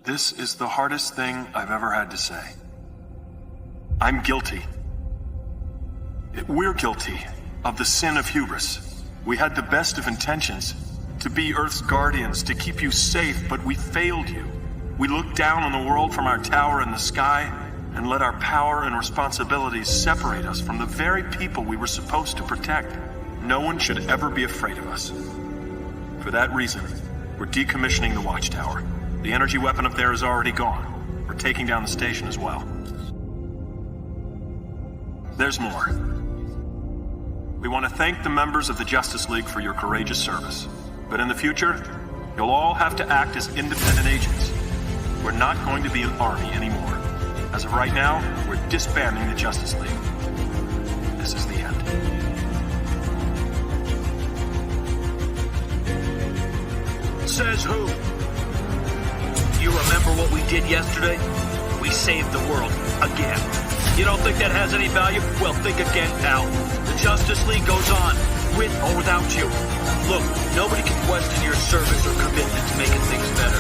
This is the hardest thing I've ever had to say. I'm guilty. We're guilty of the sin of hubris. We had the best of intentions to be Earth's guardians, to keep you safe, but we failed you. We looked down on the world from our tower in the sky and let our power and responsibilities separate us from the very people we were supposed to protect. No one should ever be afraid of us. For that reason, we're decommissioning the watchtower. The energy weapon up there is already gone. We're taking down the station as well. There's more. We want to thank the members of the Justice League for your courageous service. But in the future, you'll all have to act as independent agents. We're not going to be an army anymore. As of right now, we're disbanding the Justice League. This is the end. Says who? You remember what we did yesterday? We saved the world. Again. You don't think that has any value? Well, think again, pal. The Justice League goes on, with or without you. Look, nobody can question your service or commitment to making things better.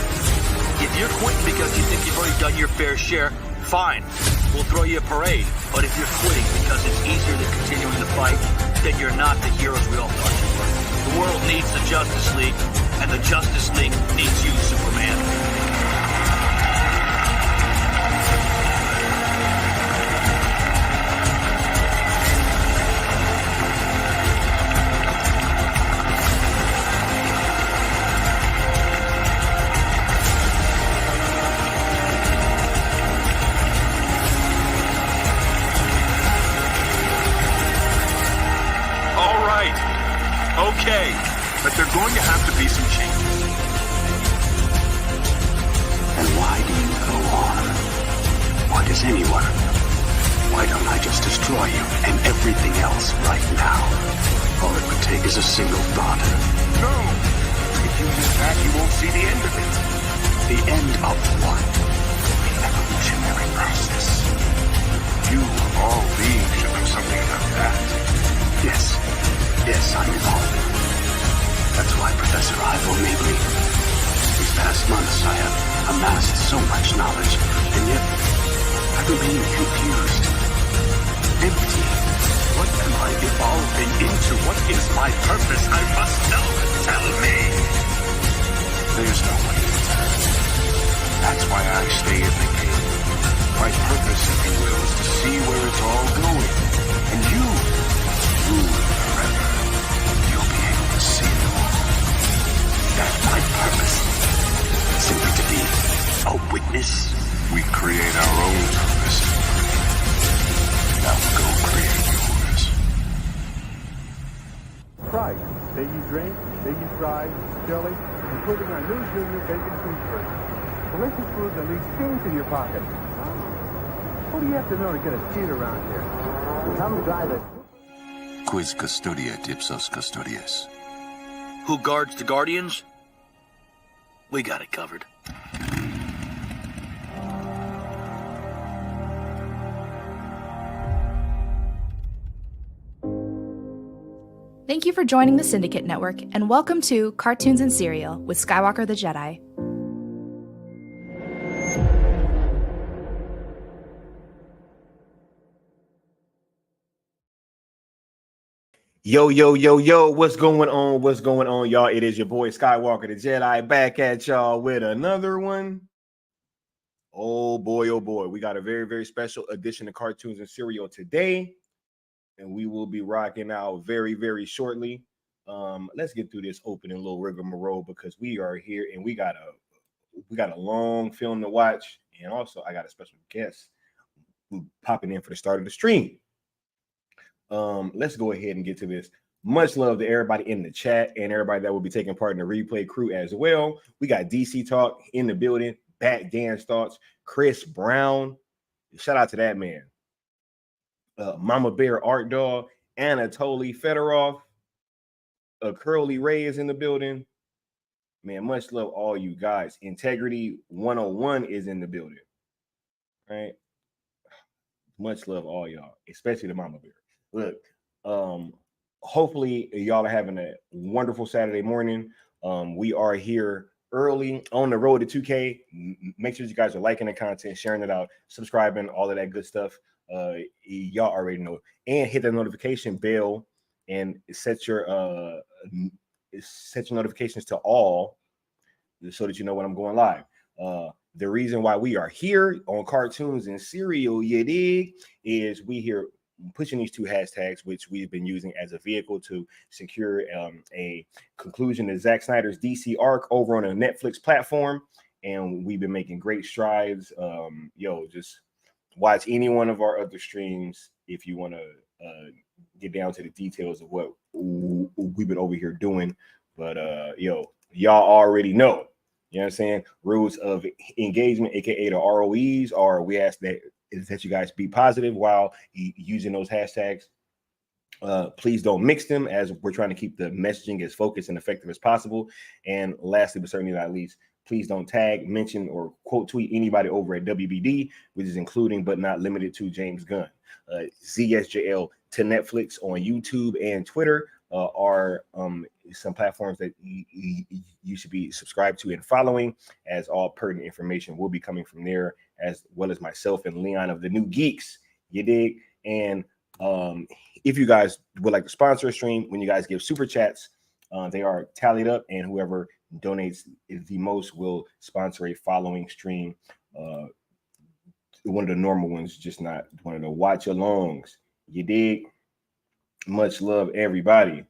If you're quitting because you think you've already done your fair share, fine. We'll throw you a parade. But if you're quitting because it's easier than continuing the fight, then you're not the heroes we all thought you were. The world needs the Justice League, and the Justice League needs you, Superman. Okay, but there are going to have to be some changes. And why do you go on? Why does anyone? Why don't I just destroy you and everything else right now? All it would take is a single thought. No! If you do that, you won't see the end of it. The end of what? The evolutionary process. You, of all beings, should know something about that. Yes, I'm evolving. That's why Professor Ivo made me. These past months, I have amassed so much knowledge, and yet I remain confused. Empty. What am I evolving into? What is my purpose? I must know. Tell me. There's no way to tell. That's why I stay in the game. My purpose, if you will, is to see where it's all going. And you rule forever. You'll be able to see it all. That's my purpose. Simply to be a witness. We create our own purpose. Now go create yours. Price. Say you drink, say you fry, chili, including our new junior bacon cheeseburger. Delicious food that leaves change in your pocket. What do you have to know to get a seat around here? Come drive it. Quis custodia ipsos custodies. Who guards the Guardians? We got it covered. Thank you for joining the Syndicate Network, and welcome to Cartoons and Serial with Skywalker the Jedi. Yo, what's going on? What's going on, y'all? It is your boy Skywalker the Jedi back at y'all with another one. Oh boy, we got a very, very special edition of Cartoons and Serial today, and we will be rocking out very, very shortly. Let's get through this opening little rigmarole because we are here and we got a long film to watch, and also I got a special guest who popping in for the start of the stream. Let's go ahead and get to this. Much love to everybody in the chat and everybody that will be taking part in the replay crew as well. We got DC Talk in the building, Bat Dan's Thoughts, Chris Brown. Shout out to that man. Mama Bear Art Doll, Anatoly Fedorov, Curly Ray is in the building. Man, much love all you guys. Integrity 101 is in the building. Right? Much love all y'all, especially the Mama Bear. Look, hopefully y'all are having a wonderful Saturday morning. We are here early on the road to 2K. Make sure you guys are liking the content, sharing it out, subscribing, all of that good stuff. Y'all already know. And hit the notification bell and set your notifications to all so that you know when I'm going live. The reason why we are here on Cartoons and Serial, you dig, is we here pushing these two hashtags, which we've been using as a vehicle to secure a conclusion to Zack Snyder's DC arc over on a Netflix platform. And we've been making great strides. Just watch any one of our other streams if you want to get down to the details of what we've been over here doing. But y'all already know. You know what I'm saying? Rules of engagement, aka the ROEs, are we ask that you guys be positive while using those hashtags. Please don't mix them, as we're trying to keep the messaging as focused and effective as possible. And lastly, but certainly not least, please don't tag, mention, or quote tweet anybody over at WBD, which is including but not limited to James Gunn. ZSJL to Netflix on YouTube and Twitter are some platforms that you should be subscribed to and following, as all pertinent information will be coming from there, as well as myself and Leon of the New Geeks. You dig? And if you guys would like to sponsor a stream, when you guys give super chats, they are tallied up, and whoever donates the most will sponsor a following stream. One of the normal ones, just not one of the watch alongs. You dig? Much love, everybody.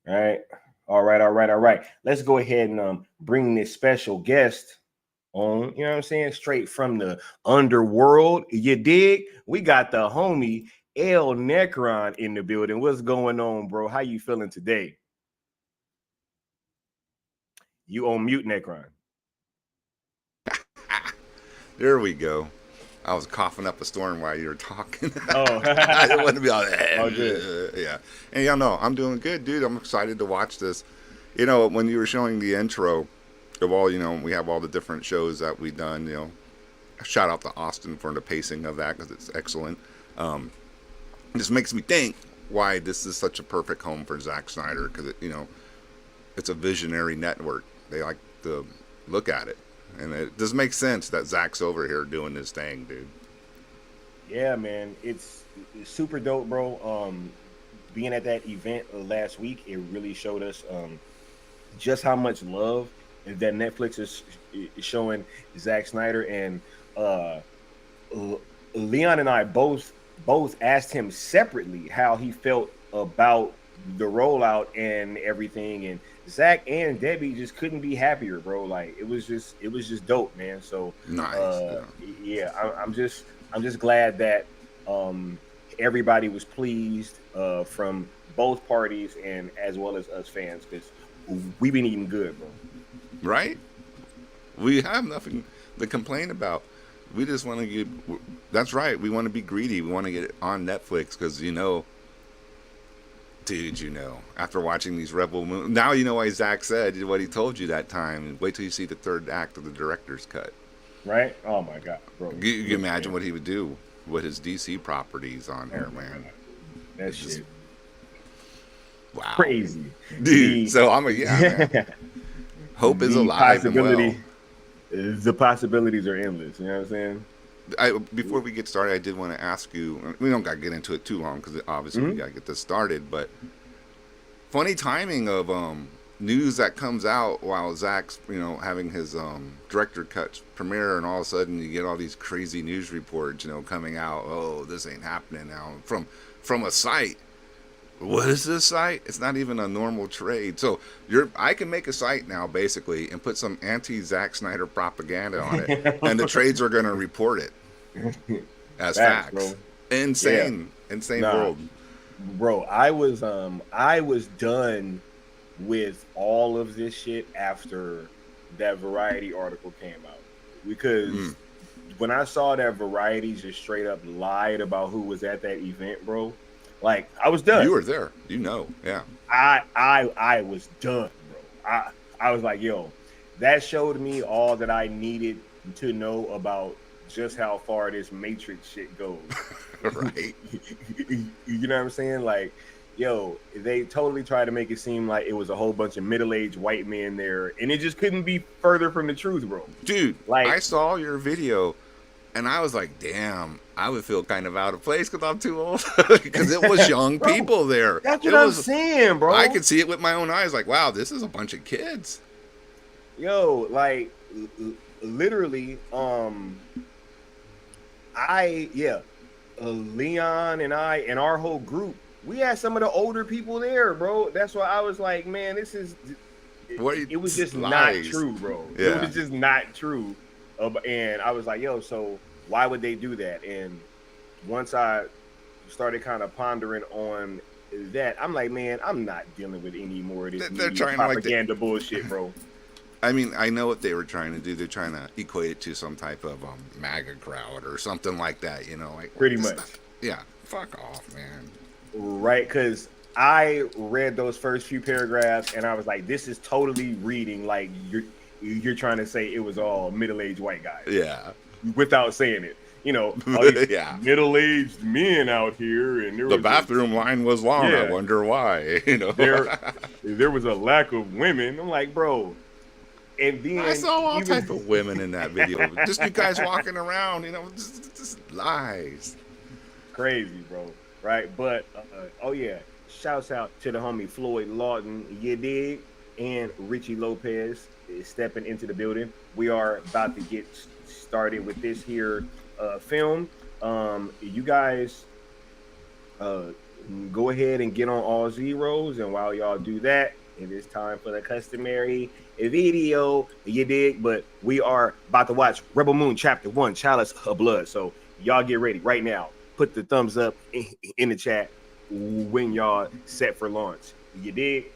All right. Let's go ahead and bring this special guest on. You know what I'm saying? Straight from the underworld. You dig? We got the homie El Necron in the building. What's going on, bro? How you feeling today? You on mute, Necron. There we go. I was coughing up a storm while you were talking. Oh, I didn't want to be all oh, good. Yeah. And y'all know I'm doing good, dude. I'm excited to watch this. You know, when you were showing the intro of all, we have all the different shows that we've done. Shout out to Austin for the pacing of that, because it's excellent. It just makes me think why this is such a perfect home for Zack Snyder, because it's a visionary network. They like to look at it. And it does make sense that Zach's over here doing this thing, dude. Yeah, man. It's super dope, bro. Being at that event last week, it really showed us just how much love that Netflix is showing Zack Snyder. And Leon and I both asked him separately how he felt about the rollout and everything, and Zach and Debbie just couldn't be happier, bro. Like it was just dope, man. So nice. I'm just glad that everybody was pleased from both parties, and as well as us fans, because we've been eating good, bro. Right? We have nothing to complain about. We just want to get. That's right. We want to be greedy. We want to get it on Netflix, because dude, after watching these Rebel movies, now you know why Zach said what he told you that time. Wait till you see the third act of the director's cut. Right? Oh my God, bro! You imagine what he would do with his DC properties on here, man. That shit. Wow. Crazy, dude. So man. Hope is alive and well. The possibilities are endless. You know what I'm saying? Before we get started, I did want to ask you. We don't got to get into it too long, because obviously we got to get this started. But funny timing of news that comes out while Zach's having his director cut premiere, and all of a sudden you get all these crazy news reports coming out. Oh, this ain't happening now from a site. What is this site? It's not even a normal trade. So I can make a site now basically and put some anti-Zack Snyder propaganda on it, and the trades are going to report it as facts. Bro. Insane world, bro. I was done with all of this shit after that Variety article came out, because when I saw that Variety just straight up lied about who was at that event, bro. Like, I was done. You were there, yeah. I was done, bro. I was like, yo, that showed me all that I needed to know about just how far this Matrix shit goes. Right. You know what I'm saying? Like, yo, they totally tried to make it seem like it was a whole bunch of middle-aged white men there, and it just couldn't be further from the truth, bro. Dude, Like, I saw your video, and I was like, damn, I would feel kind of out of place because I'm too old. Because it was young bro, people there. That's what I'm saying, bro. I could see it with my own eyes. Like, wow, this is a bunch of kids. Yo, like, literally, Leon and I and our whole group, we had some of the older people there, bro. That's why I was like, man, this is. It was just lies. not true, bro. Yeah. It was just not true. And I was like, yo, so why would they do that? And once I started kind of pondering on that, I'm like, man, I'm not dealing with any more of this They're trying propaganda bullshit, bro. I mean, I know what they were trying to do. They're trying to equate it to some type of MAGA crowd or something like that, you know? Like, pretty much. Yeah, fuck off, man. Right, because I read those first few paragraphs and I was like, this is totally reading like you're trying to say it was all middle-aged white guys. Yeah. Without saying it. You know, all these yeah. middle-aged men out here, and the bathroom line was long. Yeah. I wonder why. You know, there was a lack of women. I'm like, bro. And then I saw all type of women in that video. Just you guys walking around, you know, just lies. Crazy, bro. Right? But oh yeah, shouts out to the homie Floyd Lawton, you dig, and Richie Lopez is stepping into the building. We are about to get started with this here film. You guys go ahead and get on all zeros, and while y'all do that, it is time for the customary video, you dig? But we are about to watch Rebel Moon Chapter 1, Chalice of Blood. So y'all get ready right now. Put the thumbs up in the chat when y'all set for launch. You dig?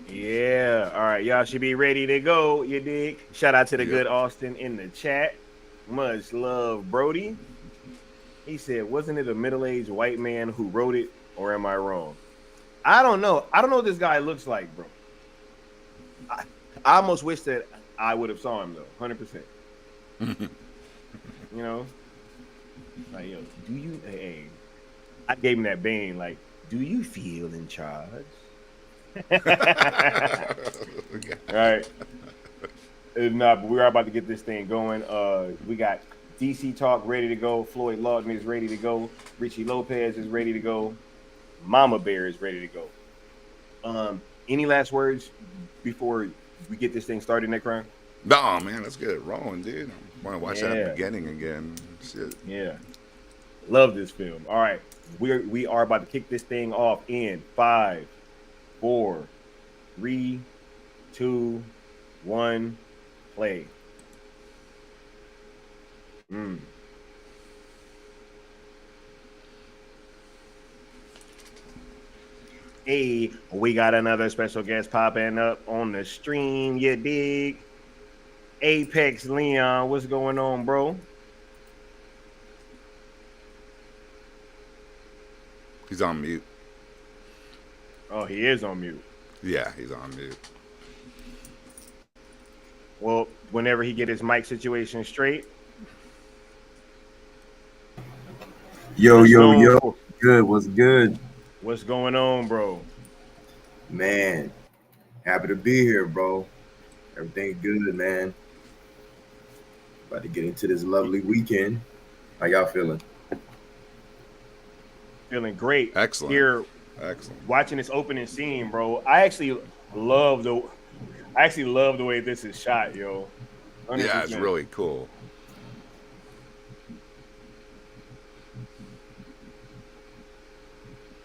Yeah, all right, y'all should be ready to go, you dig? Shout out to the good Austin in the chat. Much love, Brody. He said, wasn't it a middle-aged white man who wrote it, or am I wrong? I don't know. I don't know what this guy looks like, bro. I almost wish that I would have saw him, though, 100%. You know? Like, yo, do you, hey, I gave him that bang, like, do you feel in charge? Right. Nah, but we're about to get this thing going. We got DC Talk ready to go. Floyd Lawton is ready to go. Richie Lopez is ready to go. Mama Bear is ready to go. Any last words before we get this thing started, Necron? No, man, let's get it rolling, dude. I want to watch Yeah. that beginning again. Shit. Yeah. Love this film. All right. We are about to kick this thing off in 5, 4, 3, 2, 1, play. Hey, we got another special guest popping up on the stream, you dig? Apex Leon, what's going on, bro? He's on mute. Oh, he is on mute. Yeah, he's on mute. Well, whenever he get his mic situation straight. Yo, good. What's good? What's going on, bro? Man, happy to be here, bro. Everything good, man. About to get into this lovely weekend. How y'all feeling? Feeling great. Excellent. Here, excellent. Watching this opening scene, bro. I actually love the way this is shot, yo. 100%. Yeah, it's really cool.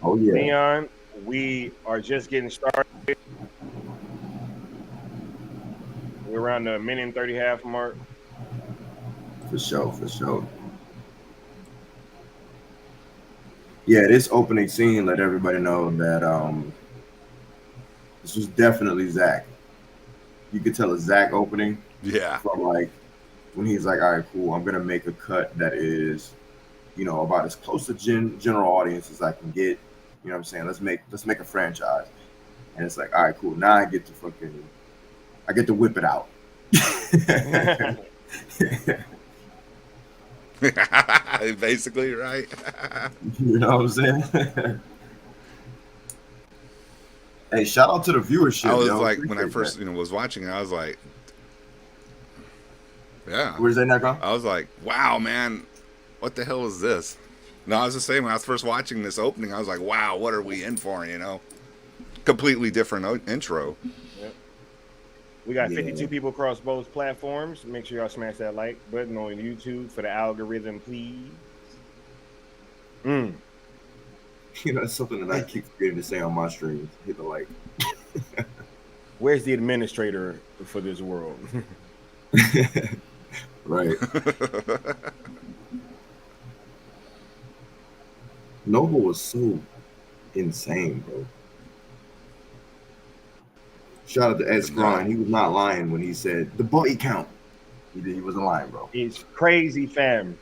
Oh yeah. Leon, we are just getting started. We're around the minute and 30 half mark. For sure. Yeah, this opening scene let everybody know that this was definitely Zack. You could tell a Zack opening. Yeah. From like when he's like, all right, cool, I'm gonna make a cut that is, about as close to general audience as I can get. You know what I'm saying? Let's make a franchise. And it's like, all right, cool. Now I get to whip it out. Basically, right? You know what I'm saying? Hey, shout out to the viewership. I was yo. like, when I Appreciate first, that. was watching it, I was like, yeah. Where's that not gone? I was like, wow, man, what the hell is this? No, I was just saying when I was first watching this opening, I was like, wow, what are we in for? Completely different intro. Yep. We got 52 people across both platforms. Make sure y'all smash that like button on YouTube for the algorithm, please. That's something that I keep forgetting to say on my streams. Hit the like. Where's the administrator for this world? Right. Noble was so insane, bro. Shout out to Ed Skrein. He was not lying when he said the body count. He wasn't lying, bro. It's crazy, fam.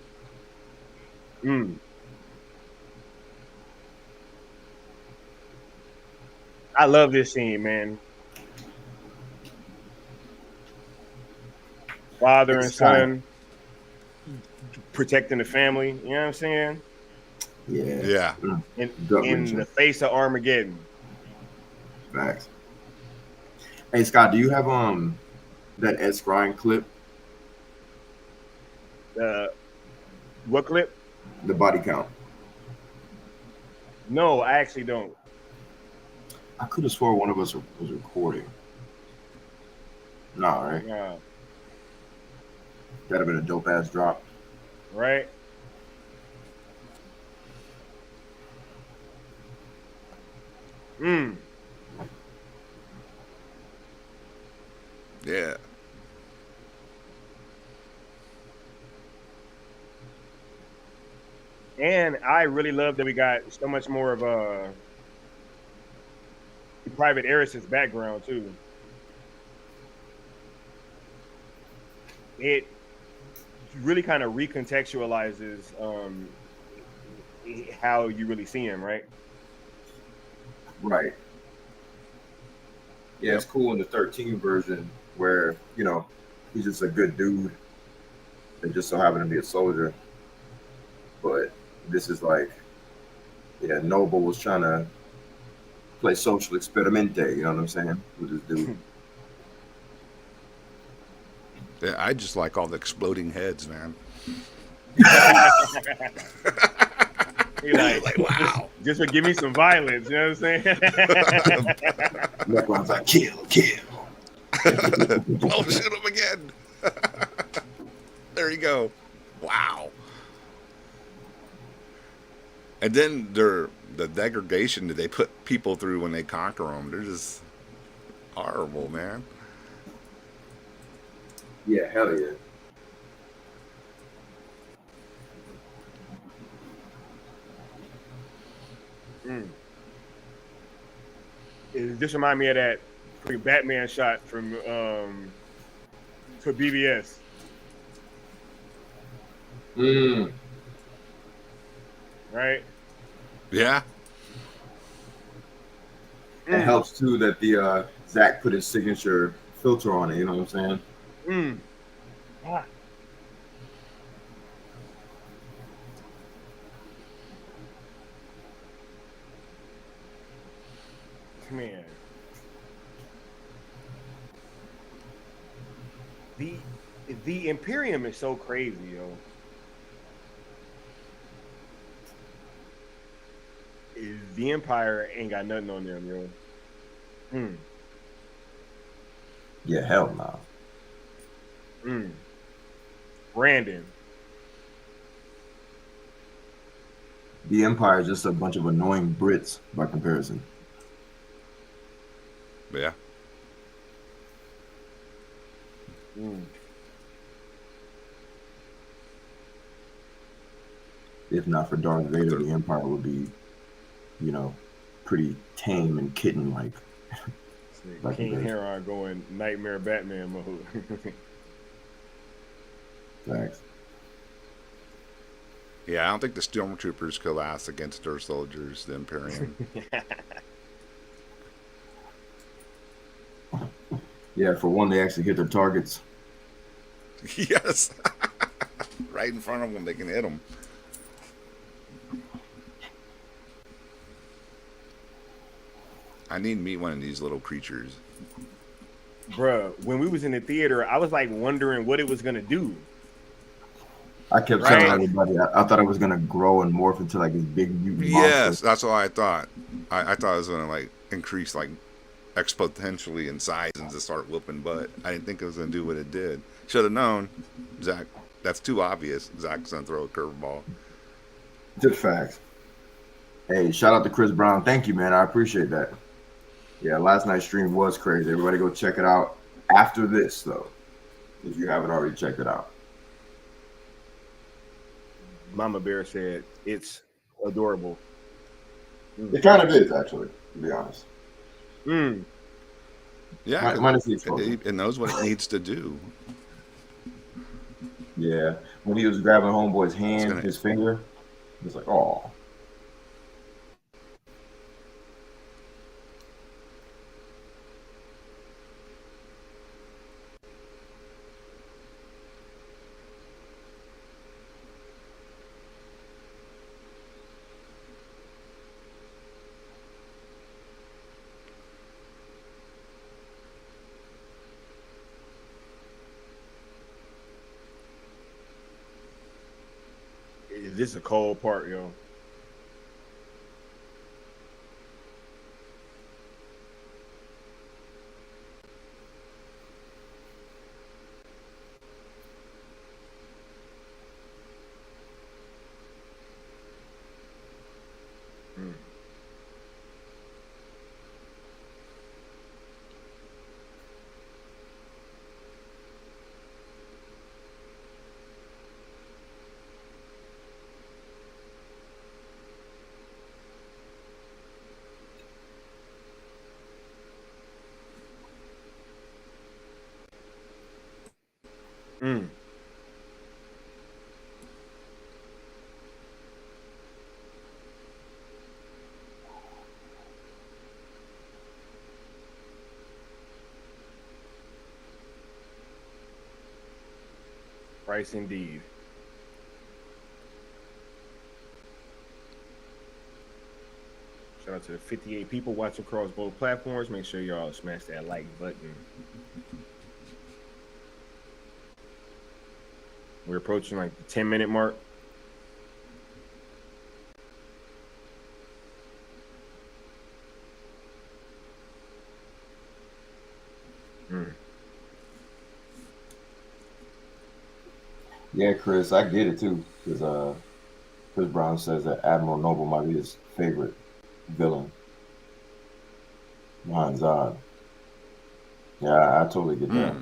I love this scene, man. Father and son protecting the family. You know what I'm saying? Yeah. In the face of Armageddon. Facts. Hey Scott, do you have that Ed Skrein clip? What clip? The body count. No, I actually don't. I could have swore one of us was recording. Nah, right? Yeah. That'd have been a dope ass drop. Right? Yeah. And I really love that we got so much more of Private Eris's background too. It really kind of recontextualizes how you really see him, right? Right. Yeah, it's cool in the 13 version where, he's just a good dude that just so happened to be a soldier. But this is like, Noble was trying to play social experimente, you know what I'm saying, with this dude. Yeah, I just like all the exploding heads, man. You're like, wow. Just give me some violence, you know what I'm saying? Necron's like, kill. Well, shoot him again. There you go. Wow. And then the degradation that they put people through when they conquer them, they're just horrible, man. Yeah, hell yeah. This remind me of that Batman shot from for BBS. Right? Yeah. It helps too that the Zack put his signature filter on it, you know what I'm saying? Ah. Man. The Imperium is so crazy, yo. The Empire ain't got nothing on them, yo. Yeah, hell no. Brandon. The Empire is just a bunch of annoying Brits by comparison. Yeah. If not for Darth Vader, the Empire would be, you know, pretty tame and kitten-like. King Heron going Nightmare Batman mode. Thanks. Yeah, I don't think the Stormtroopers could last against their soldiers, the Imperium. Yeah, for one, they actually hit their targets. Yes. Right in front of them, they can hit them. I need to meet one of these little creatures. Bruh, when we was in the theater, I was like wondering what it was gonna do. I kept telling everybody I thought it was gonna grow and morph into like this big mutant monster. Yes, that's what I thought. I thought it was gonna like increase like exponentially in size and just start whooping butt. I didn't think it was gonna do what it did. Should have known, Zach. That's too obvious. Zach's gonna throw a curveball. Just facts. Hey, shout out to Chris Brown. Thank you, man. I appreciate that. Yeah, last night's stream was crazy. Everybody go check it out after this, though, if you haven't already checked it out. Mama Bear said it's adorable. It kind of is, actually, to be honest. Yeah, it knows what it needs to do. Yeah, when he was grabbing Homeboy's hand, his finger, it's like, oh. This is a cold part, yo. Price indeed. Shout out to the 58 people watching across both platforms. Make sure y'all smash that like button. We're approaching like the 10-minute mark. Yeah, Chris, I get it too. Because Chris Brown says that Admiral Noble might be his favorite villain behind Zod. Yeah, I totally get that.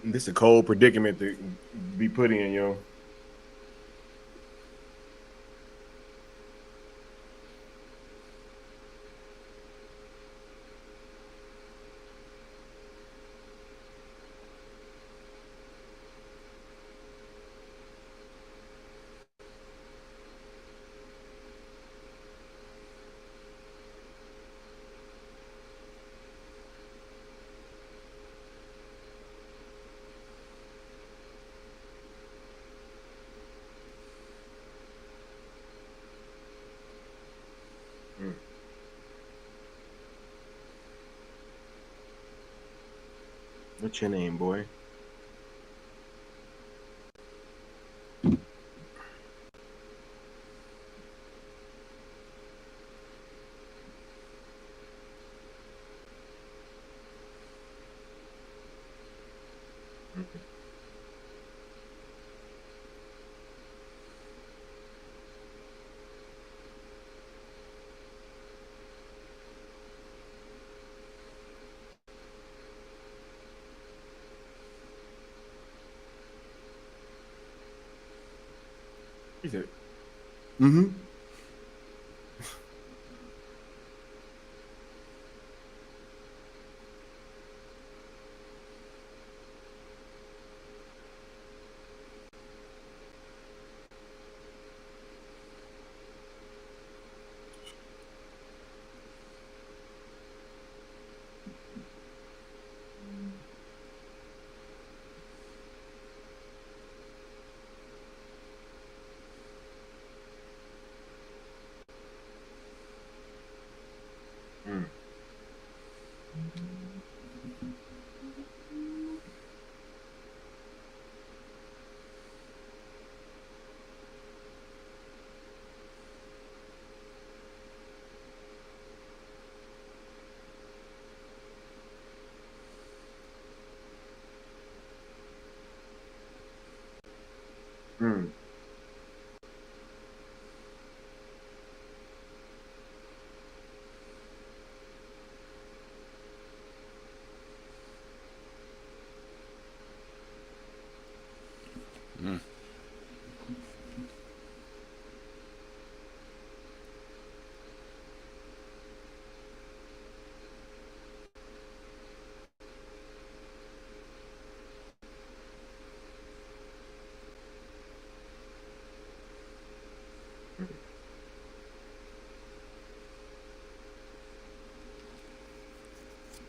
This is a cold predicament to be put in, yo. What's your name, boy? He said, mm-hmm.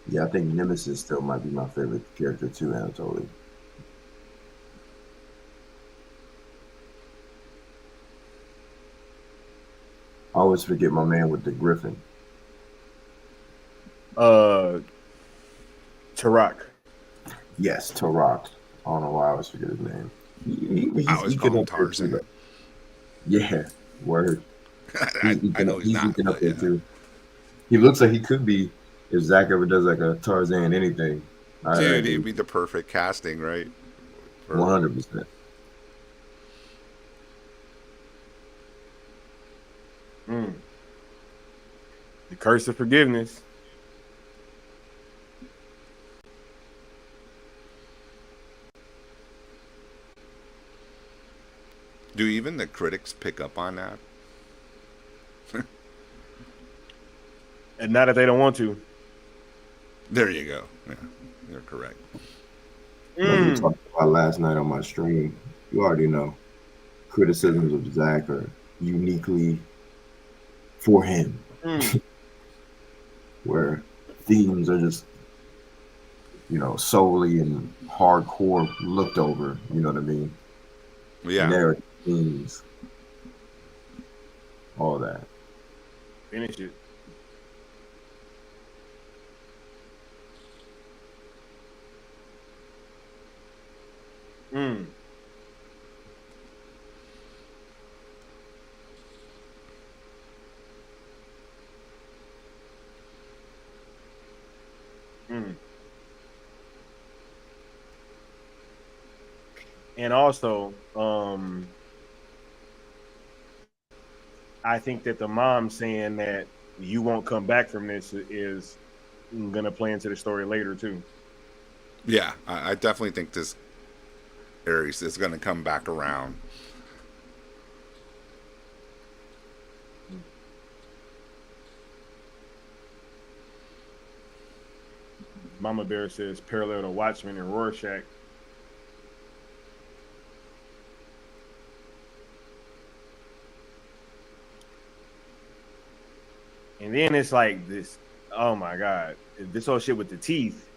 Yeah, I think Nemesis still might be my favorite character too, Anatoly. I always forget my man with the griffin. Tarak. Yes, Tarak. I don't know why I always forget his name. I always call him Tarzan. Yeah, word. I know he's not, up there too. He looks like he could be if Zach ever does like a Tarzan anything. Dude, he'd be the perfect casting, right? 100%. The curse of forgiveness. Do even the critics pick up on that? And not if they don't want to. There you go. Yeah, you're correct. Like we talked about last night on my stream, you already know criticisms of Zack are uniquely for him, where themes are just, you know, solely and hardcore looked over. You know what I mean? Yeah. Narrative themes, all that. Finish it. And also, I think that the mom saying that you won't come back from this is gonna play into the story later too. Yeah, I definitely think this Ares is going to come back around. Mama Bear says parallel to Watchmen and Rorschach. And then it's like this, oh my God, this whole shit with the teeth.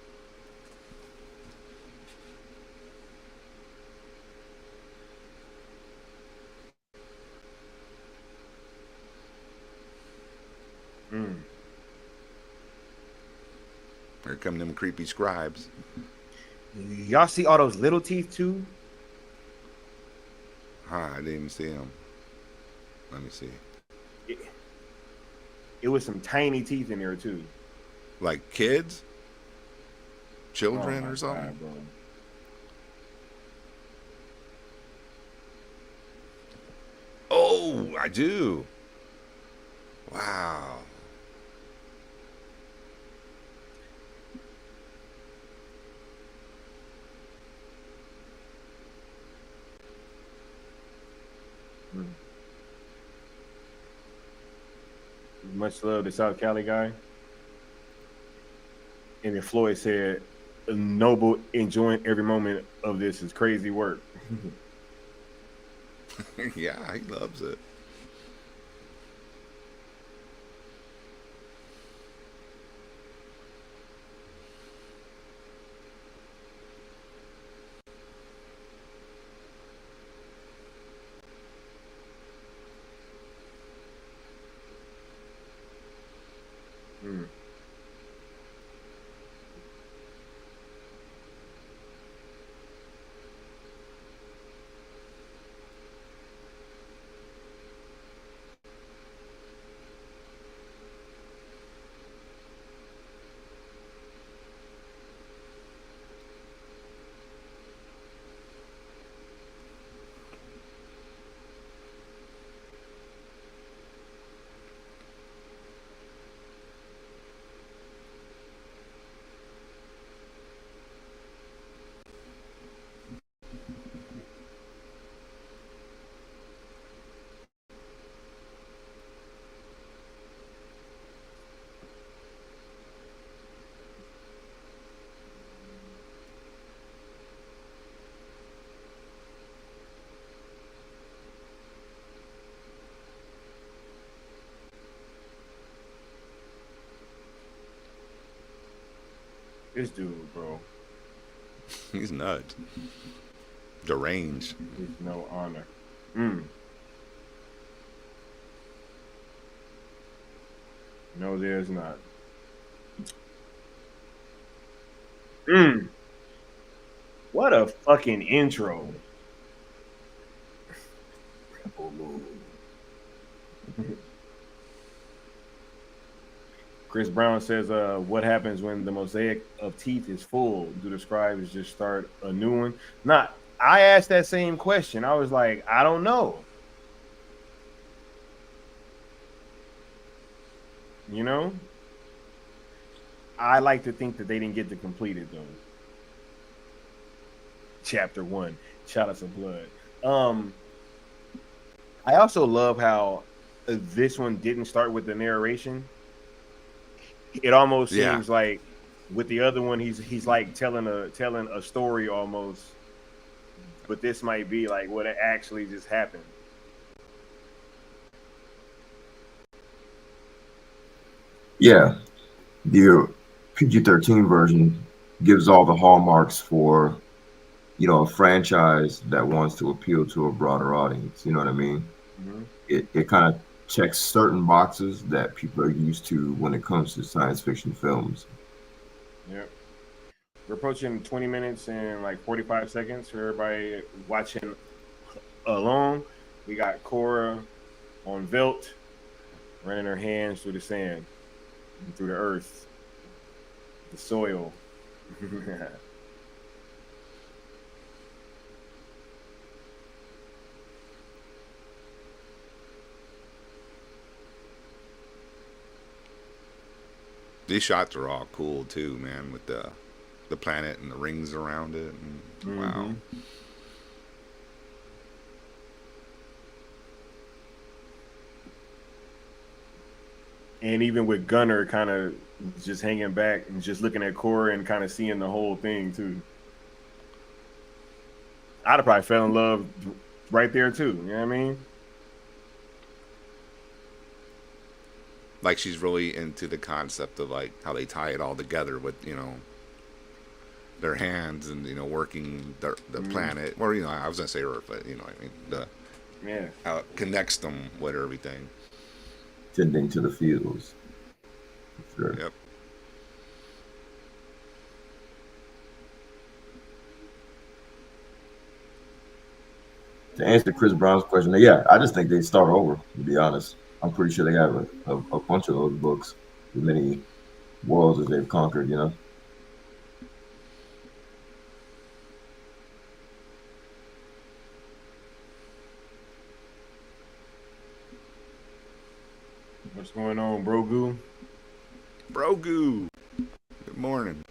Here come them creepy scribes. Y'all see all those little teeth too? Huh, I didn't even see them. Let me see. It was some tiny teeth in there too. Like kids? Children or something? God, bro. Oh, I do. Wow. Much love to South Cali guy. And then Floyd said, Noble enjoying every moment of this is crazy work. Yeah, he loves it. This dude, bro. He's nuts. Deranged. He's no honor. No, there's not. What a fucking intro. Chris Brown says, what happens when the mosaic of teeth is full? Do the scribes just start a new one? Nah, I asked that same question. I was like, I don't know. You know? I like to think that they didn't get to complete it, though. Chapter 1, Chalice of Blood. I also love how this one didn't start with the narration. It almost Yeah. seems like with the other one, he's like telling a story almost, but this might be like what actually just happened. Yeah, the PG-13 version gives all the hallmarks for, a franchise that wants to appeal to a broader audience. You know what I mean? Mm-hmm. It kind of checks certain boxes that people are used to when it comes to science fiction films. Yep. We're approaching 20 minutes and like 45 seconds for everybody watching along. We got Cora on Velt running her hands through the sand, and through the earth, the soil. These shots are all cool too, man, with the planet and the rings around it. And, wow. And even with Gunner kind of just hanging back and just looking at Cora and kind of seeing the whole thing too. I'd have probably fell in love right there too. You know what I mean? Like she's really into the concept of like how they tie it all together with, their hands and, working the planet. Or, I was going to say Earth, but, how it connects them with everything. Tending to the fields. Sure. Yep. To answer Chris Brown's question, yeah, I just think they start over, to be honest. I'm pretty sure they have a bunch of those books, as many worlds as they've conquered, What's going on, Brogu? Brogu. Good morning.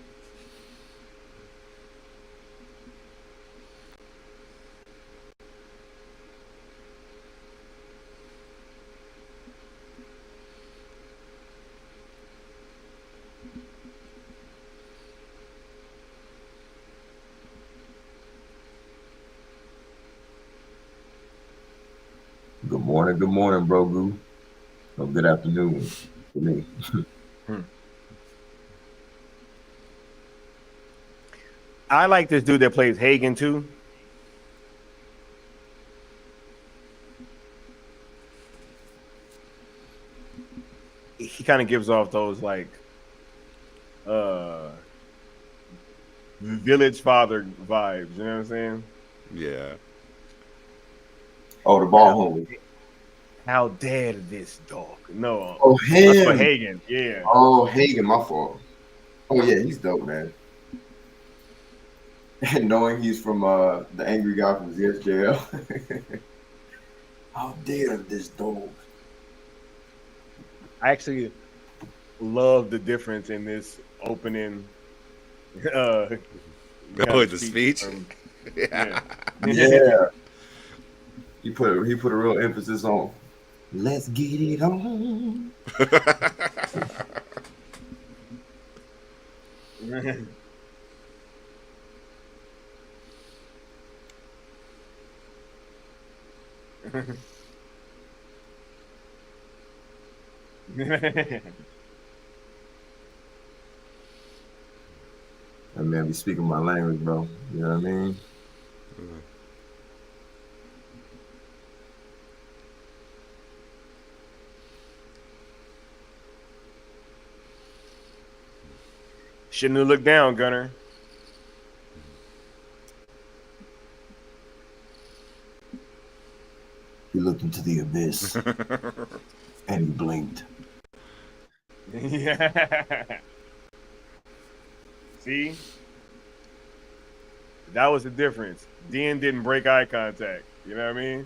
Good morning, Brogu. Oh, good afternoon for me. I like this dude that plays Hagen too. He kind of gives off those like village father vibes, you know what I'm saying? Yeah. Oh, the ball homie. How dare this dog? No. Oh, him. That's for Hagen. Yeah. Oh, Hagen, my fault. Oh, yeah, he's dope, man. And knowing he's from the angry guy from ZSJL. How dare this dog? I actually love the difference in this opening. The speech. Yeah. Yeah. He put a real emphasis on let's get it on. That man be speaking my language, bro. You know what I mean? Shouldn't have looked down, Gunner. He looked into the abyss and he blinked. Yeah. See? That was the difference. Dean didn't break eye contact. You know what I mean?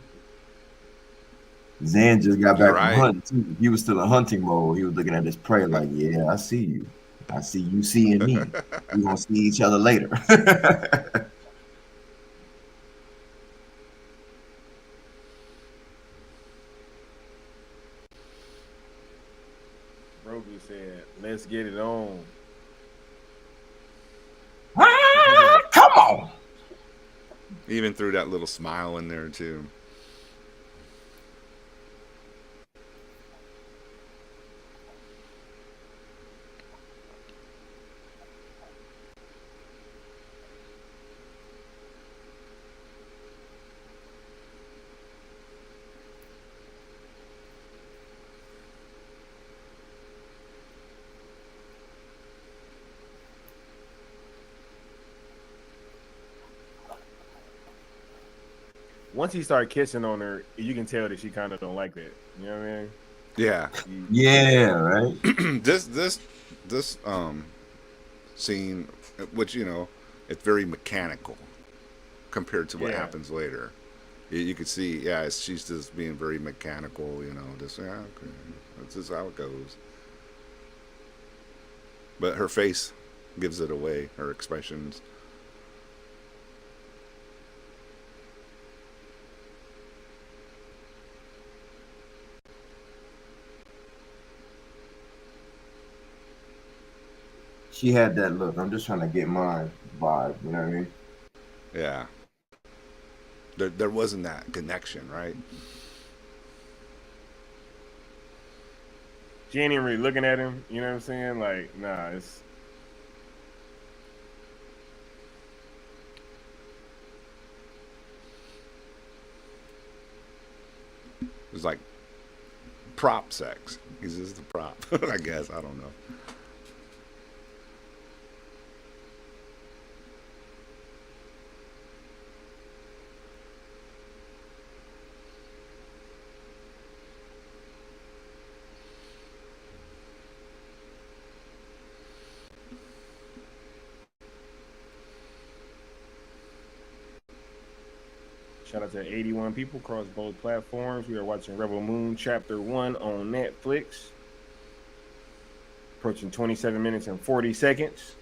Zan just got back from hunting too. He was still in hunting mode. He was looking at his prey like, yeah, I see you. I see you seeing me. We're going to see each other later. Grogu said, "Let's get it on." Come on. Even threw that little smile in there too. Once he started kissing on her, you can tell that she kind of don't like that. You know what I mean? Yeah. Yeah, right. this scene, which it's very mechanical compared to what happens later. You could see, she's just being very mechanical. Just okay, that's just how it goes. But her face gives it away. Her expressions. She had that look. I'm just trying to get my vibe. You know what I mean? Yeah. There wasn't that connection, right? She ain't even really looking at him. You know what I'm saying? Like, nah, it's. It was like prop sex. He's just a prop, I guess. I don't know. Shout out to 81 people across both platforms. We are watching Rebel Moon Chapter 1 on Netflix. Approaching 27 minutes and 40 seconds.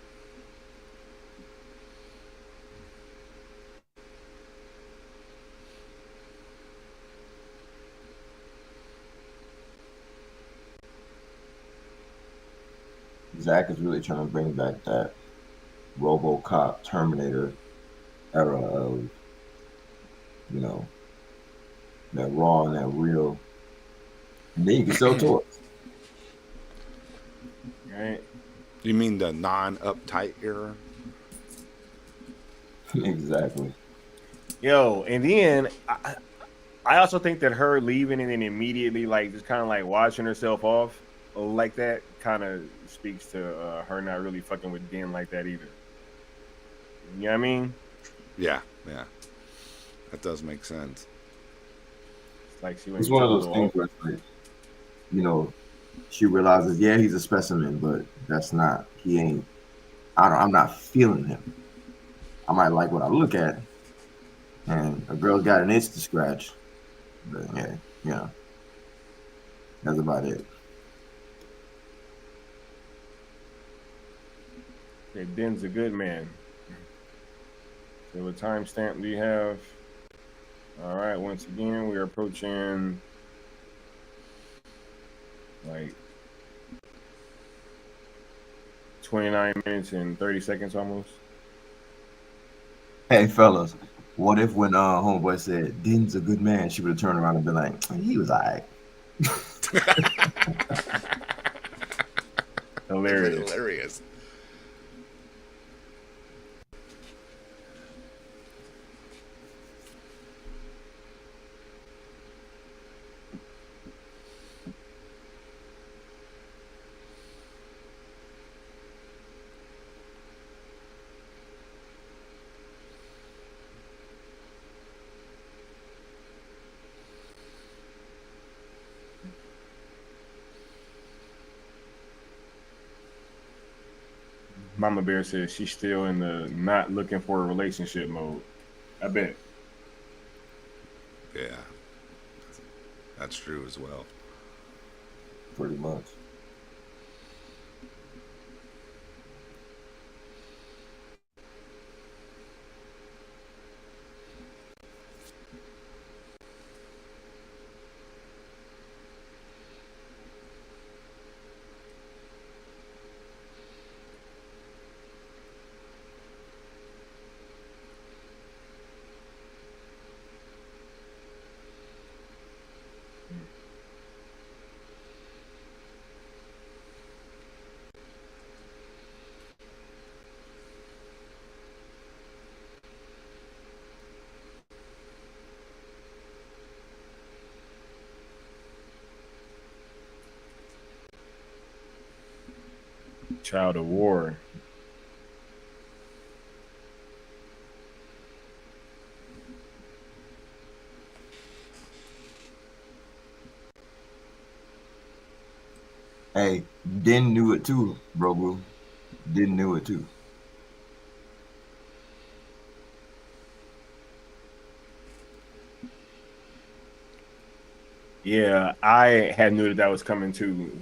Zack is really trying to bring back that RoboCop Terminator era of, that raw and that real. And then you can sell toys. Right. You mean the non-uptight era? Exactly. Yo, and then I also think that her leaving and then immediately just kind of washing herself off like that kind of speaks to her not really fucking with Den like that either. You know what I mean? Yeah. That does make sense. It's one of those things where she realizes, he's a specimen, but that's not. He ain't. I'm not feeling him. I might like what I look at, and a girl's got an itch to scratch, but that's about it. Okay, Den's a good man. So what timestamp do you have? All right, once again, we are approaching 29 minutes and 30 seconds almost. Hey, fellas, what if when homeboy said Den's a good man, she would have turned around and been like, he was all right. Hilarious. Mama Bear says she's still in the not looking for a relationship mode. I bet. Yeah. That's true as well. Pretty much. Child of War. Hey, Din knew it too, bro. Bro. Din knew it too. Yeah, I had knew that was coming too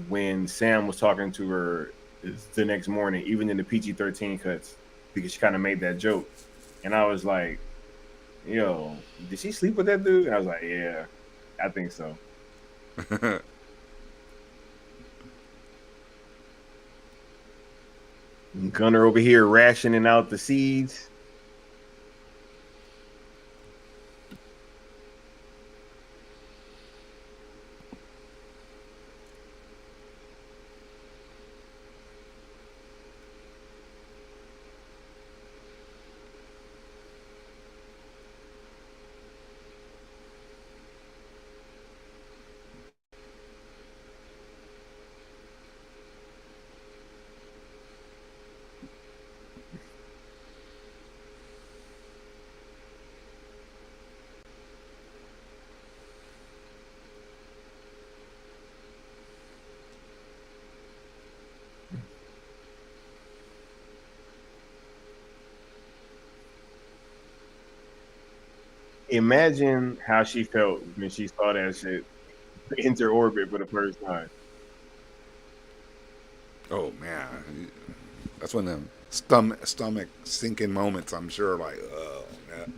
when Sam was talking to her the next morning, even in the PG-13 cuts, because she kind of made that joke, and I was like, "Yo, did she sleep with that dude?" And I was like, "Yeah, I think so." Gunner over here rationing out the seeds. Imagine how she felt when she saw that shit enter orbit for the first time. Oh man, that's when the stomach sinking moments. I'm sure, like, oh man.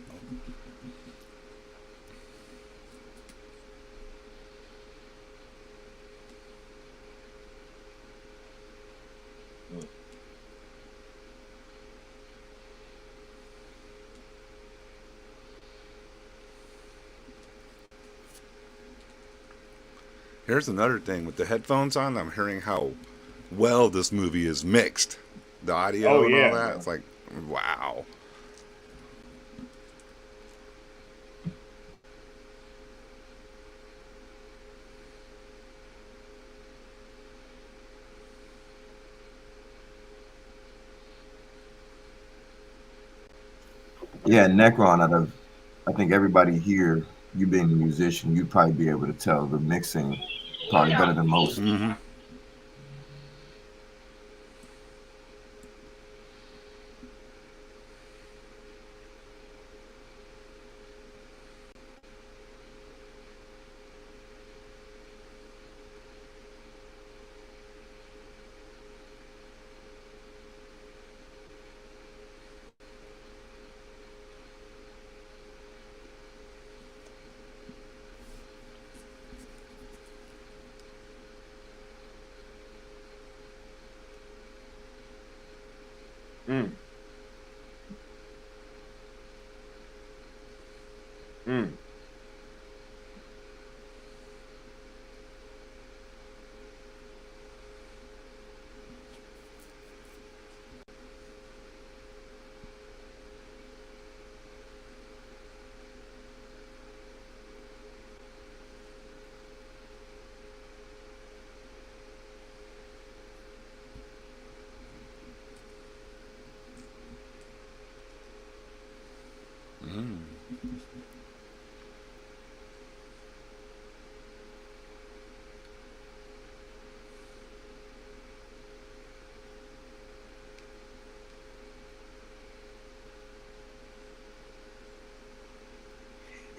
Here's another thing with the headphones on. I'm hearing how well this movie is mixed, the audio Oh and all yeah, that. It's like, wow. Yeah, Necron. I think everybody here, you being a musician, you'd probably be able to tell the mixing probably better than most. Mm-hmm. Mm. Mm.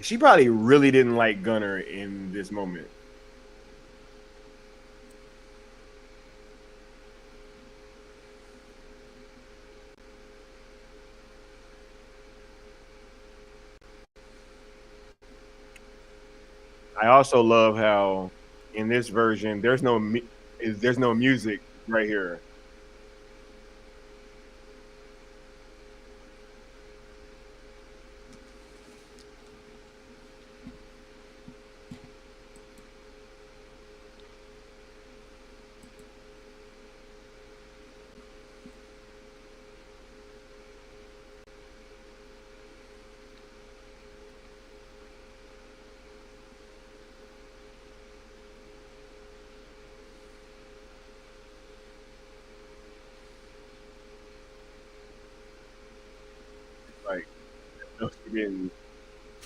She probably really didn't like Gunner in this moment. I also love how in this version there's no music right here. getting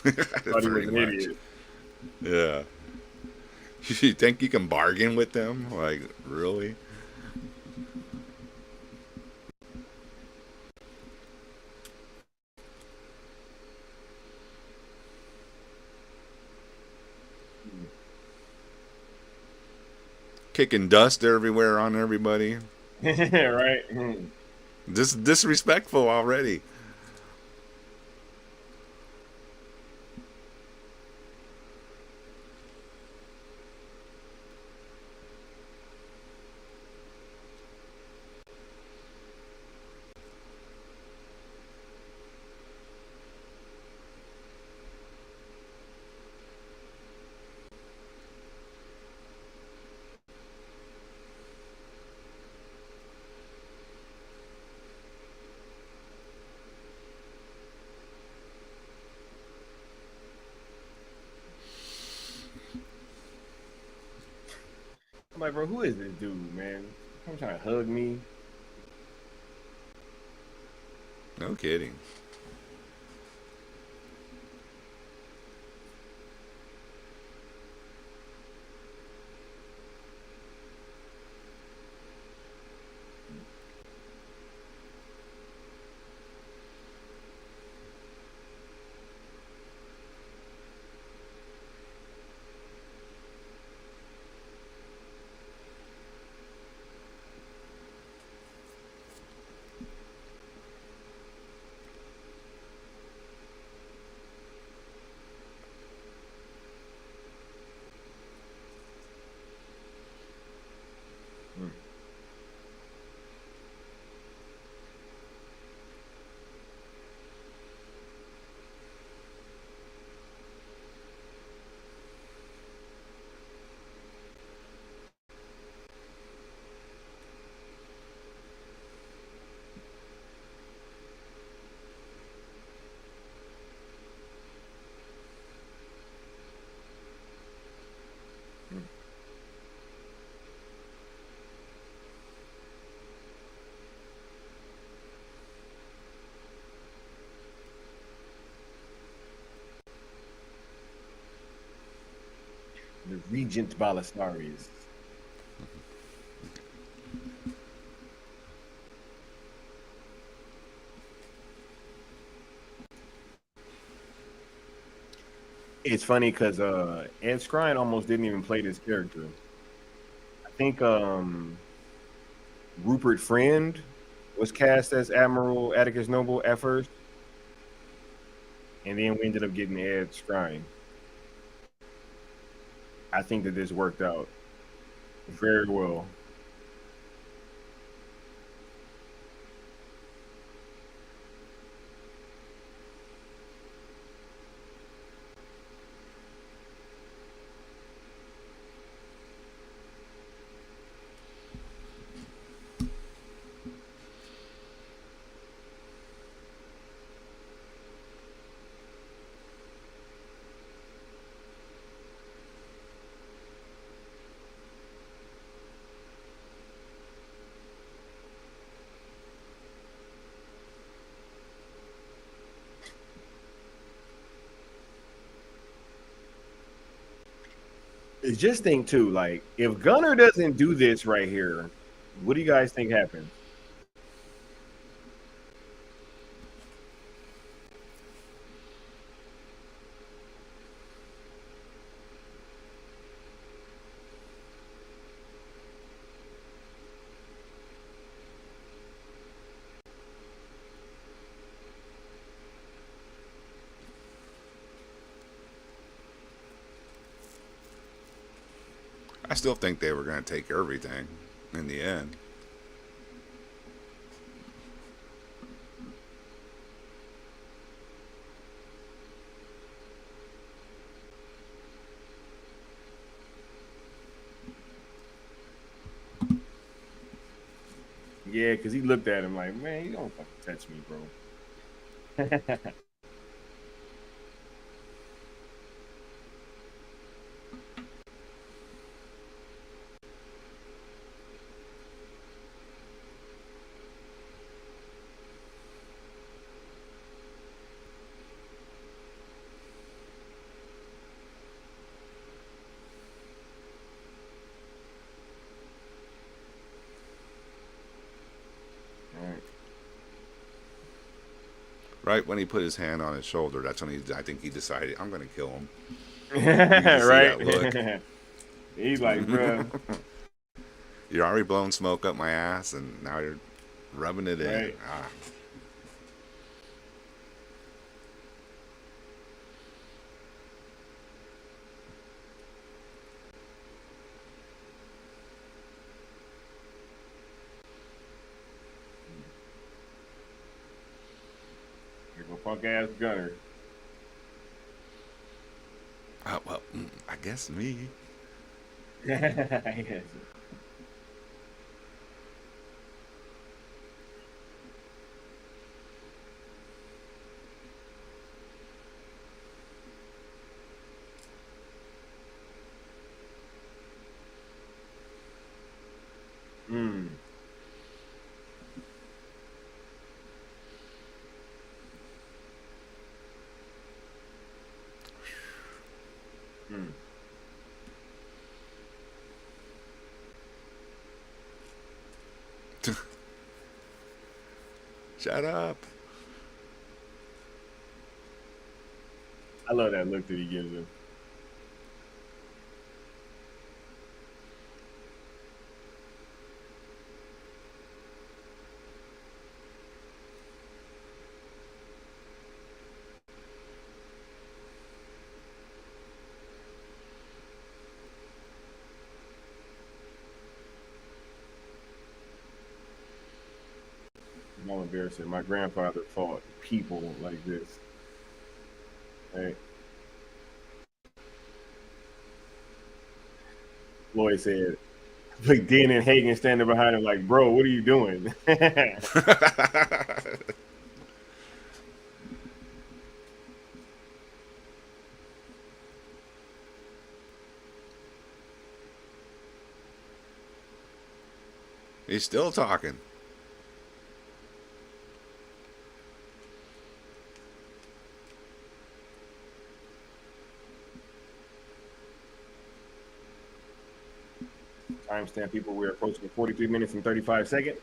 thought he was Pretty an much. idiot. Yeah. You think you can bargain with them? Like, really? Kicking dust everywhere on everybody. Right? Disrespectful already. I'm like, bro, who is this dude, man? I'm trying to hug me. No kidding. The Regent Balisarius. It's funny because Ed Skrein almost didn't even play this character. I think Rupert Friend was cast as Admiral Atticus Noble at first, and then we ended up getting Ed Skrein. I think that this worked out very well. Just think too, like if Gunner doesn't do this right here, what do you guys think happens? I still think they were going to take everything in the end. Yeah, because he looked at him like, man, you don't fucking touch me, bro. Right when he put his hand on his shoulder, that's when I think he decided, I'm going to kill him. Right? He's like, bro. You're already blowing smoke up my ass, and now you're rubbing it in. Right. Ah. You're a punk ass gunner. Well, I guess me. Yes. Mm. Mm. Shut up. I love that look that he gives him. Mama Bear said, my grandfather fought people like this. Right? Lloyd said, like Dean and Hagen standing behind him like, bro, what are you doing? He's still talking. Timestamp, people, we're approaching 43 minutes and 35 seconds.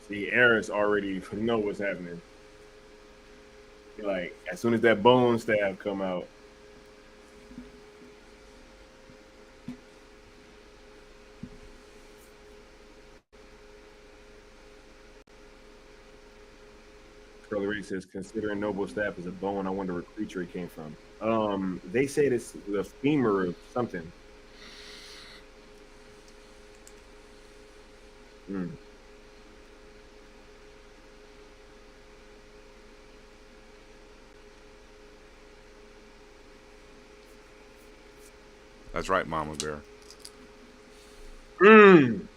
The heirs already know what's happening. Like, as soon as that bone stab come out. Curly Ray says, considering noble staff as a bone, I wonder what creature it came from. They said it's the femur of something. Hmm. That's right, Mama Bear. Mm.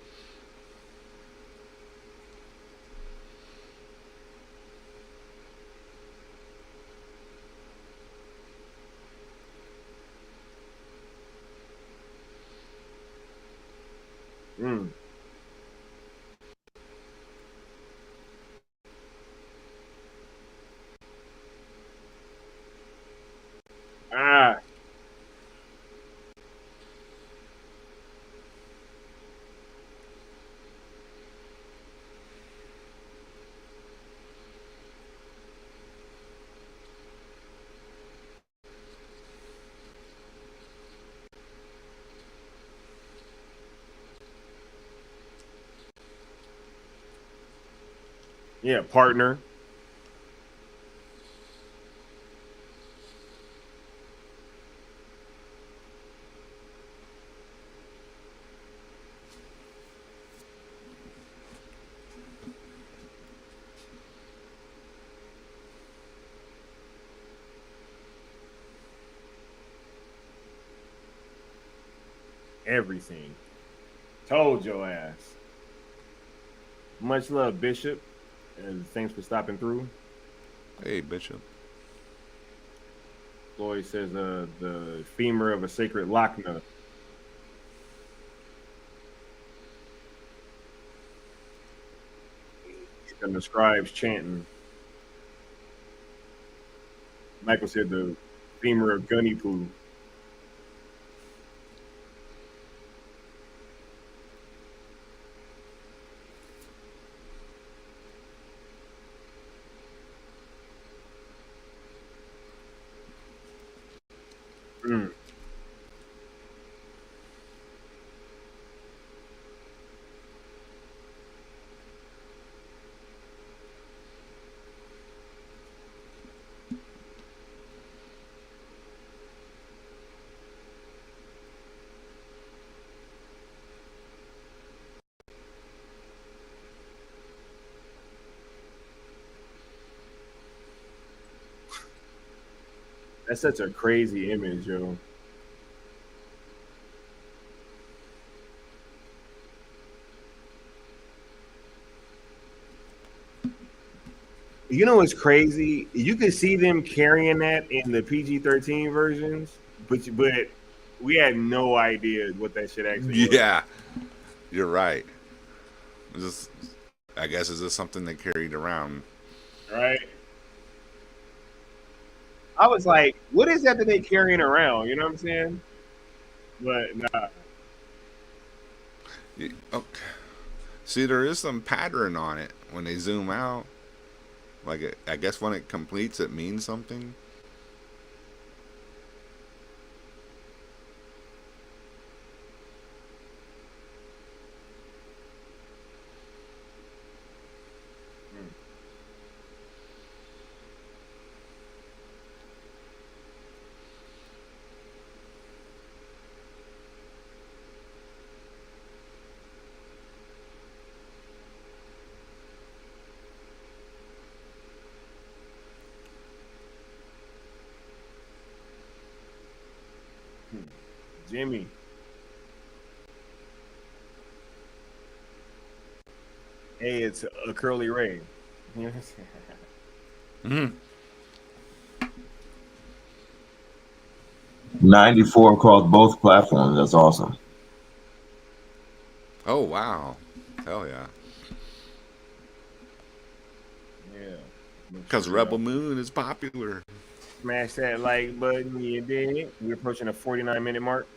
Mm. Ah. Yeah, partner. Everything. Told your ass. Much love, Bishop. And thanks for stopping through. Hey, Bishop. Floyd says the femur of a sacred Lachna. And the scribes chanting. Michael said the femur of Gunny Poo. Mm. That's such a crazy image, yo. You know what's crazy? You can see them carrying that in the PG-13 versions, but we had no idea what that shit actually was. Yeah, you're right. Just, I guess it's just something they carried around. Right? I was like, what is that they carrying around? You know what I'm saying? But nah. Okay. See, there is some pattern on it when they zoom out. Like, I guess when it completes, it means something. Jimmy. Hey, it's a Curly Ray. Mm-hmm. 94 across both platforms. That's awesome. Oh, wow. Hell yeah. Yeah. Because Rebel Moon is popular. Smash that like button, you dig? We're approaching a 49-minute mark.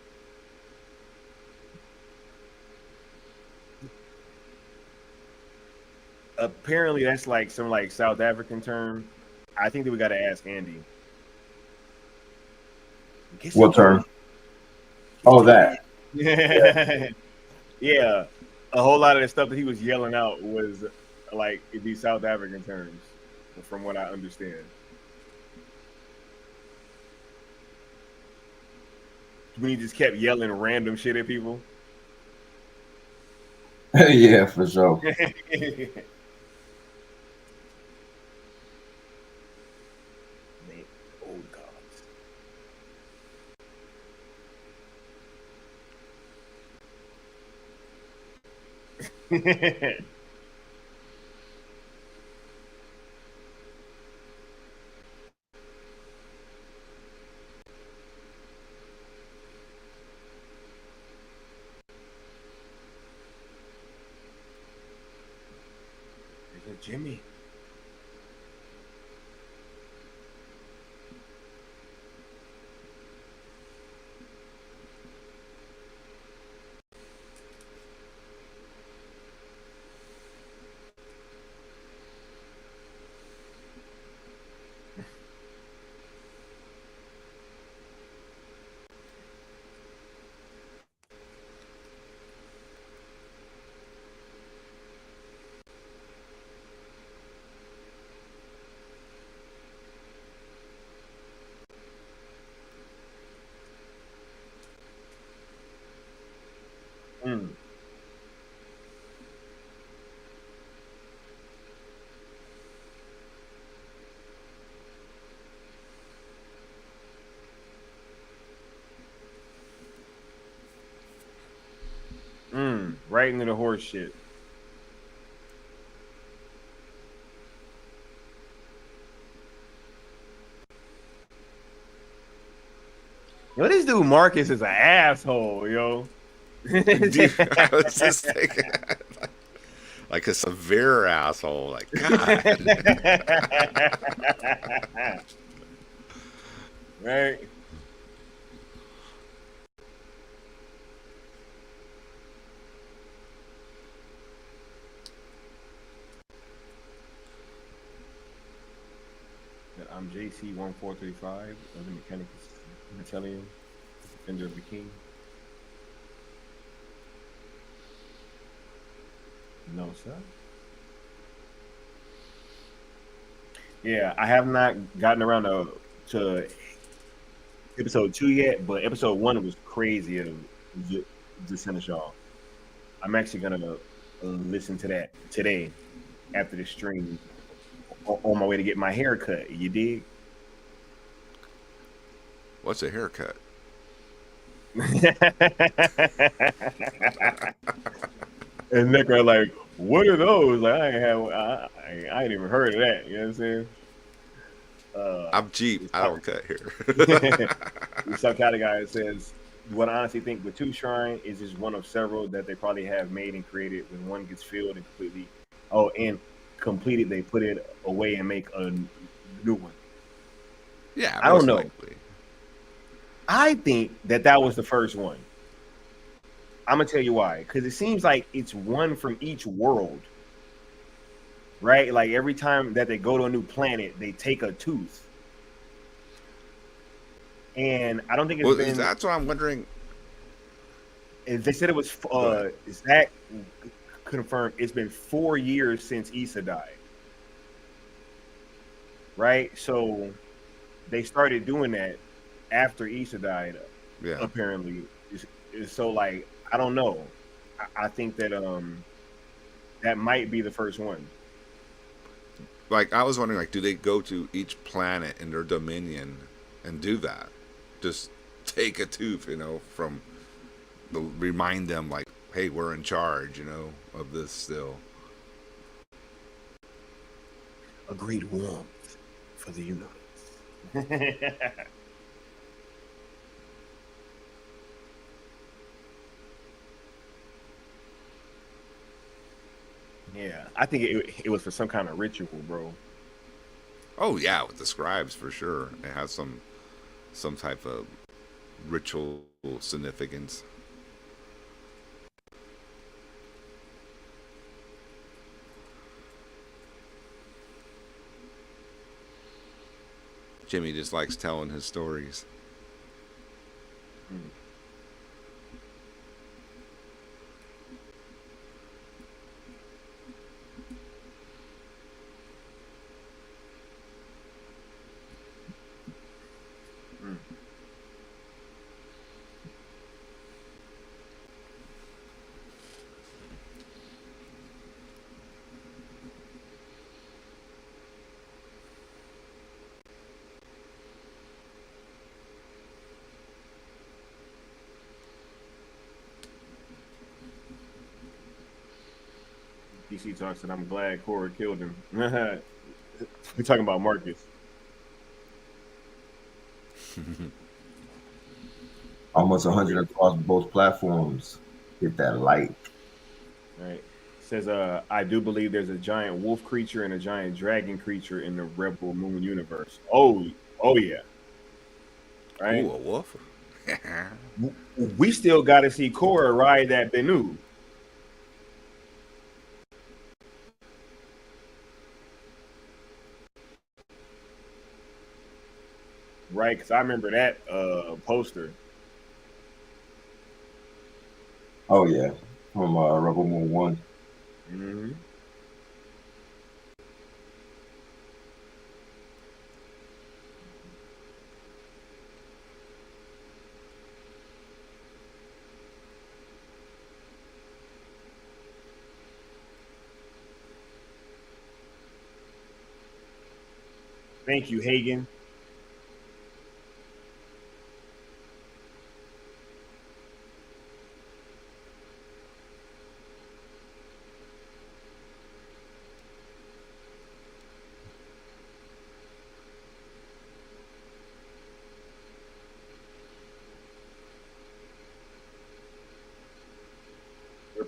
Apparently, that's like some like South African term. I think that we got to ask Andy. What term? Oh, that. Yeah. Yeah. A whole lot of the stuff that he was yelling out was like these South African terms, from what I understand. When he just kept yelling random shit at people. Yeah, for sure. Old gods. Jimmy. Mm. Right into the horse shit. Yo, this dude Marcus is an asshole, yo. Dude, I was just thinking, like a severe asshole. Like, God. Right. I'm JC1435 of the Mechanics Battalion, Defender of the King. No, sir. Yeah, I have not gotten around to episode 2 yet, but episode 1 was crazy of the Seneschal. I'm actually gonna listen to that today after the stream on my way to get my hair cut. You dig? What's a haircut? And Nick are like, what are those? Like, I ain't even heard of that. You know what I'm saying? I'm cheap. I don't cut hair. The subtitle guy says, what I honestly think with Two Shrine is just one of several that they probably have made and created. When one gets filled and completed, they put it away and make a new one. Yeah, I don't know. Likely. I think that was the first one. I'm gonna tell you why. Because it seems like it's one from each world, right? Like every time that they go to a new planet, they take a tooth. And I don't think it's been. That's what I'm wondering. They said it was. Zach confirmed it's been 4 years since Issa died, right? So they started doing that after Issa died. Yeah. Apparently, so like. I don't know. I think that that might be the first one. Like I was wondering, like, do they go to each planet in their dominion and do that? Just take a tooth, from remind them, like, hey, we're in charge, of this still. A great warmth for the universe. Yeah, I think it was for some kind of ritual, bro. Oh yeah, with the scribes for sure. It has some type of ritual significance. Jimmy just likes telling his stories. DC talks and I'm glad Cora killed him. We're talking about Marcus. Almost 100 across both platforms. Hit that like. Right. Says I do believe there's a giant wolf creature and a giant dragon creature in the Rebel Moon universe. Oh yeah. Right. Ooh, a wolf. We still got to see Cora ride that Bennu. Right, because I remember that poster. Oh yeah, from Rebel Moon 1. Mm-hmm. Thank you, Hagen.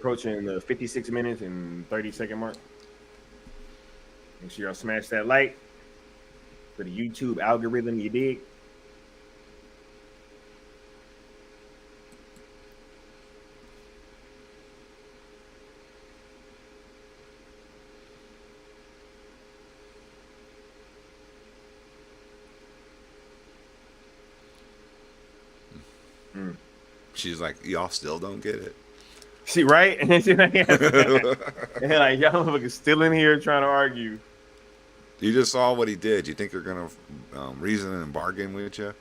approaching the 56 minutes and 30-second mark. Make sure y'all smash that like for the YouTube algorithm, you dig? She's like, y'all still don't get it. See, right? And she's like, y'all motherfuckers still in here trying to argue. You just saw what he did. You think they're gonna reason and bargain with you?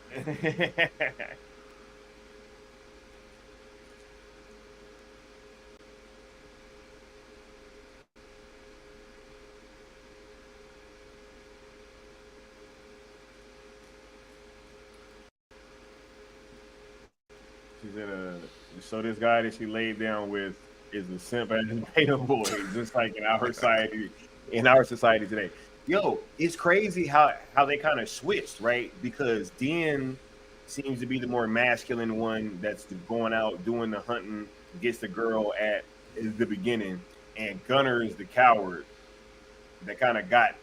She said, so this guy that she laid down with is a simp and a beta boy, just like in our society today. Yo, it's crazy how they kind of switched, right? Because Den seems to be the more masculine one that's going out doing the hunting, gets the girl at the beginning, and Gunner is the coward that kind of got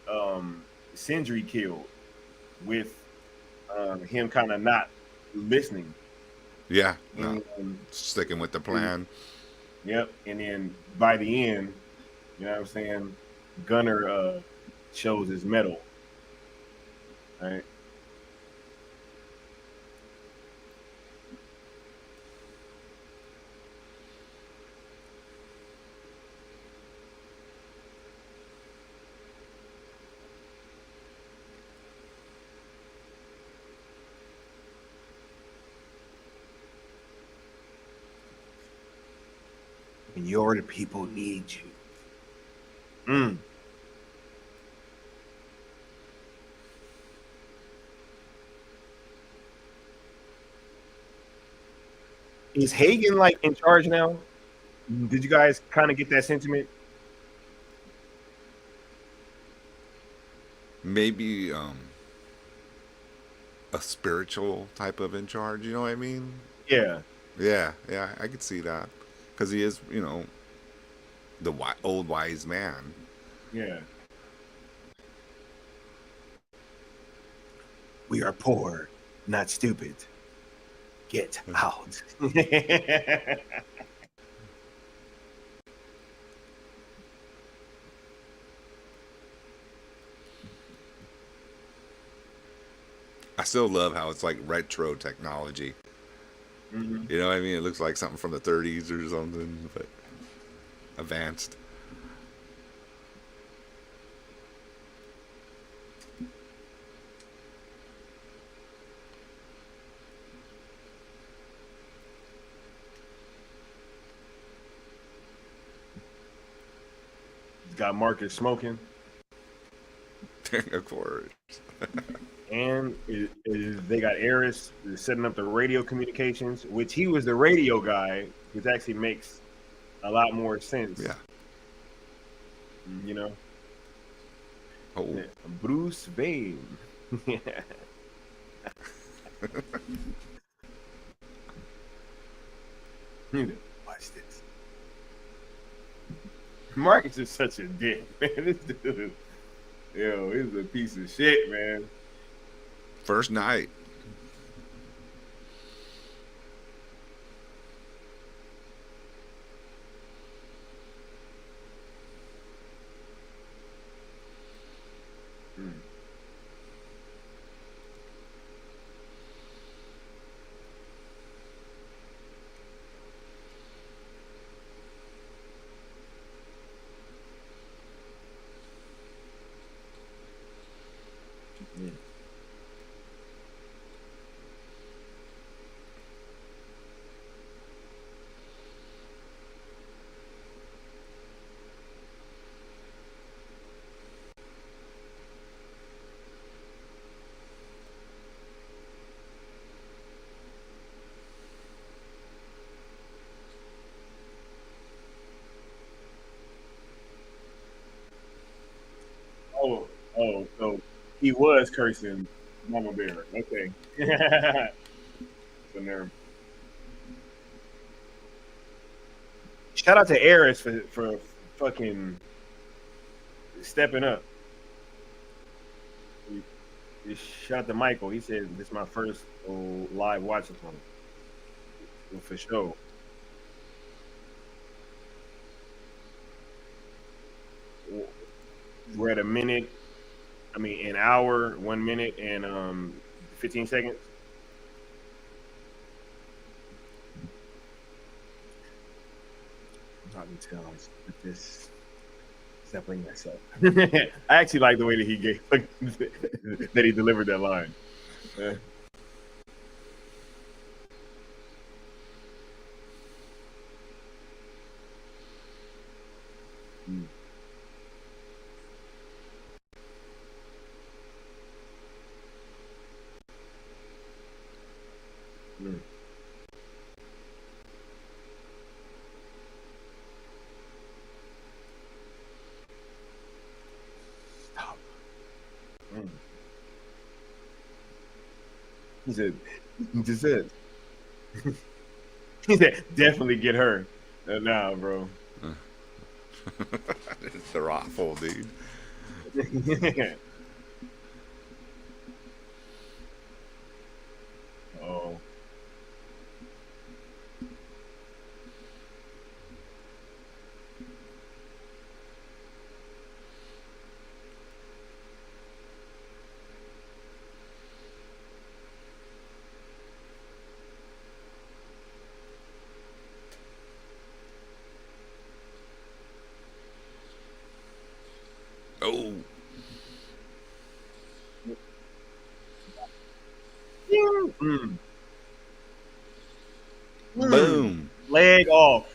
Sindri killed with him kind of not listening. Yeah, no, sticking with the plan. Yep, and then by the end, you know what I'm saying, Gunner shows his mettle. All right. And your the people need you. Is Hagen like in charge now? Did you guys kind of get that sentiment? Maybe a spiritual type of in charge. You know what I mean? Yeah. Yeah, I could see that. Because he is, you know, the old wise man. Yeah. We are poor, not stupid. Get out. I still love how it's like retro technology. Mm-hmm. You know what I mean? It looks like something from the 30s or something, but advanced. He's got Marcus smoking. Of course. And they got Eris setting up the radio communications, which he was the radio guy, which actually makes a lot more sense. Yeah. You know? Oh. Bruce Wayne. Watch this. Marcus is such a dick, man. This dude, yo, he's a piece of shit, man. First night. Yeah. Oh, so he was cursing Mama Bear. Okay. So there. Shout out to Eris for fucking stepping up. Shout out to Michael. He said this is my first live watching from him. For sure. We're at an hour, 1 minute, and 15 seconds. I'm not gonna tell this. Separating myself. I actually like the way that he that he delivered that line. He said, he said, definitely get her. Nah, bro. They're awful, dude. Oh. Oh. Boom. Leg off.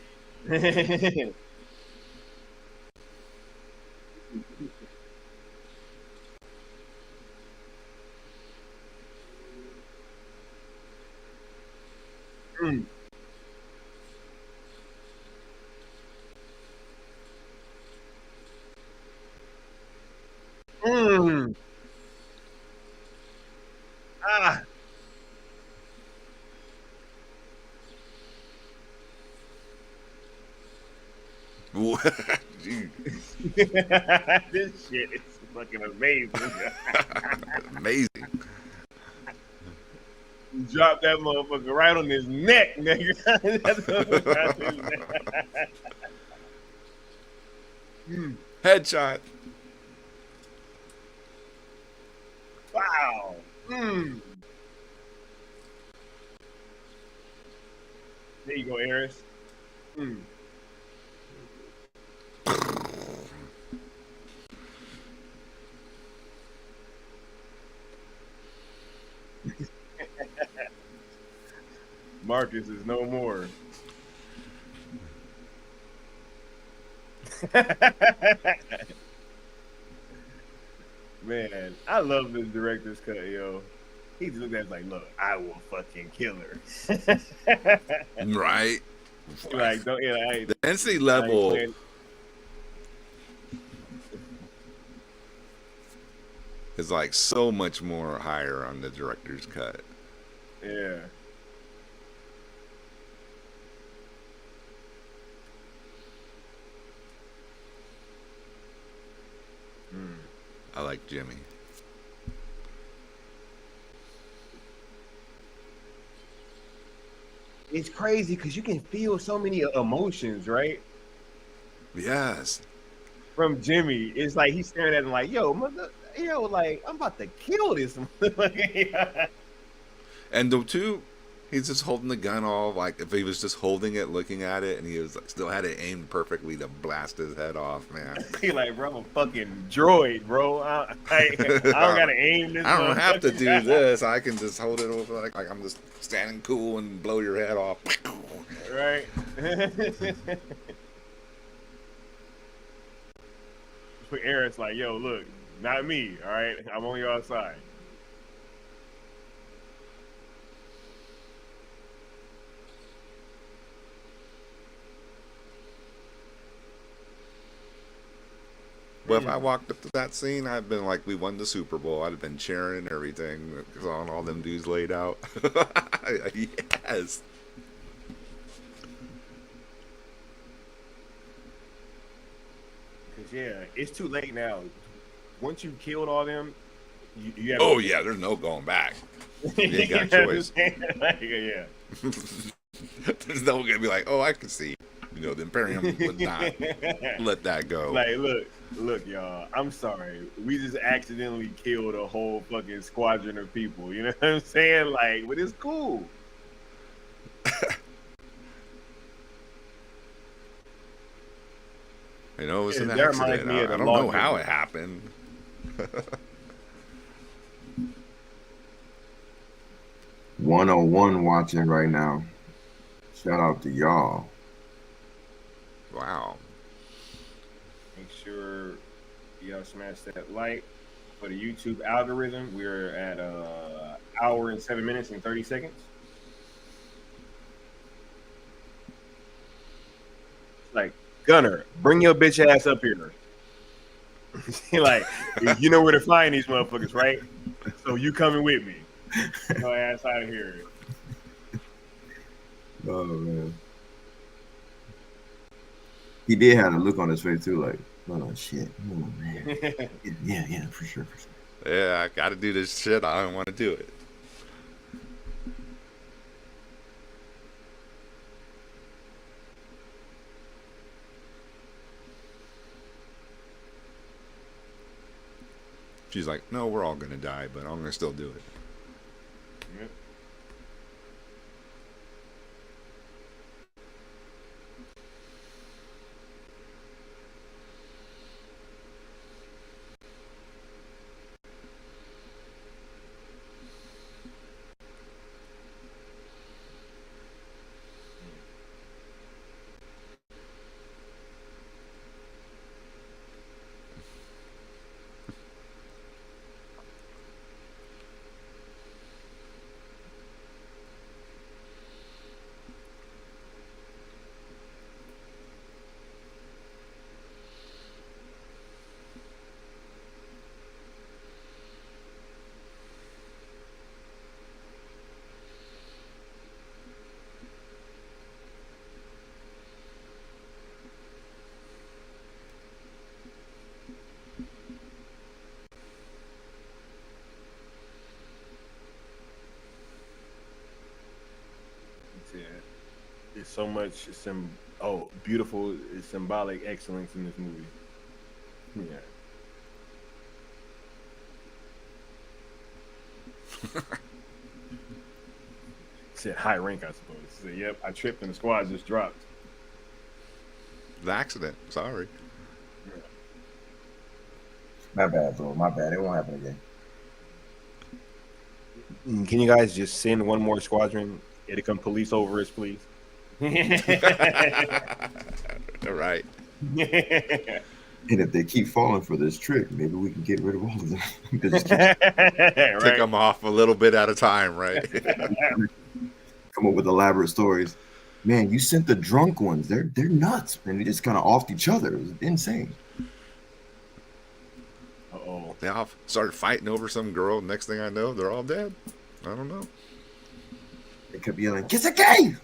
Ah. This shit is fucking amazing. Amazing. Drop that motherfucker right on his neck, nigga. Headshot. Wow. There you go, Eris. Marcus is no more. Man, I love this director's cut, yo. He just looked at us like, look, I will fucking kill her. Right. Like, don't, the density level is like so much more higher on the director's cut. Yeah. I like Jimmy. It's crazy because you can feel so many emotions, right? Yes. From Jimmy. It's like he's staring at him like, yo, like, I'm about to kill this motherfucker. And the two, he's just holding the gun all like if he was just holding it, looking at it, and he was like, still had it aimed perfectly to blast his head off, man. He like, bro, I'm a fucking droid, bro. I don't gotta aim this. I don't have to do this. I can just hold it over like I'm just standing cool and blow your head off. Right. For Eric's like, yo, look, not me, all right? I'm on your side. Well, if I walked up to that scene, I'd been like, we won the Super Bowl. I'd have been cheering and everything because on all them dudes laid out. Yes. Cause yeah, it's too late now. Once you killed all them, you have. Oh yeah, there's no going back. You ain't got a choice. Like, yeah. There's no gonna be like, oh, I can see. You know, the Imperium would not let that go. Like, look, y'all. I'm sorry. We just accidentally killed a whole fucking squadron of people. You know what I'm saying? Like, but it's cool. You know, it was an That reminds accident. me of the I don't law know how movie. it happened. 101 watching right now. Shout out to y'all. Wow. Make sure y'all smash that like for the YouTube algorithm. We're at hour and 7 minutes and 30 seconds. Like, Gunner, bring your bitch ass up here. Like, you know where to find these motherfuckers, right? So you coming with me. Your ass out of here. Oh man. He did have a look on his face too, like, oh shit. Oh man. Yeah, for sure. Yeah, I got to do this shit. I don't want to do it. She's like, no, we're all going to die, but I'm going to still do it. Yep. There's so much beautiful symbolic excellence in this movie. Yeah. Said high rank, I suppose. Said, yep, I tripped and the squad just dropped. The accident. Sorry. My bad, bro. My bad. It won't happen again. Can you guys just send one more squadron? It'll come police over us, please. All right. And if they keep falling for this trick, maybe we can get rid of all of them. Just Take them off a little bit at a time, right? come up with elaborate stories. Man, you sent the drunk ones. They're nuts, man. They just kind of offed each other. It was insane. Uh-oh. They all started fighting over some girl. Next thing I know, they're all dead. I don't know. They kept yelling, "Kiss a gay!"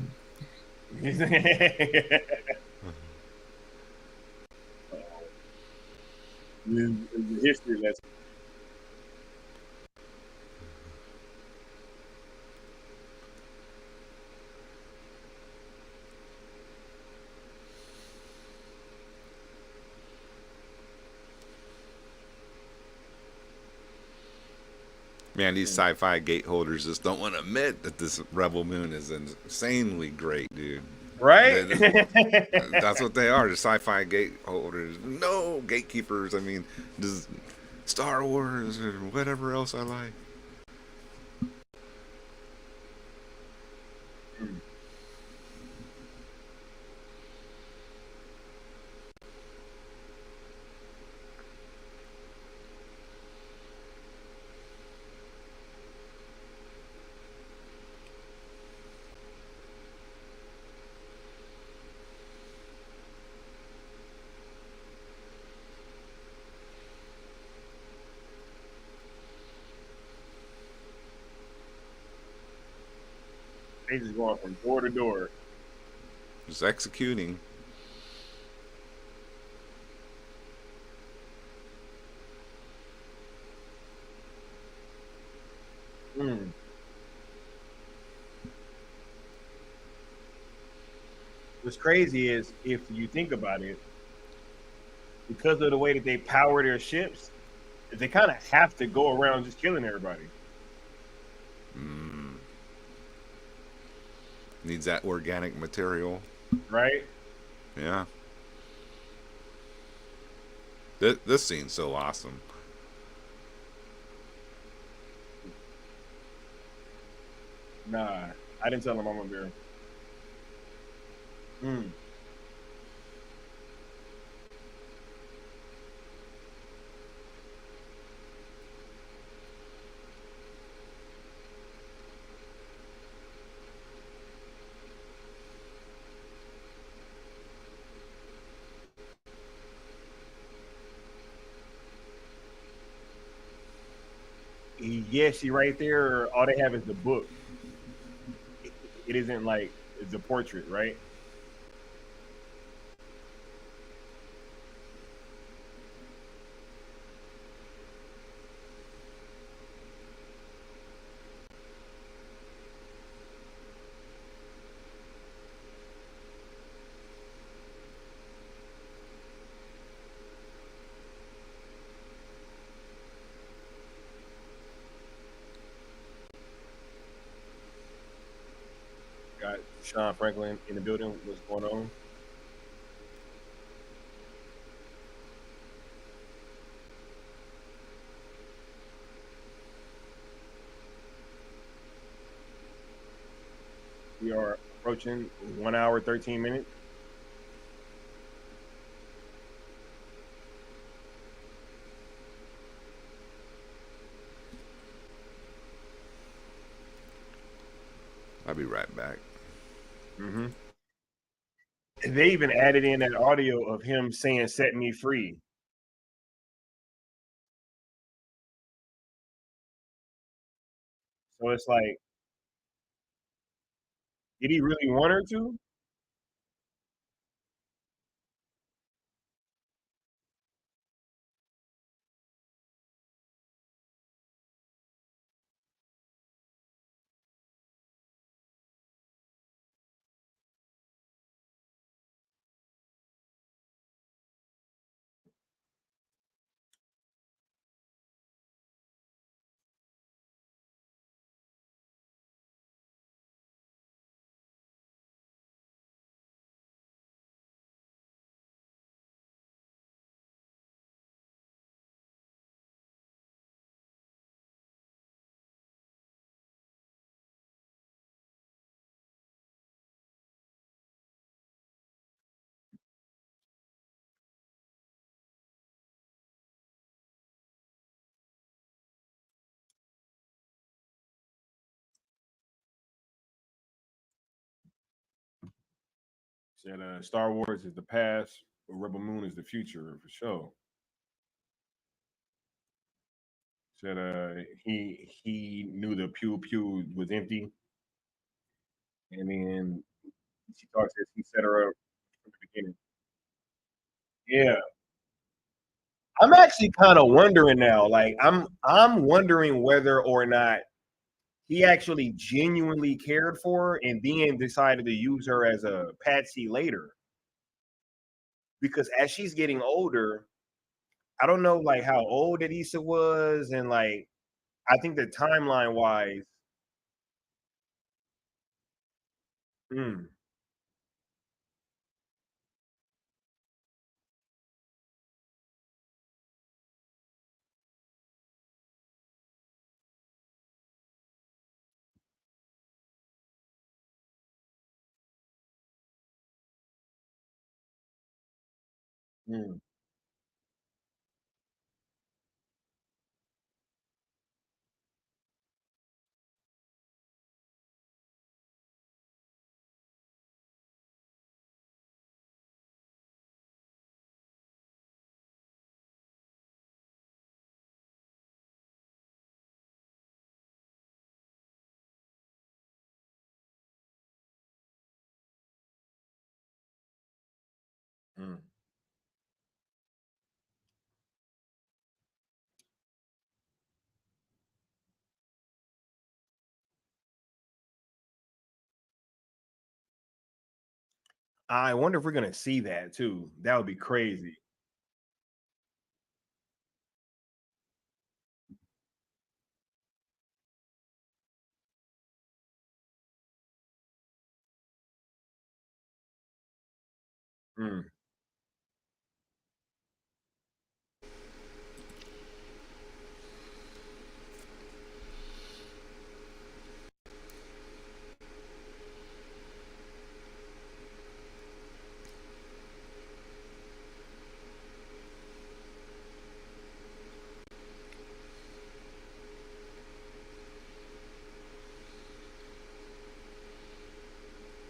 History lesson. Man, these sci-fi gate holders just don't want to admit that this Rebel Moon is insanely great, dude. Right? That's what they are, the sci-fi gate holders. No gatekeepers. I mean, just Star Wars or whatever else I like. They just going from door to door. Just executing. what's crazy is if you think about it, because of the way that they power their ships, they kind of have to go around just killing everybody. Needs that organic material. Right? Yeah. This scene's so awesome. Nah, I didn't tell him I'm gonna bear. Yeah, she right there. All they have is the book. It isn't like it's a portrait, right? Got Sean Franklin in the building. What's going on? We are approaching 1 hour, 13 minutes. I'll be right back. They even added in that audio of him saying, "Set me free." So it's like, did he really want her to? Said Star Wars is the past, but Rebel Moon is the future for sure. Said he knew the pew pew was empty, and then she talks as he set her up from the beginning. Yeah, I'm actually kind of wondering now. Like I'm wondering whether or not he actually genuinely cared for her and then decided to use her as a patsy later. Because as she's getting older, I don't know like how old Adisa was, and like I think the timeline wise, mm, mm, mm. I wonder if we're gonna see that too. That would be crazy. Mm,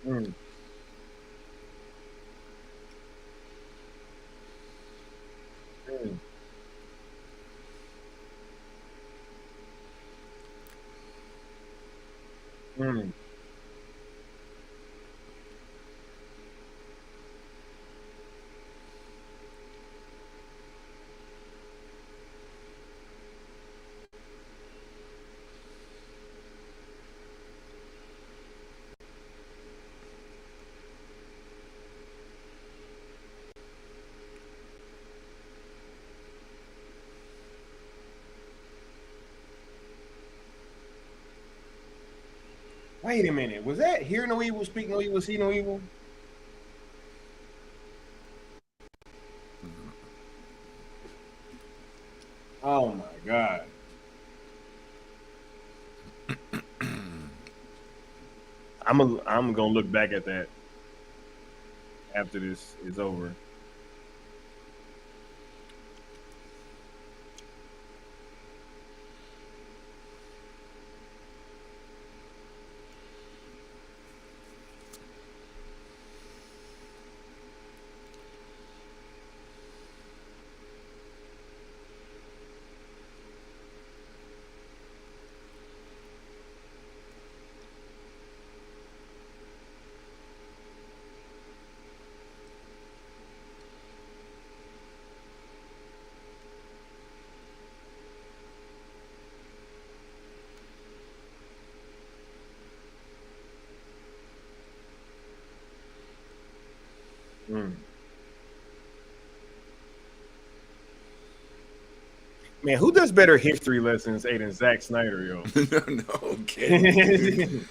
mm, mm, mm. Wait a minute. Was that hear no evil, speak no evil, see no evil? Oh my god. I'm gonna look back at that after this is over. Mm. Man, who does better history lessons, than Zack Snyder, yo? No kidding.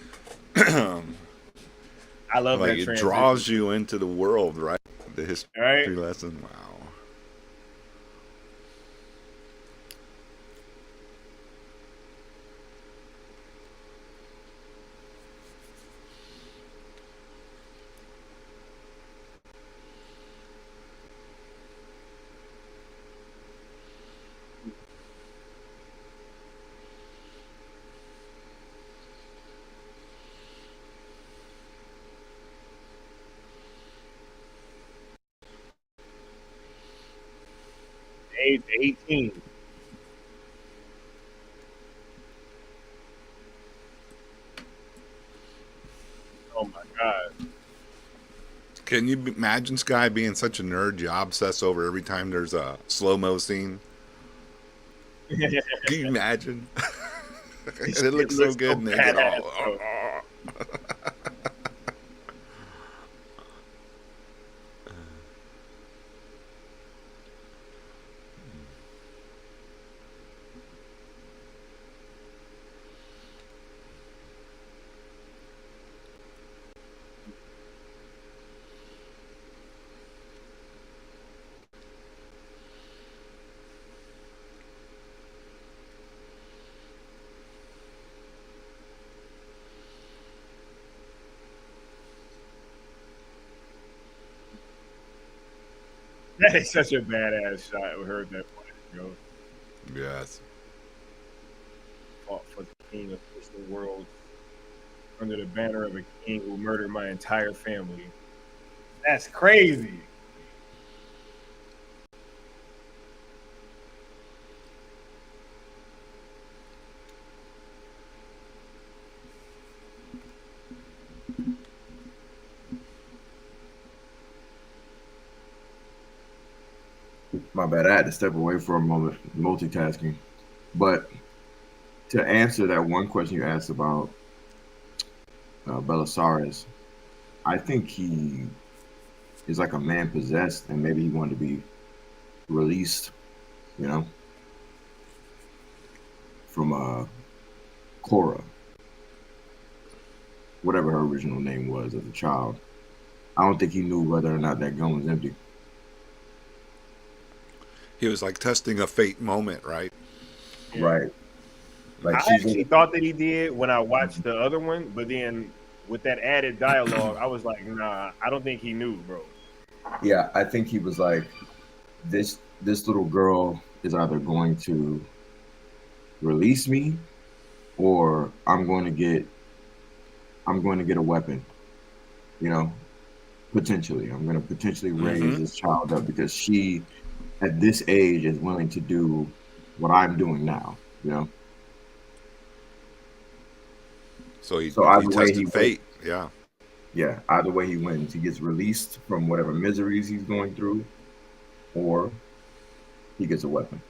I love Like that it transition. draws you into the world, right? The history Right? lesson. Wow. Age 18. Oh my god. Can you imagine Sky being such a nerd you obsess over every time there's a slow-mo scene? Can you imagine? It looks so good and they get all That is such a badass shot. We heard that flash go. Yes. Fought for the king of the world under the banner of a king who murdered my entire family. That's crazy. My bad. I had to step away for a moment, multitasking. But to answer that one question you asked about Belisarius, I think he is like a man possessed, and maybe he wanted to be released, you know, from Cora, whatever her original name was as a child. I don't think he knew whether or not that gun was empty. He was like testing a fate moment, right? Right. Like I she's actually thought that he did when I watched the other one, but then with that added dialogue, I was like, nah, I don't think he knew, bro. yeah, I think he was like, this little girl is either going to release me or I'm going to get a weapon, you know, potentially. I'm going to potentially raise this child up because she at this age is willing to do what I'm doing now, you know. So he either way tested fate. Yeah. Yeah, either way he wins. He gets released from whatever miseries he's going through, or he gets a weapon.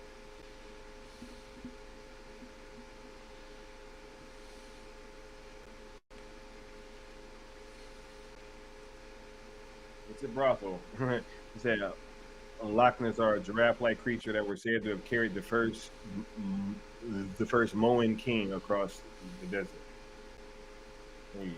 It's a brothel. He said a Loch Ness are a giraffe-like creature that were said to have carried the first Moan king across the desert. Hey.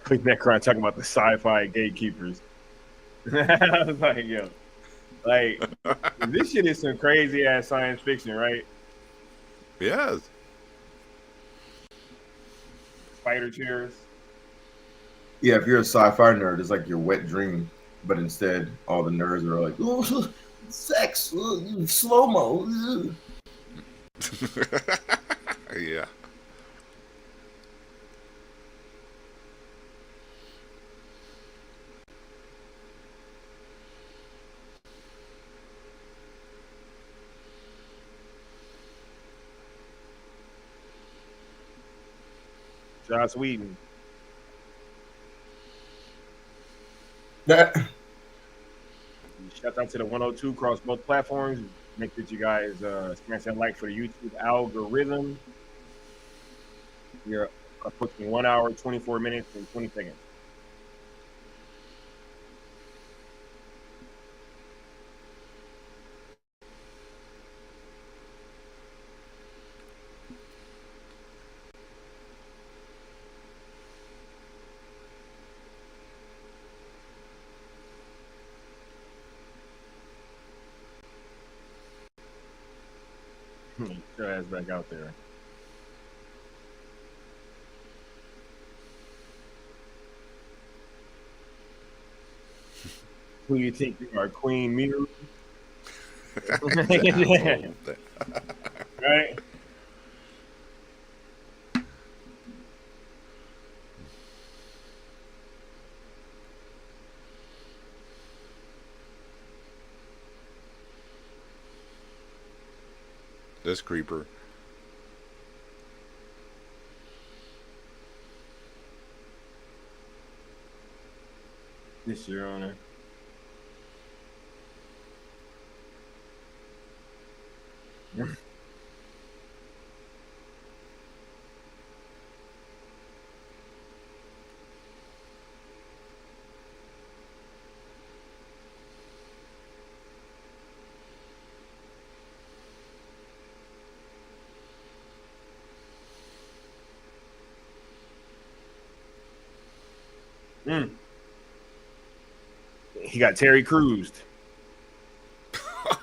Quick Necron talking about the sci-fi gatekeepers. I was like, yo, like this shit is some crazy ass science fiction, right? Yes. Spider chairs. Yeah, if you're a sci-fi nerd, it's like your wet dream, but instead all the nerds are like, "Ooh, sex, slow-mo." Yeah. Joss Whedon. Shout out to the 102 across both platforms. Make sure you guys smash that like for the YouTube algorithm. We're approaching 1 hour, 24 minutes, and 20 seconds. Get your ass back out there. Who you think you are, Queen Mirror? Right? This creeper. This your owner. He got Terry Crews.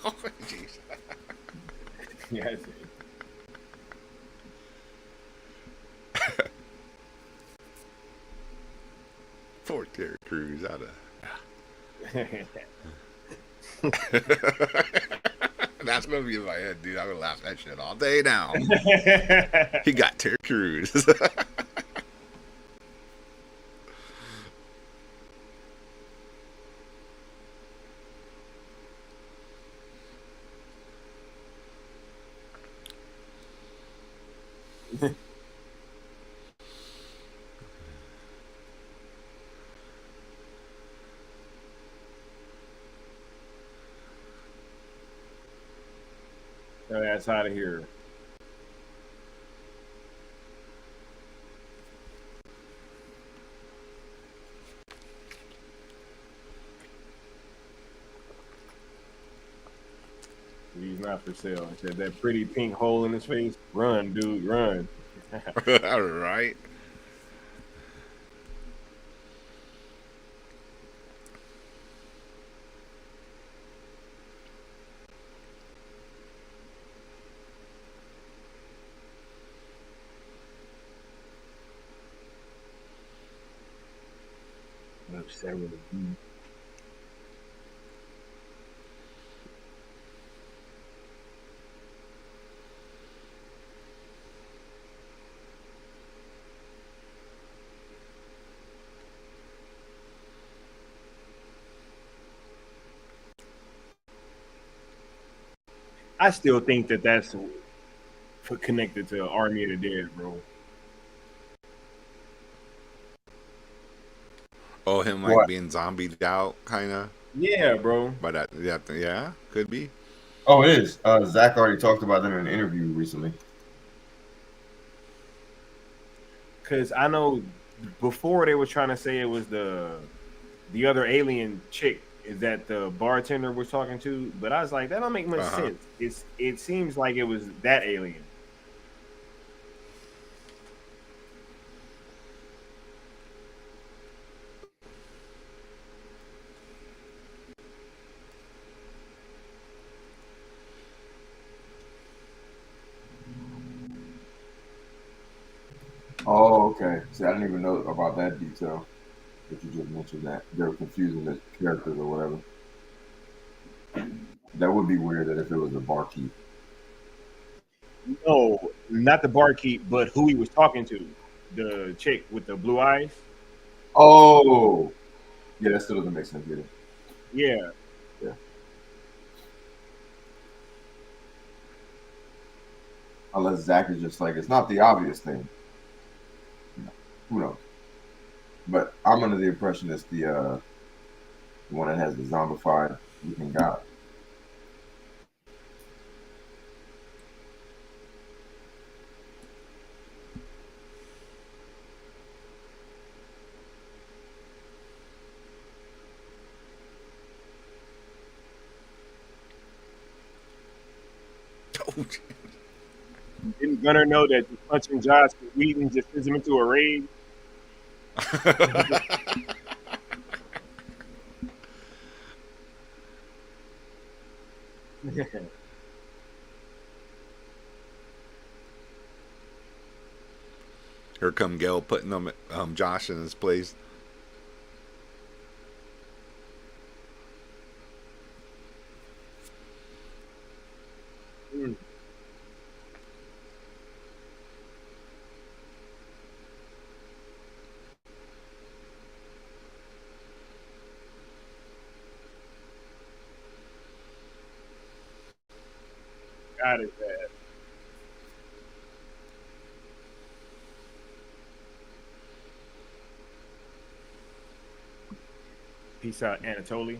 Oh, jeez. Yeah, I see. Poor Terry Crews out of. That's gonna be in my head, dude. I'm gonna laugh that shit all day now. He got Terry Crews. That's out of here. He's not for sale. I said that pretty pink hole in his face. Run, dude, run. All right. I still think that that's connected to Army of the Dead, bro. Oh, him like What? being zombied out, kind of. Yeah, bro. But that, yeah, could be. Oh, it is. Zach already talked about that in an interview recently. Because I know before they were trying to say it was the other alien chick is that the bartender was talking to, but I was like, that don't make much sense. It seems like it was that alien. Oh, okay. See, I didn't even know about that detail. But you just mentioned that they were confusing the characters or whatever. That would be weird that if it was a barkeep. No, not the barkeep, but who he was talking to. The chick with the blue eyes. Oh, yeah, that still doesn't make sense either. Yeah. Yeah. Unless Zach is just like, it's not the obvious thing. Who knows? But I'm under the impression it's the one that has the zombified looking guy. Didn't Gunner know that punching Josh Whedon just sends him into a rage? Here come Gail putting them Josh in his place. God is bad. Peace out, Anatoly.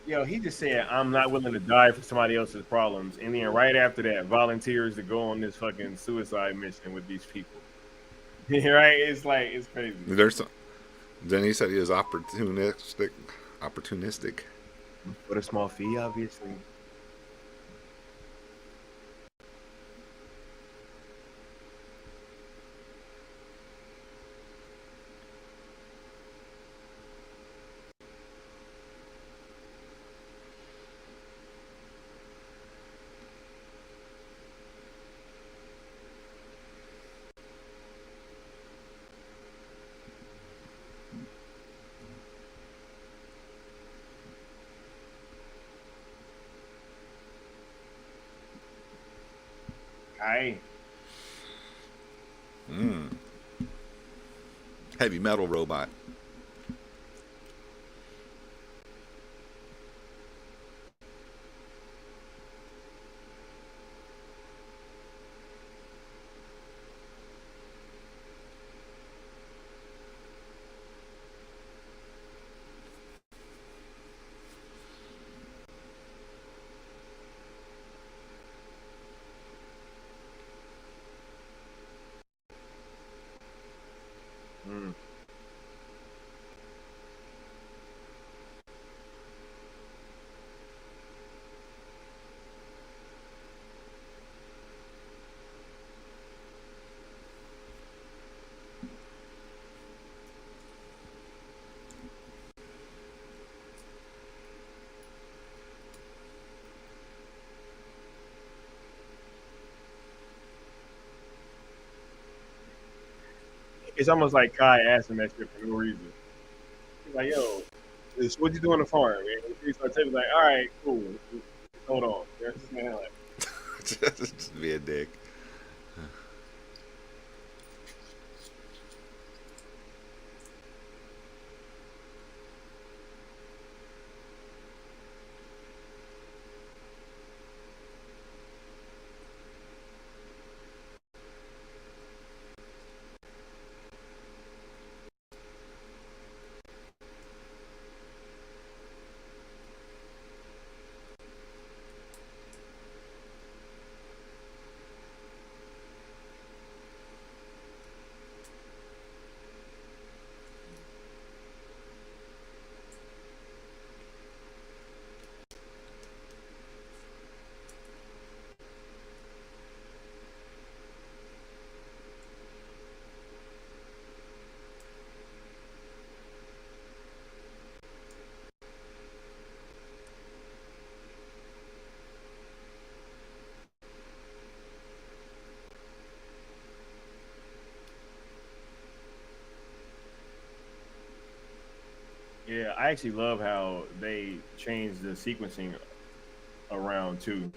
Yo, he just said, I'm not willing to die for somebody else's problems. And then right after that, volunteers to go on this fucking suicide mission with these people. Right? It's like, it's crazy. There's some, then he said he was opportunistic. For a small fee, obviously. Aye. Heavy metal robot. It's almost like Kai asking that shit for no reason. He's like, yo, what you doing on the farm, man? He's like, all right, cool. Hold on. There's this man like, Just be a dick. yeah, I actually love how they changed the sequencing around too.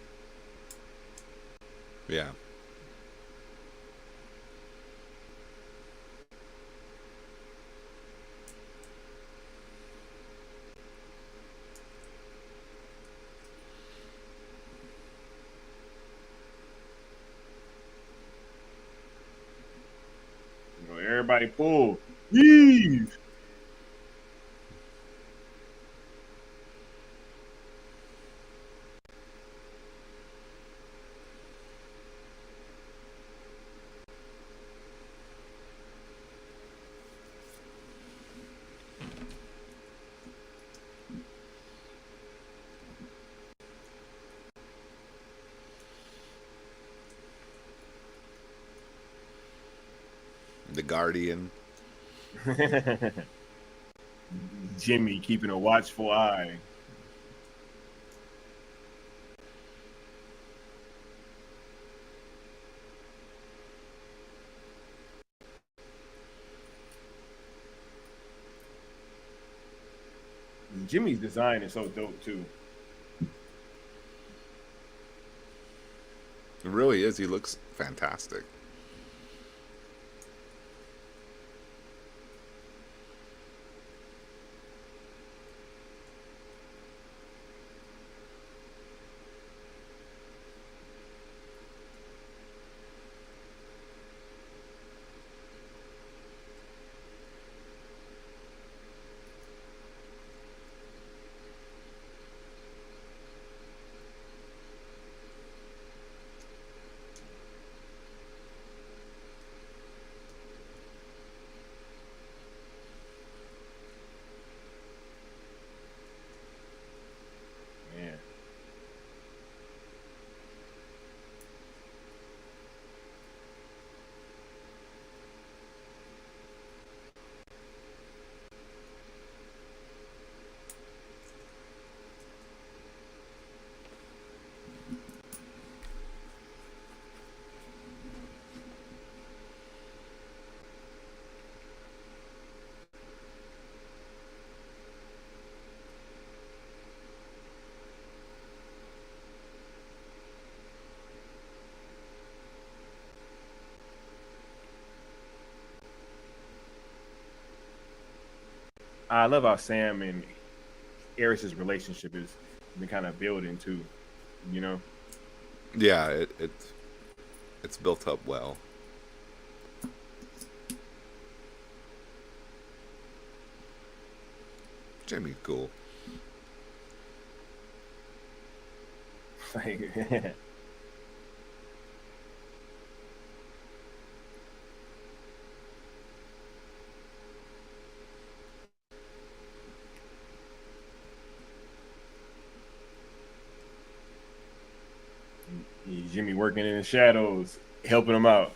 Yeah. You know, everybody pull. Leave. The Guardian. Jimmy keeping a watchful eye. Jimmy's design is so dope too. It really is. He looks fantastic. I love how Sam and Eris's relationship is been kind of building too. You know. Yeah, it's built up well. Jimmy's cool. Jimmy working in the shadows, helping him out.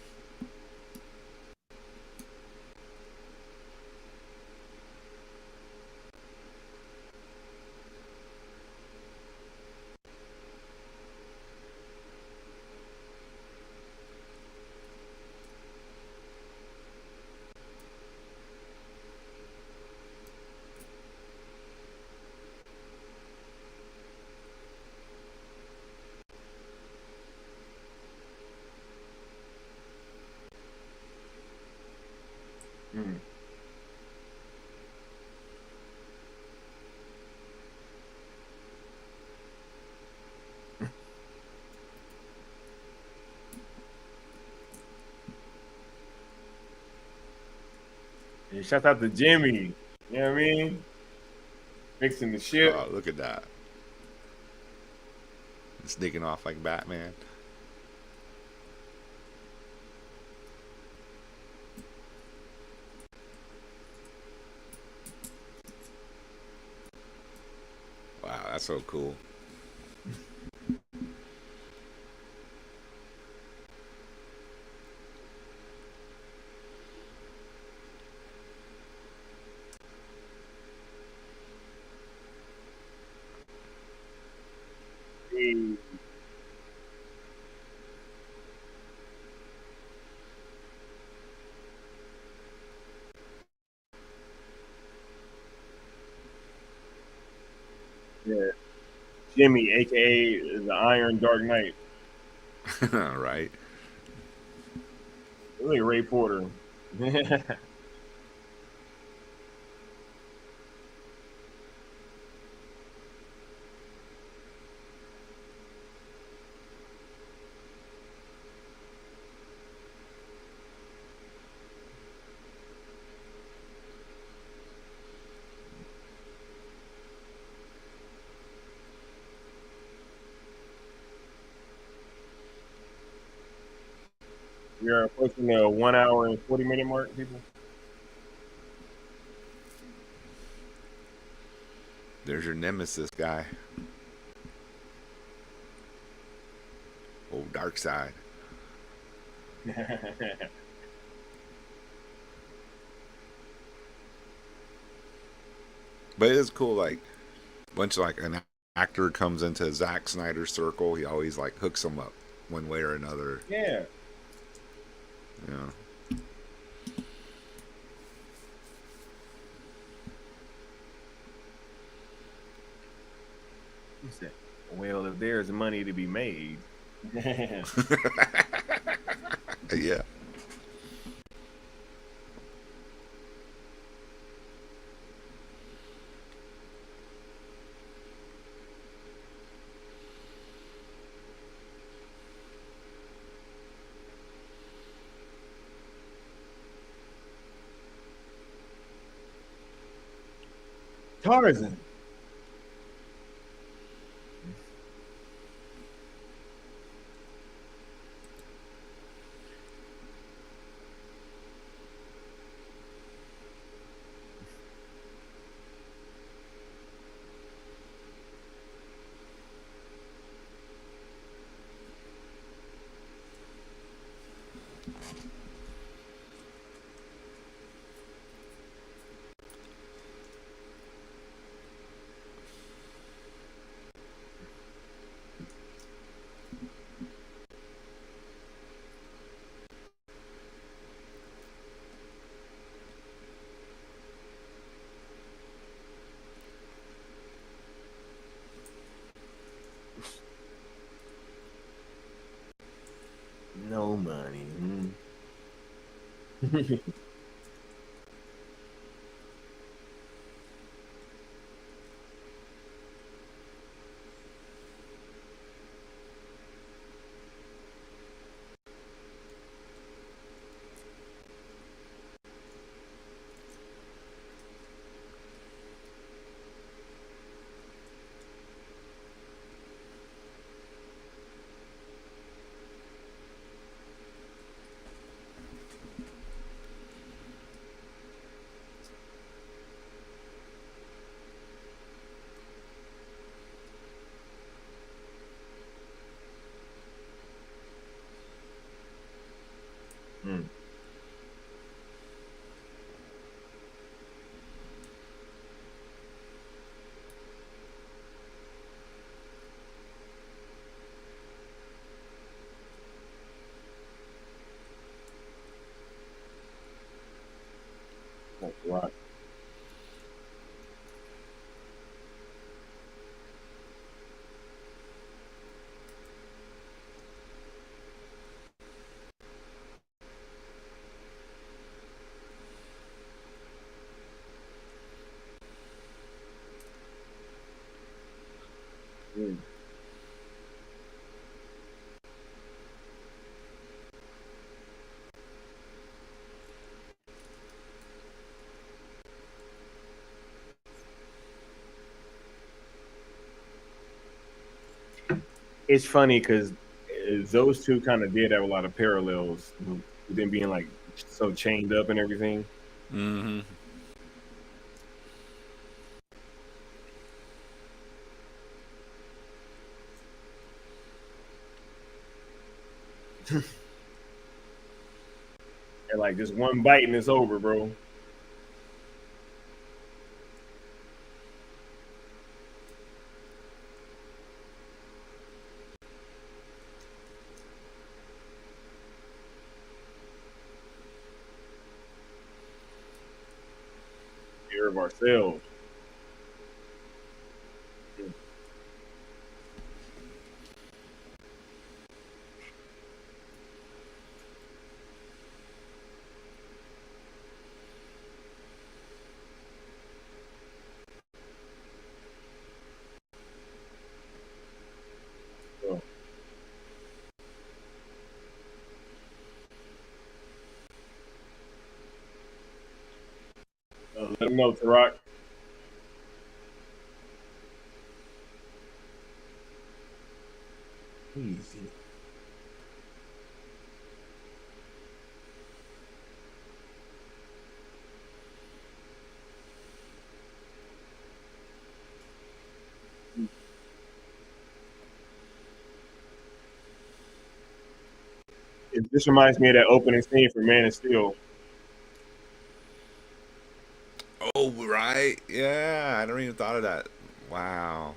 Mm. And shout out to Jimmy. You know what I mean? Fixing the ship. Oh, look at that. Sneaking off like Batman. Wow, that's so cool. Yeah. Jimmy, aka the Iron Dark Knight. Right. Really Ray Porter. We are approaching the 1 hour and 40-minute mark, people. There's your nemesis guy. Oh, dark side. But it is cool, like once like an actor comes into Zack Snyder's circle, he always like hooks them up one way or another. Yeah. Yeah. He said, well, if there's money to be made. Yeah. Tarzan. No money. Mm. That's right. Mm. It's funny because those two kind of did have a lot of parallels, with them being like so chained up and everything. Mm-hmm. And like just one bite and it's over, bro. Fear of ourselves. So, let them know, Tarak. Easy. This reminds me of that opening scene for Man of Steel. Oh, right. Yeah, I never even thought of that. Wow.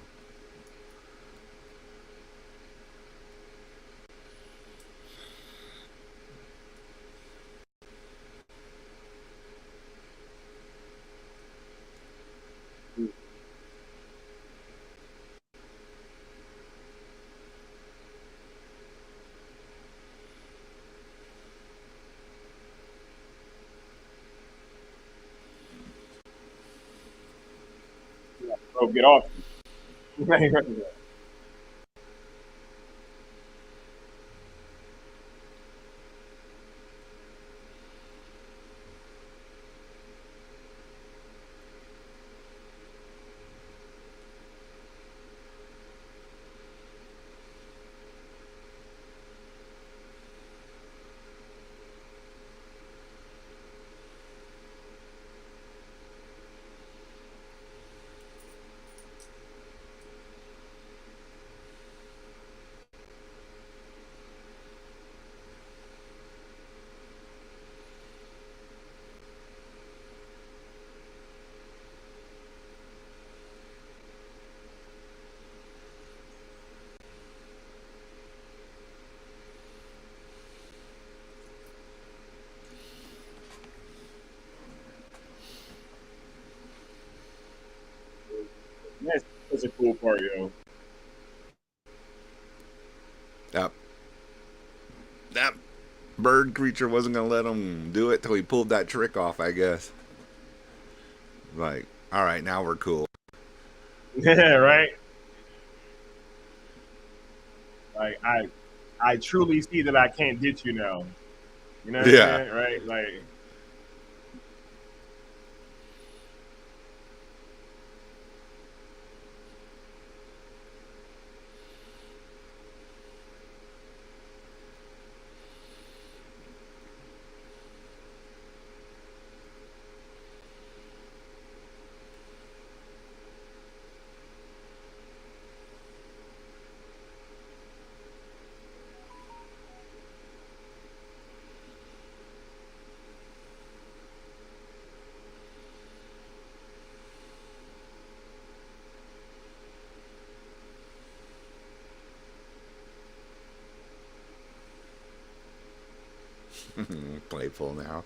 Bro, get off. That's a cool part, yo. That bird creature wasn't gonna let him do it till he pulled that trick off, I guess. Like, all right, now we're cool. Yeah, right. Like I truly see that I can't ditch you now. You know what I'm Yeah. saying? Right? Like Playful now.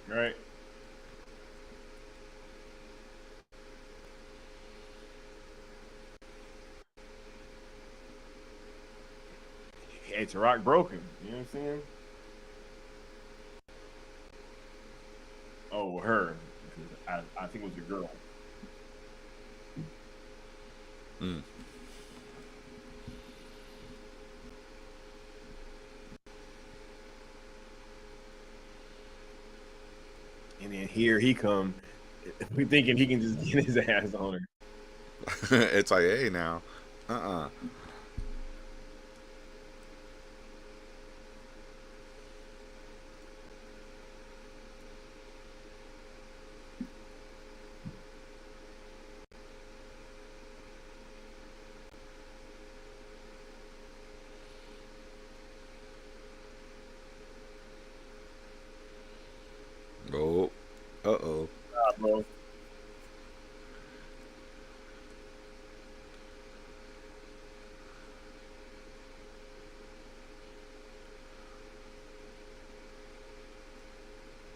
Right. Hey, Tarak broken. You know what I'm saying? Oh, her. I think it was a girl. Mm. And then here he come. We thinking he can just get his ass on her. It's like, hey, now. Uh-uh. Oh. Uh-oh. Nah, bro.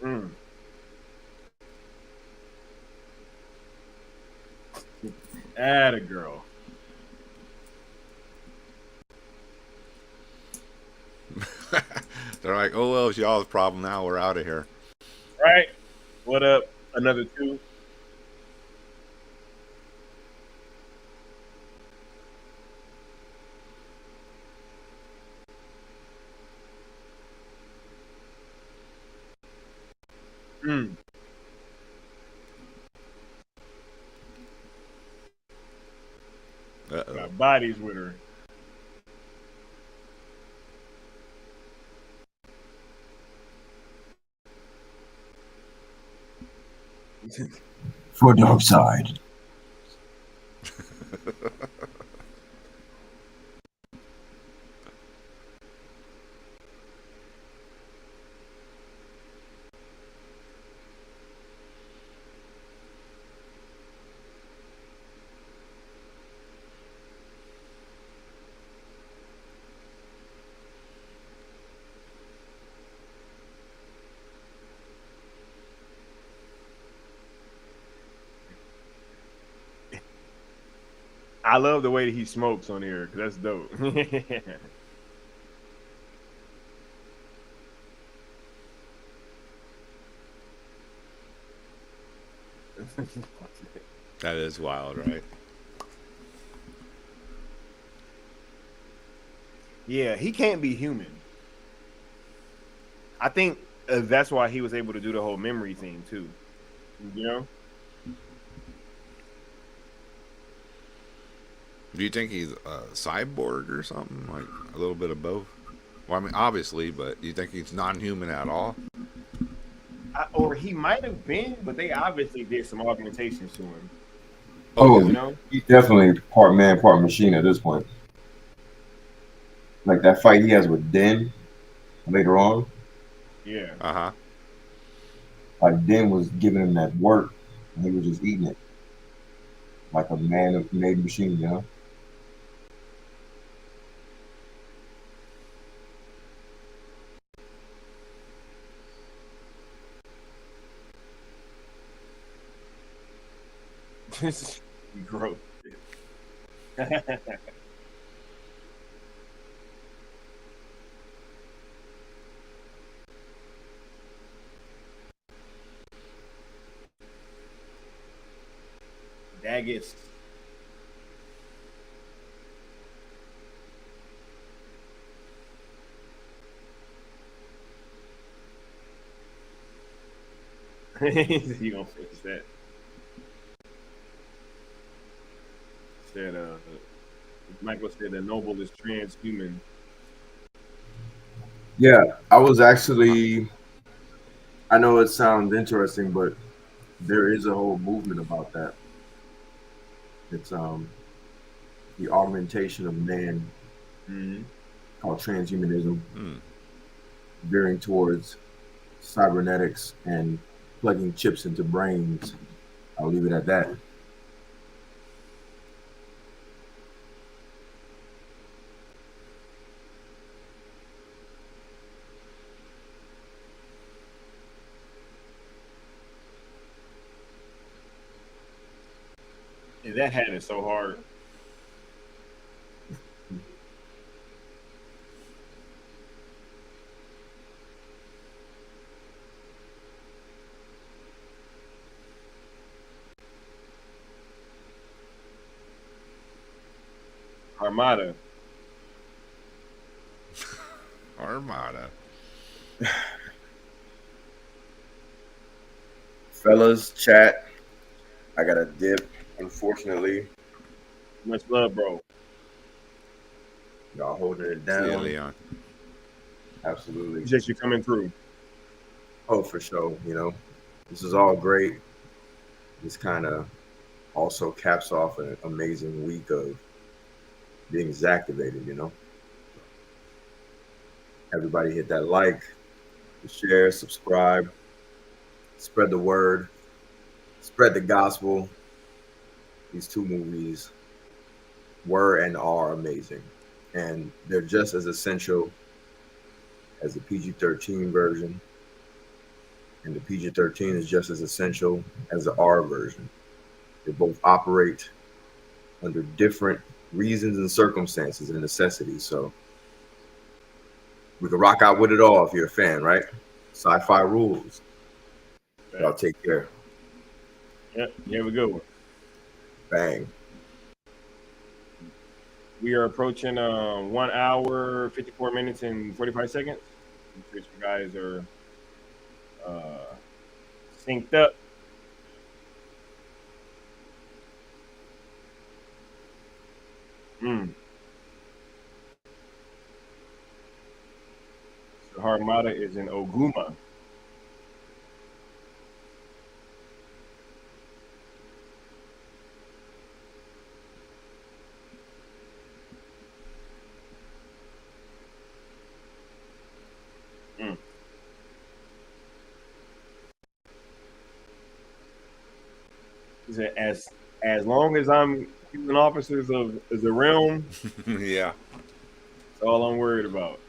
Mm. Atta girl. They're like, oh, well, it's y'all's problem now. We're out of here. Right? What up? Another two? Mm. Uh-oh. Got bodies with her. For dark side. I love the way that he smokes on here because that's dope. That is wild, right? Yeah, he can't be human. I think that's why he was able to do the whole memory thing too. You know? Do you think he's a cyborg or something? Like a little bit of both? Well, I mean, obviously, but do you think he's non-human at all? Or he might have been, but they obviously did some augmentations to him. Oh, You know? he's definitely part man, part machine at this point. Like that fight he has with Den later on. Yeah. Uh-huh. Like Den was giving him that work, and he was just eating it like a man-made machine, you know. Gross. Daggett. You gonna fix that? Said Michael said the noble is transhuman. Yeah, I was actually. I know it sounds interesting, but there is a whole movement about that. It's the augmentation of man called transhumanism, veering towards cybernetics and plugging chips into brains. I'll leave it at that. Yeah, that hat is so hard. Armada. Armada. Fellas, chat. I got a dip, unfortunately. Much love, bro. Y'all holding it See you, down. Leon. Absolutely. Just you coming through. Oh, for sure. You know, this is all great. This kind of also caps off an amazing week of being activated, you know. Everybody hit that like, share, subscribe, spread the word, spread the gospel. These two movies were and are amazing. And they're just as essential as the PG-13 version. And the PG-13 is just as essential as the R version. They both operate under different reasons and circumstances and necessities. So we can rock out with it all if you're a fan, right? Sci-fi rules. Y'all take care. Yep, here we go. Bang. We are approaching 1 hour, 54 minutes, and 45 seconds. I'm sure you guys are synced up. So Armada is in Oguma. He said, as long as I'm keeping officers of the realm, yeah, that's all I'm worried about.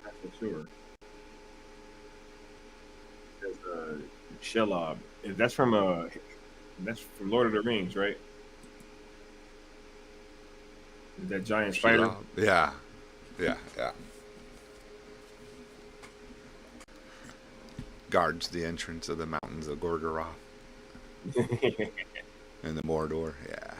That's for sure. There's Shelob. That's from Lord of the Rings, right? That giant spider. Yeah. Guards the entrance of the mountains of Gorgoroth and the Mordor. Yeah.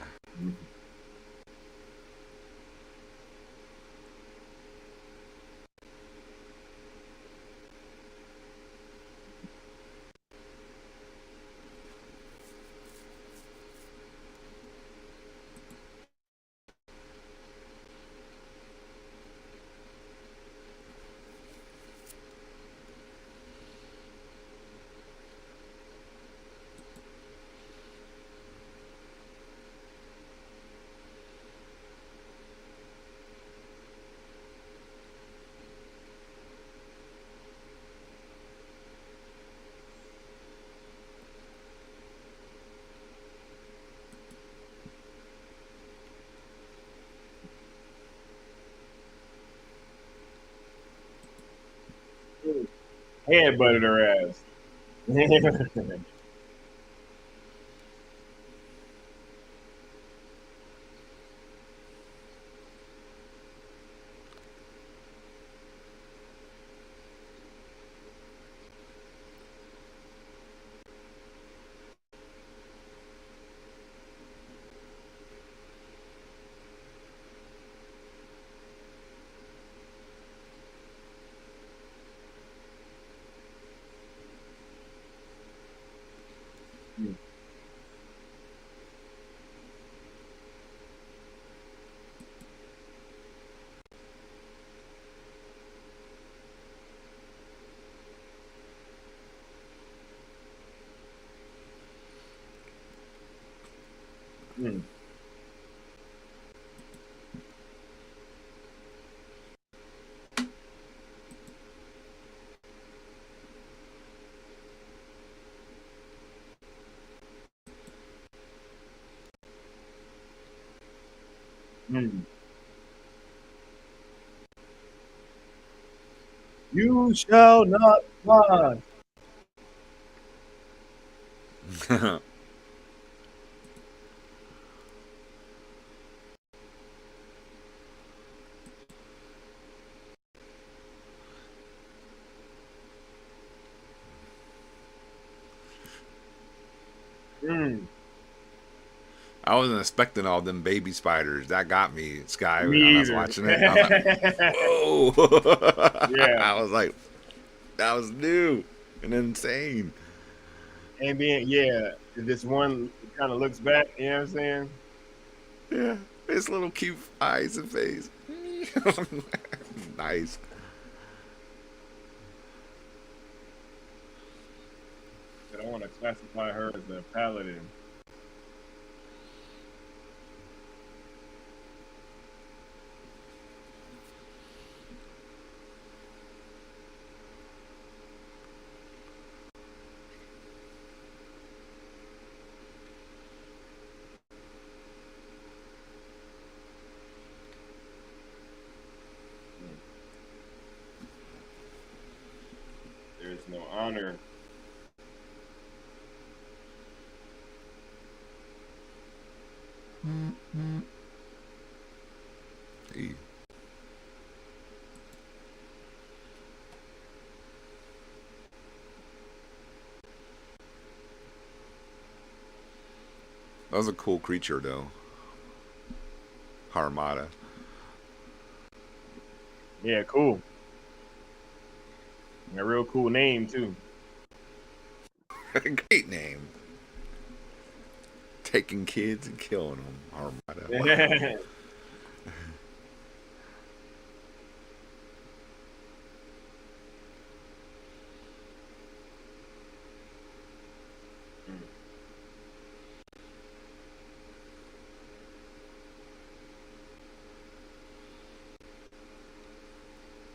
Headbutted her ass. Mm. Mm. You shall not pass. Mm. I wasn't expecting all them baby spiders. That got me, Sky, when I Me was either. watching it. I was like, whoa. Yeah. I was like, that was new and insane. And then, yeah, this one kind of looks back, you know what I'm saying? Yeah. His little cute eyes and face. Nice. But I want to classify her as a paladin. There is no honor. Hey. That was a cool creature, though. Harmata. Yeah, cool. A real cool name, too. Great name. Taking kids and killing them. Harmata. Wow.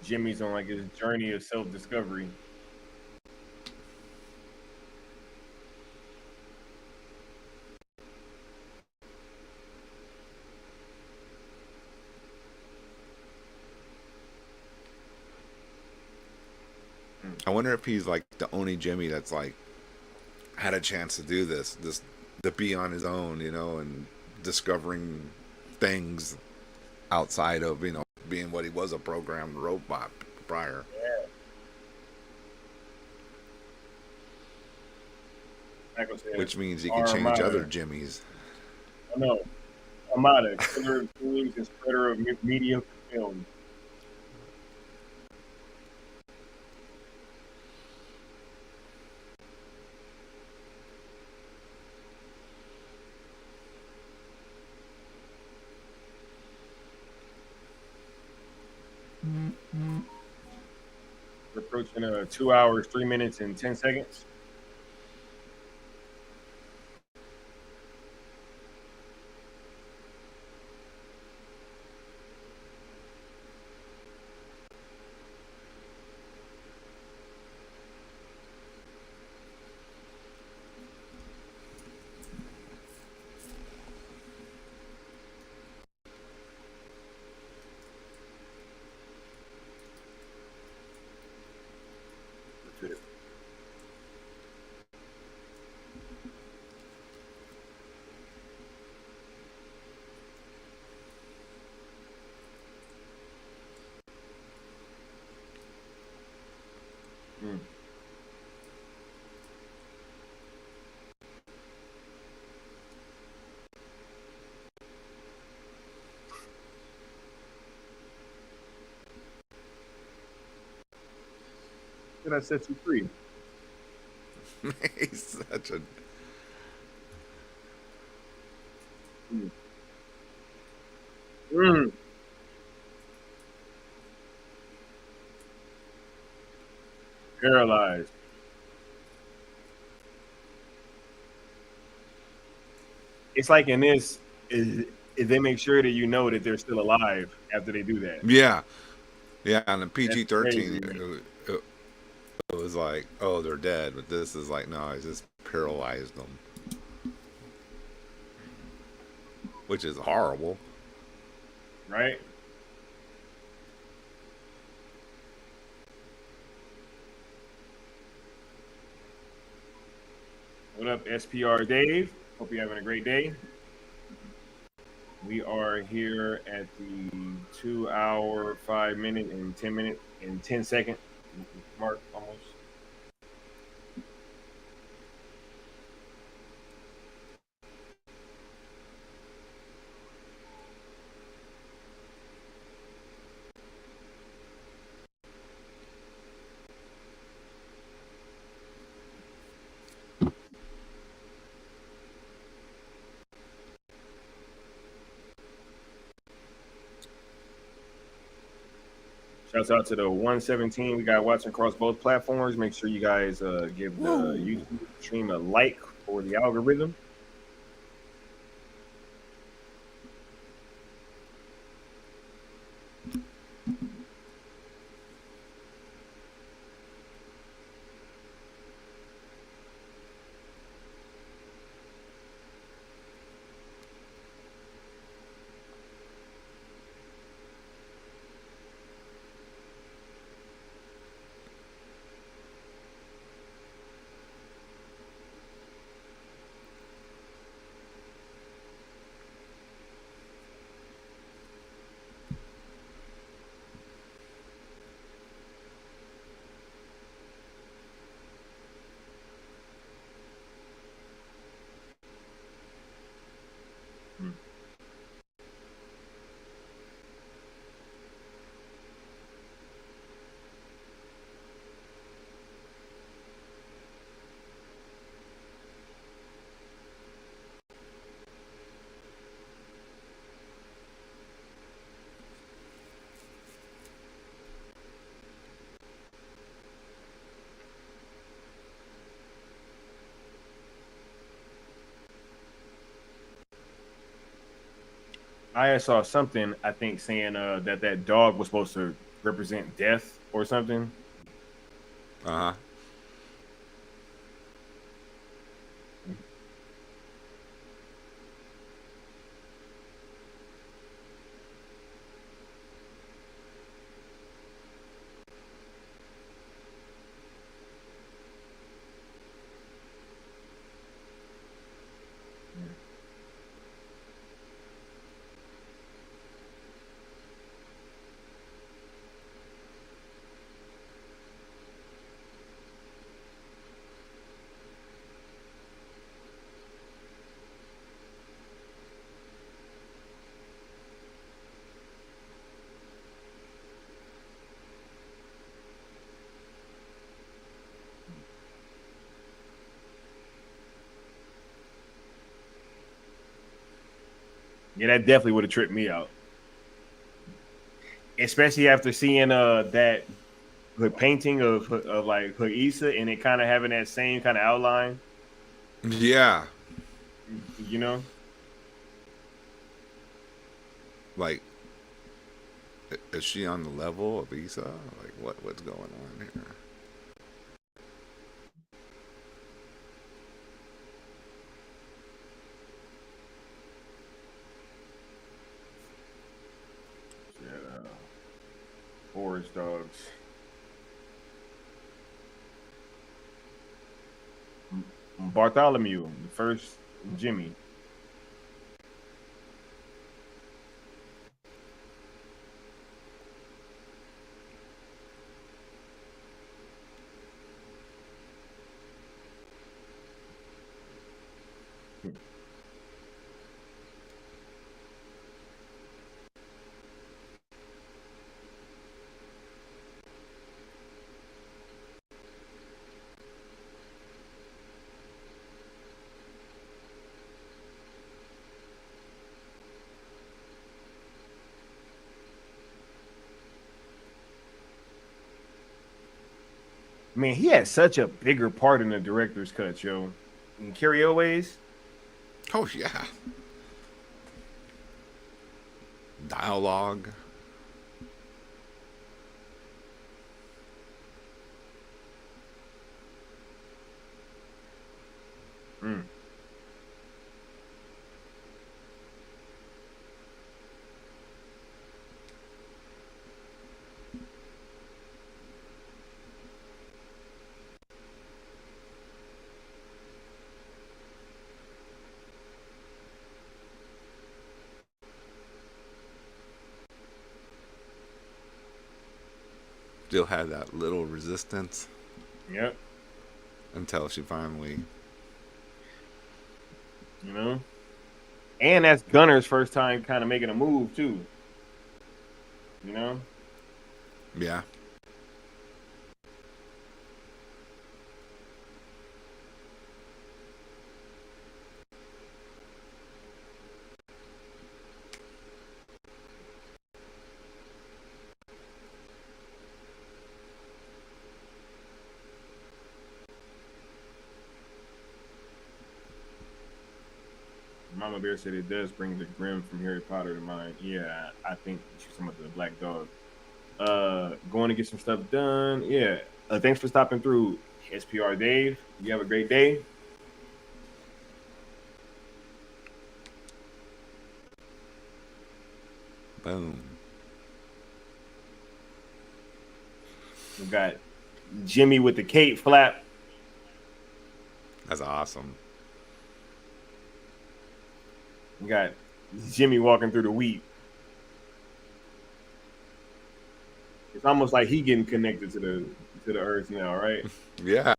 Jimmy's on like his journey of self-discovery. I wonder if he's like the only Jimmy that's like had a chance to do this to be on his own, you know, and discovering things outside of, you know, being what he was, a programmed robot prior. Yeah. Which means he can change other Jimmys. I know. Armada, killer of dreams and spreader of mediocre films. We're approaching 2 hours, 3 minutes, and 10 seconds. Did I set you free? He's such a. Paralyzed. It's like in this, is they make sure that you know that they're still alive after they do that. Yeah, yeah. On the PG That's crazy, 13, it was like, oh, they're dead, but this is like, no, I just paralyzed them, which is horrible. Right? What up, SPR Dave? Hope you're having a great day. We are here at the 2 hour, 5 minute, and 10 minute and 10 second mark almost. Shouts out to the 117 we got watching across both platforms. Make sure you guys give the YouTube stream a like for the algorithm. I saw something, I think, saying that dog was supposed to represent death or something. Uh huh. Yeah, that definitely would have tripped me out. Especially after seeing that the painting of like Isa and it kind of having that same kind of outline. Yeah. You know? Like, is she on the level of Isa? Like, what's going on here? Forest dogs. Bartholomew, the first Jimmy. Man, he had such a bigger part in the director's cut, yo. In Carryoways. Oh yeah. Dialogue. Mm. Still had that little resistance. Yep. Until she finally, you know, and that's Gunner's first time kind of making a move too. You know. Yeah. Mama Bear said it does bring the Grim from Harry Potter to mind. Yeah, I think she's talking about the black dog. Going to get some stuff done. Yeah. Thanks for stopping through, SPR Dave. You have a great day. Boom. We got Jimmy with the cape flap. That's awesome. We got Jimmy walking through the wheat. It's almost like he getting connected to the earth now, right? Yeah.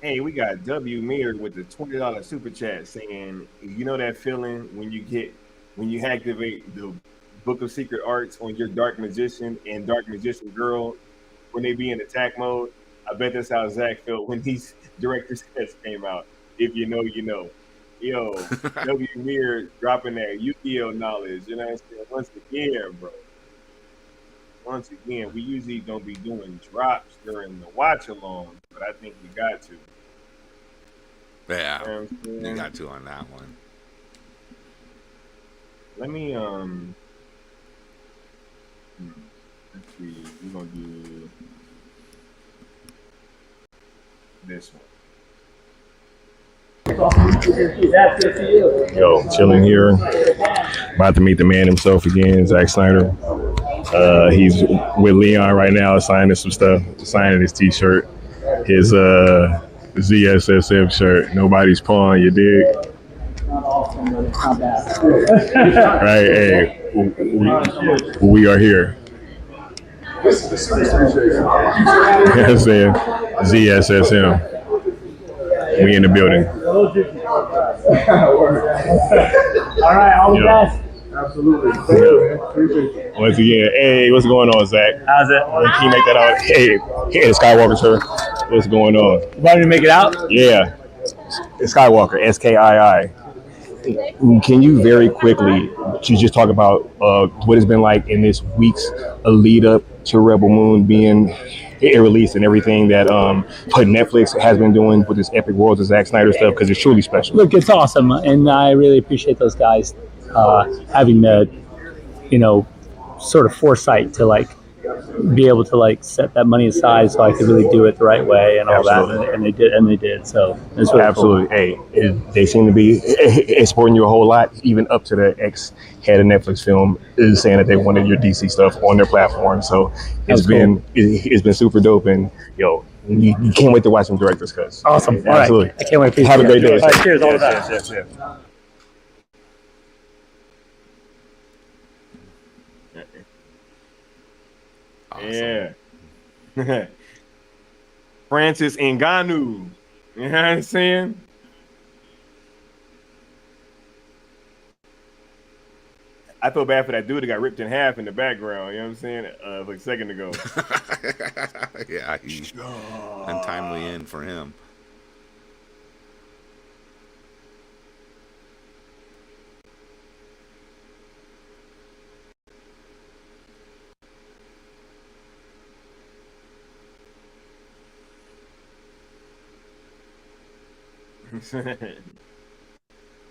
Hey, we got W Mirrored with the $20 super chat saying, you know that feeling when you activate the Book of Secret Arts on your Dark Magician and Dark Magician Girl when they be in attack mode? I bet that's how Zach felt when these director's cuts came out. If you know, you know. Yo, W Mirrored dropping that Yu-Gi-Oh knowledge, you know what I'm saying? Once again, bro. Once again, we usually don't be doing drops during the watch along, but I think we got to. Yeah, you got to on that one. Let me let's see. We're gonna do this one. Yo, chilling here. About to meet the man himself again, Zack Snyder. He's with Leon right now, signing some stuff, signing his T-shirt, his ZSSM shirt. Nobody's pawn, you dig? Right, hey, we are here. You know what I'm saying? ZSSM. We in the building. All right, all the best. Absolutely. Yeah. Once again, hey, what's going on, Zach? How's it? Can you make that out? Hey, Skywalker, sir. What's going on? You want me to make it out? Yeah. Skywalker, SKII. Can you very quickly just talk about what it's been like in this week's lead up to Rebel Moon being released and everything that Netflix has been doing with this epic Worlds of Zack Snyder stuff, because it's truly special. Look, it's awesome, and I really appreciate those guys having the, sort of foresight to be able to set that money aside so I could really do it the right way and all Absolutely. that, and they did. So it's really absolutely cool. Hey, they seem to be supporting you a whole lot, even up to the ex-head of Netflix film is saying that they wanted your DC stuff on their platform. So it's been super dope, and you can't wait to watch some director's cuts. Awesome. Absolutely. All right. I can't wait. Have a great day. All right, cheers. All the best. Yes. Awesome. Yeah. Francis Ngannou. You know what I'm saying? I feel bad for that dude that got ripped in half in the background. You know what I'm saying? Like a second ago. Yeah, untimely end for him.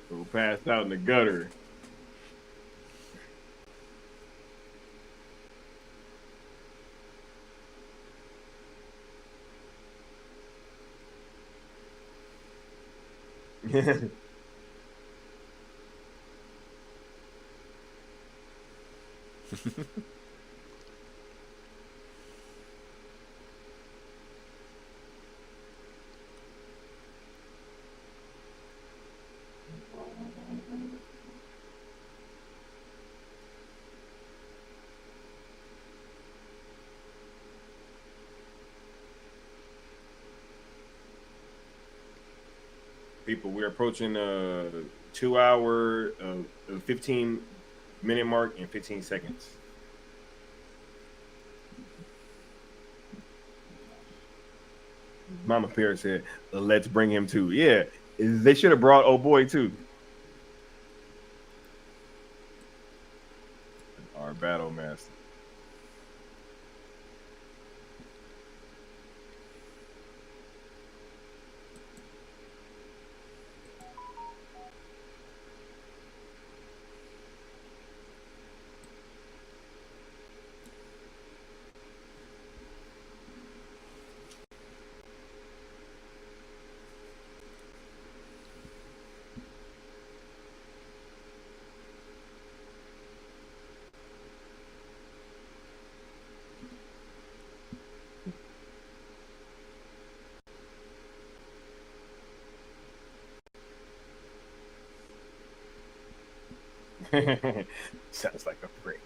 Who passed out in the gutter. People, we're approaching a 2 hour, 15-minute mark in 15 seconds. Mama Bear said, let's bring him too. Yeah, they should have brought old boy too. Our battle master. Sounds like a freak.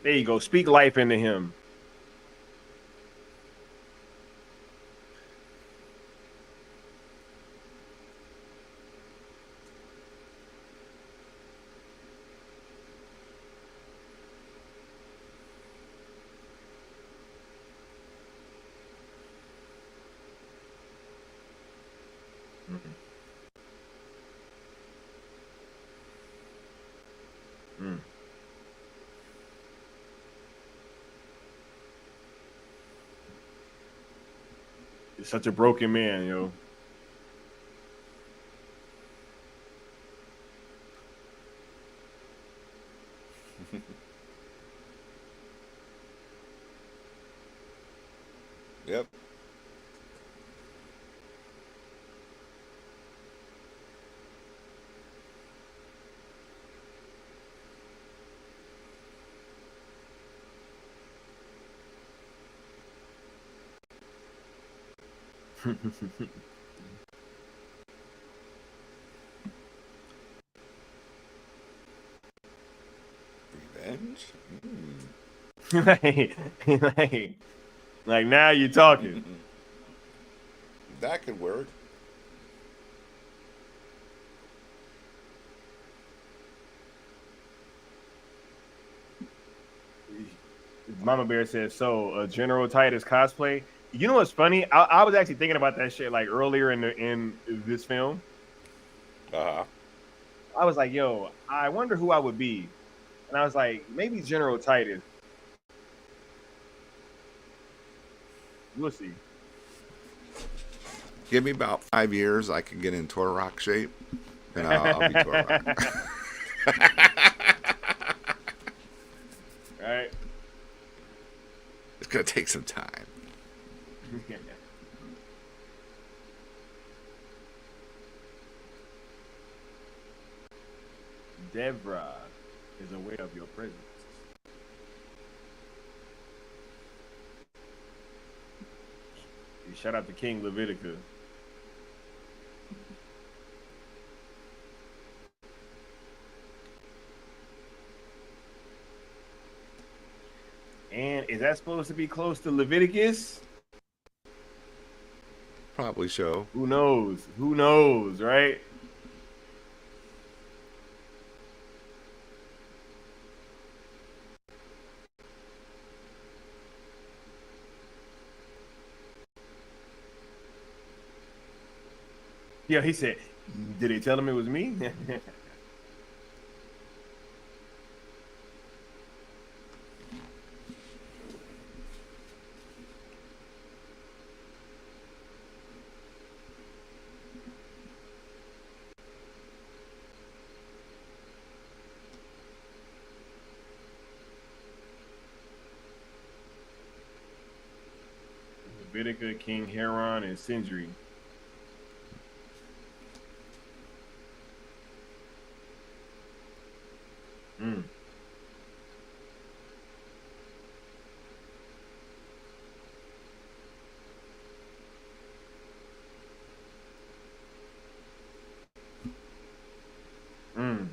There you go. Speak life into him. Mm. You're such a broken man, yo. Yep. Revenge? like now you're talking. That could work. Mama Bear says, so General Titus cosplay. You know what's funny? I was actually thinking about that shit like earlier in this film. Uh-huh. I was like, yo, I wonder who I would be. And I was like, maybe General Titus. We'll see. Give me about 5 years, I can get in Torok shape, and I'll be Torok. All right. It's gonna take some time. Devra is aware of your presence. Shout out to King Levitica. And is that supposed to be close to Leviticus? Probably so. Who knows? Who knows, right? Yeah, he said, did they tell him it was me? Vitica, King Heron, and Sindri. Mm. Mm.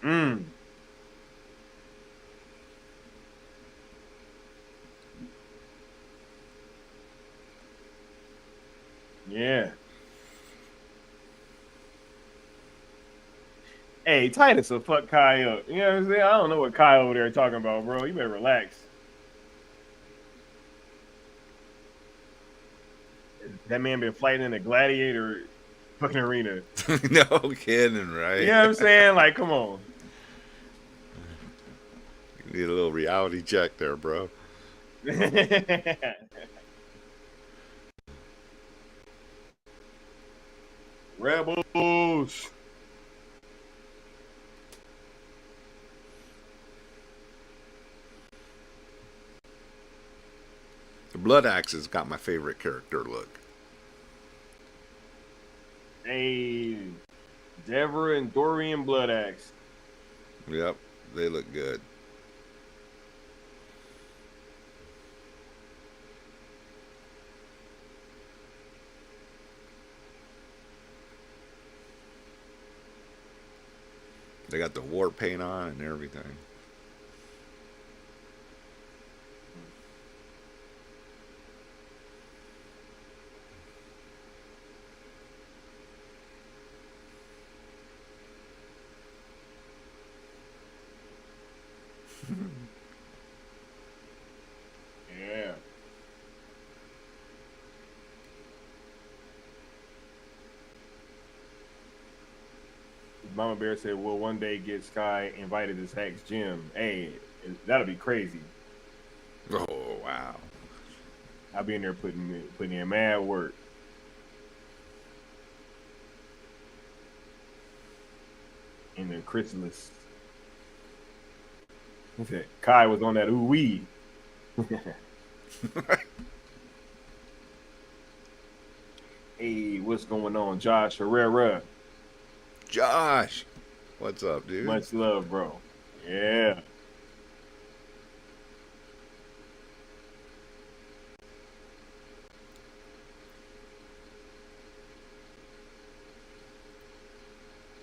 Mm. Yeah. Hey, Titus will fuck Kai up. You know what I'm saying? I don't know what Kai over there talking about, bro. You better relax. That man been fighting in a gladiator fucking arena. No kidding, right? You know what I'm saying? Like, come on. You need a little reality check there, bro. Rebels. The Blood Axe has got my favorite character look. Hey, Deborah and Dorian Blood Axe. Yep, they look good. They got the war paint on and everything. Yeah. Mama Bear said, "Will one day get Sky invited to Zack's gym?" Hey, that'll be crazy. Oh wow! I'll be in there putting in mad work. In the chrysalis. He said Kai was on that ooh wee. Hey, what's going on, Josh Herrera? Josh, what's up, dude? Much love, bro. Yeah.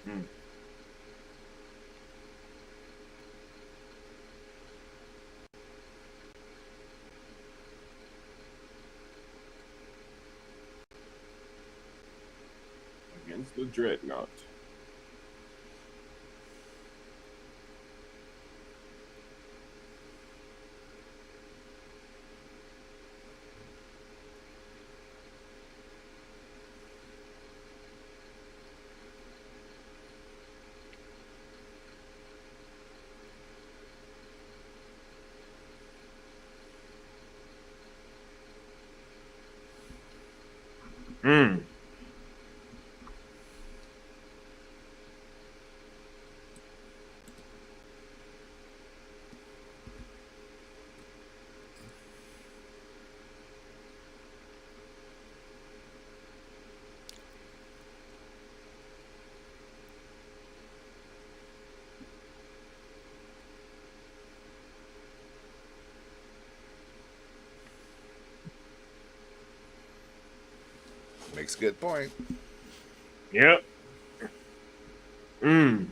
Mm. Against the Dreadnought. Mm. Makes a good point. Yep. Mm.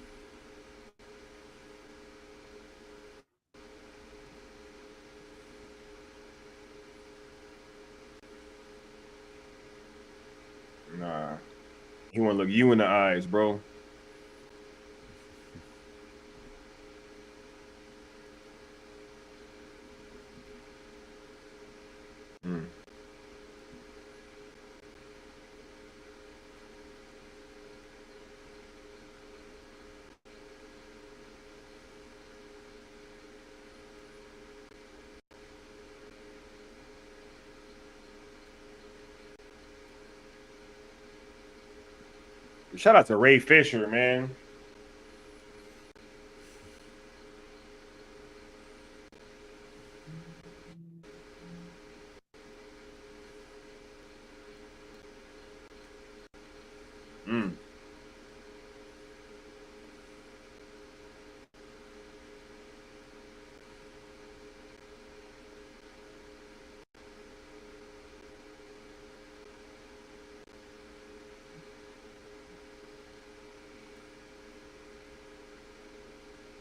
Nah. He wanna look you in the eyes, bro. Shout out to Ray Fisher, man.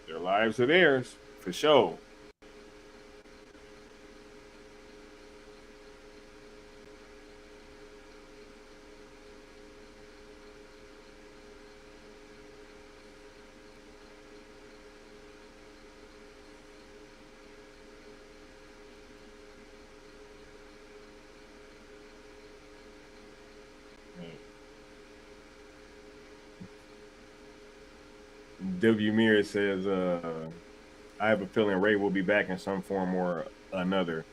Their lives are theirs, for sure. W. Mir says, I have a feeling Ray will be back in some form or another.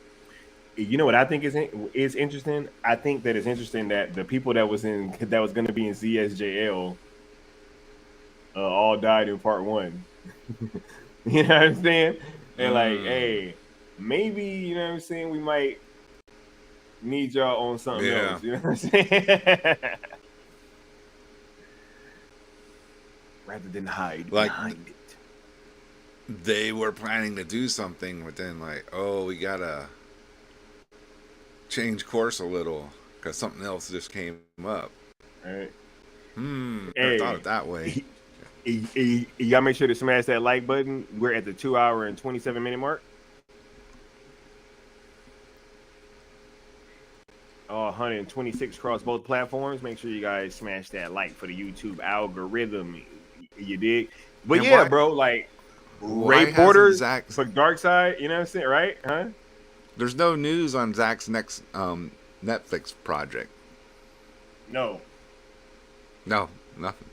You know what I think is interesting? I think that it's interesting that the people that was going to be in ZSJL all died in part 1. You know what I'm saying? And like, hey, maybe, you know what I'm saying, we might need y'all on something else. You know what I'm saying? Rather than hide behind it. They were planning to do something, but then like, oh, we gotta change course a little because something else just came up. Right. Never thought it that way. Y'all make sure to smash that like button. We're at the 2 hour and 27 minute mark. 126 across both platforms. Make sure you guys smash that like for the YouTube algorithm. You dig? But and yeah, bro, like Ray Porter for Dark Side, you know what I'm saying, right? Huh? There's no news on Zack's next Netflix project. No, nothing.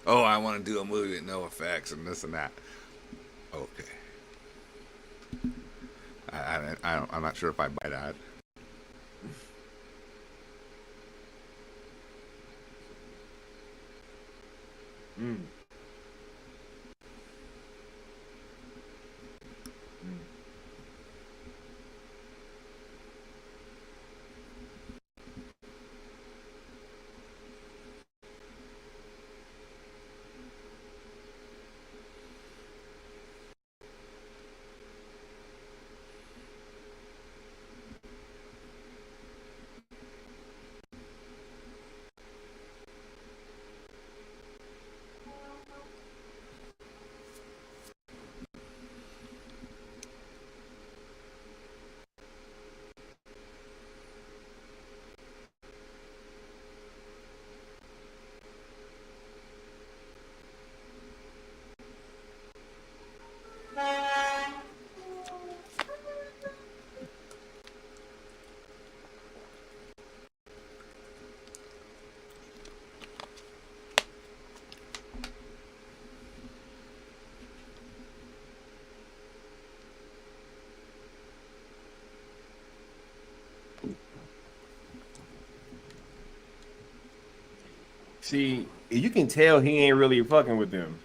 Oh, I want to do a movie with no effects and this and that. Okay. I'm not sure if I buy that. See, you can tell he ain't really fucking with them.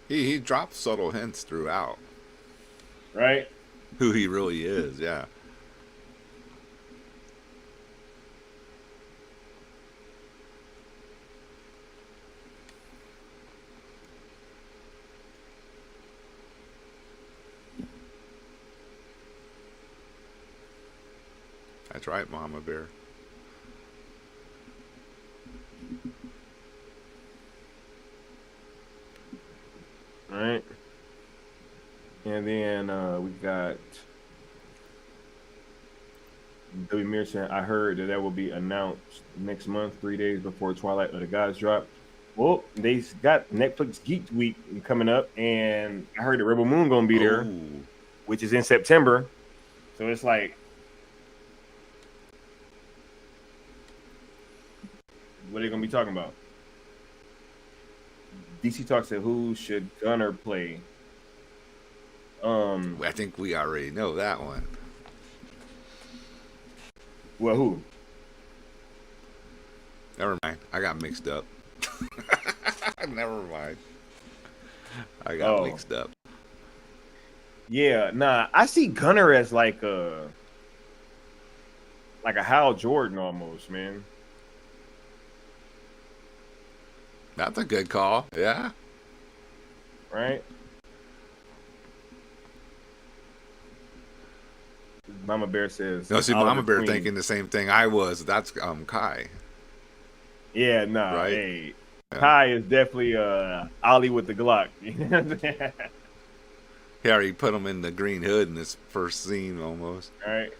He drops subtle hints throughout. Right? Who he really is, yeah. That's right, Mama Bear. All right. And then we got W. Mir saying, I heard that will be announced next month, 3 days before Twilight of the Gods drop. Well, they got Netflix Geek Week coming up, and I heard the Rebel Moon gonna be there, which is in September. So it's like, what are they gonna be talking about? DC Talk said, who should Gunner play? I think we already know that one. Well, who? Never mind. I got mixed up. Never mind. I got mixed up. Yeah, nah. I see Gunner as like a Hal Jordan almost, man. That's a good call. Yeah. Right? Mama Bear says. No, see, Oliver Mama Bear Queen. thinking the same thing I was. That's Kai. Yeah, nah. Right? Hey, Yeah. Kai is definitely Ollie with the Glock. He already put him in the green hood in this first scene almost. All right.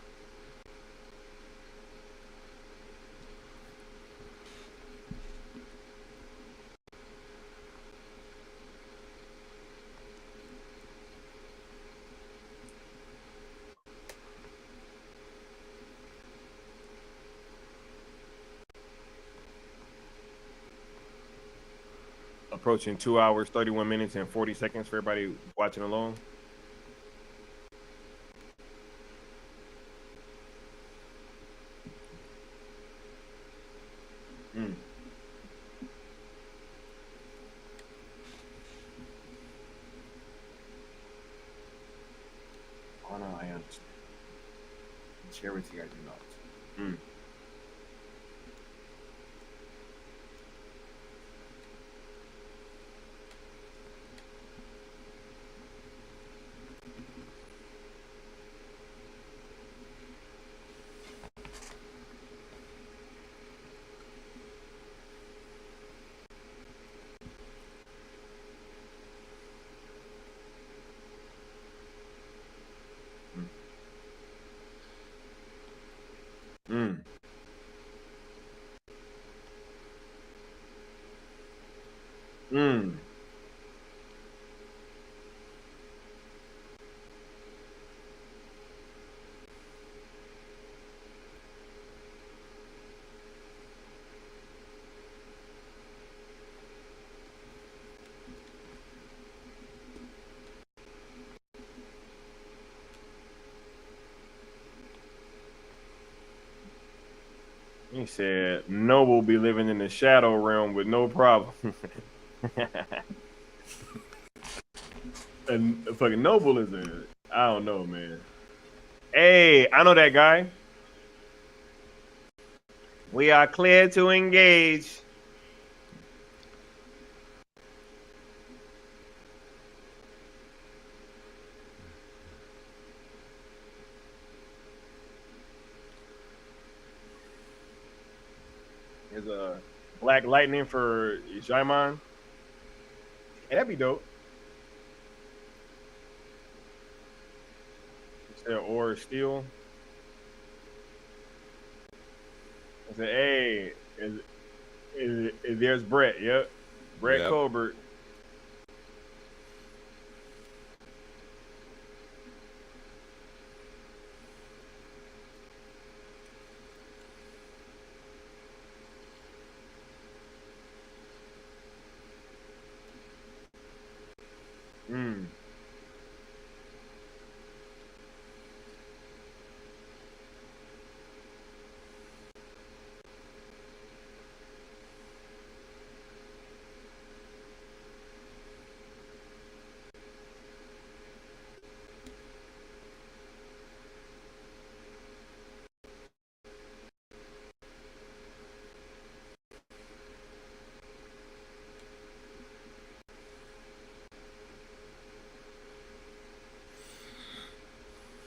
Approaching 2 hours, 31 minutes, and 40 seconds for everybody watching along. Oh, no, I understand. Charity, I do not. He said, Noble be living in the shadow realm with no problem. And fucking Noble is I don't know, man. Hey, I know that guy. We are clear to engage. There's a Black Lightning for Jaimon. Hey, that'd be dope. Or Steel. I said, hey, there's Brett. Yep. Brett Colbert.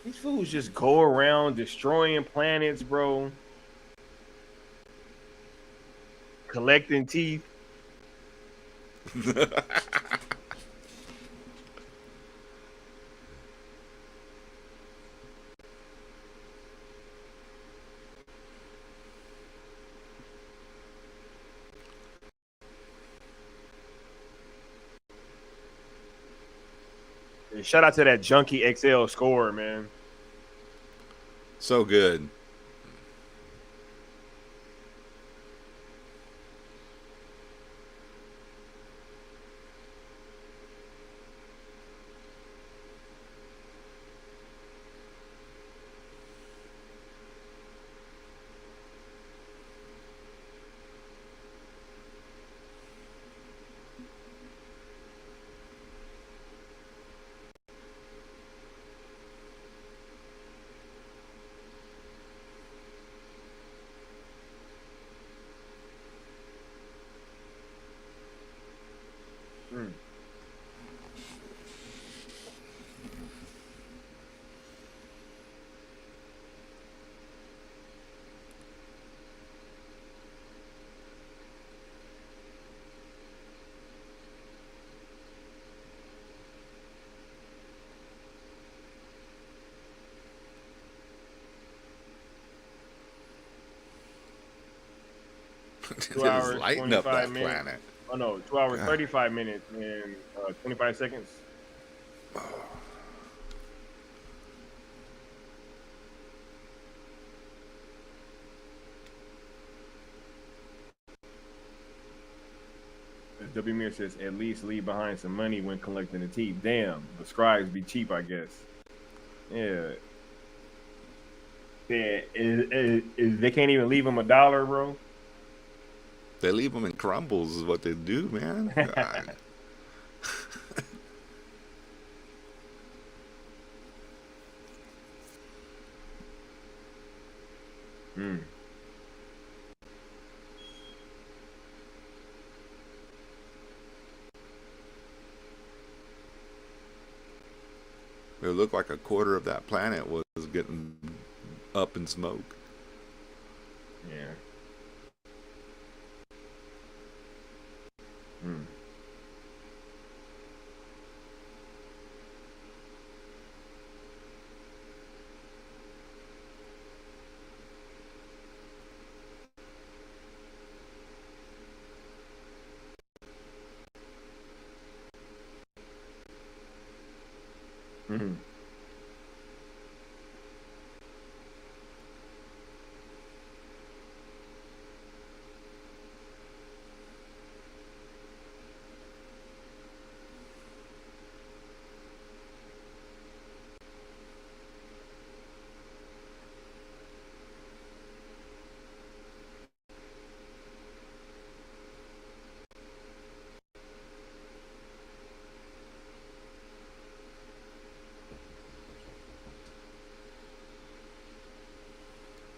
These fools just go around destroying planets, bro. Collecting teeth. And shout out to that Junkie XL score, man. So good. Mm. It 2 is hours, lighting up 25 that minutes. planet. Oh no, 2 hours, God. 35 minutes and 25 seconds. As W. Mir says, at least leave behind some money when collecting the teeth. Damn, the scribes be cheap, I guess. Yeah. Yeah, they can't even leave him $1, bro. They leave them in crumbles is what they do, man. God. Mm. It looked like a quarter of that planet was getting up in smoke. Yeah. Mm. Mm-hmm.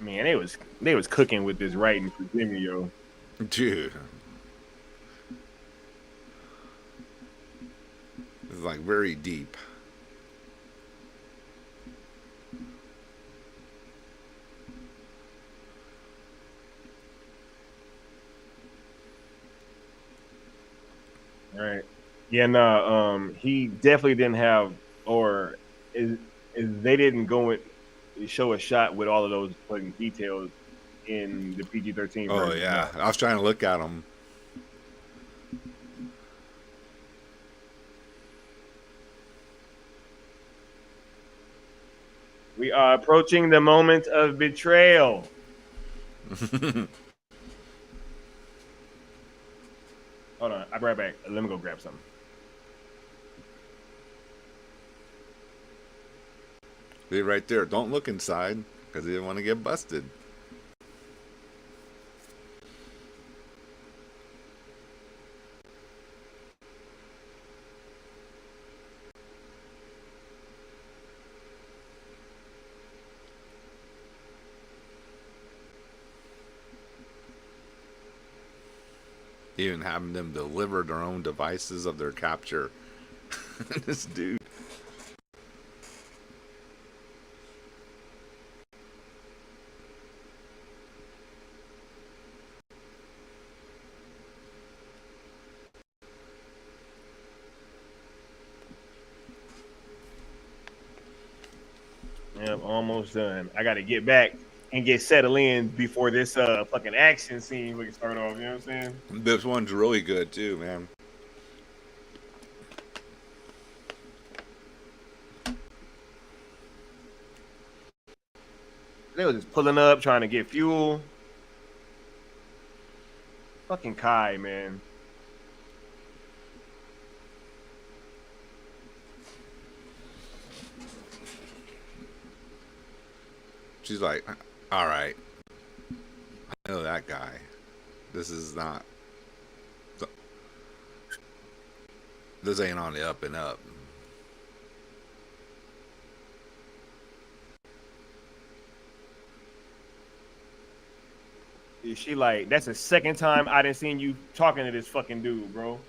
Man, they was cooking with this writing for Jimmy, yo. Dude. It's like very deep. All right. Yeah, no, he definitely didn't have, or they didn't go and show a shot with all of those fucking details in the PG-13 version. Oh yeah, I was trying to look at them. We are approaching the moment of betrayal. Hold on, I'll be right back. Let me go grab something. See right there. Don't look inside because they didn't want to get busted. Even having them deliver their own devices of their capture. This dude. Yep, almost done. I got to get back and get settled in before this fucking action scene we can start off. You know what I'm saying? This one's really good too, man. They were just pulling up, trying to get fuel. Fucking Kai, man. She's like, all right, I know that guy. This is not. This ain't on the up and up. She like, that's the second time I done seen you talking to this fucking dude, bro.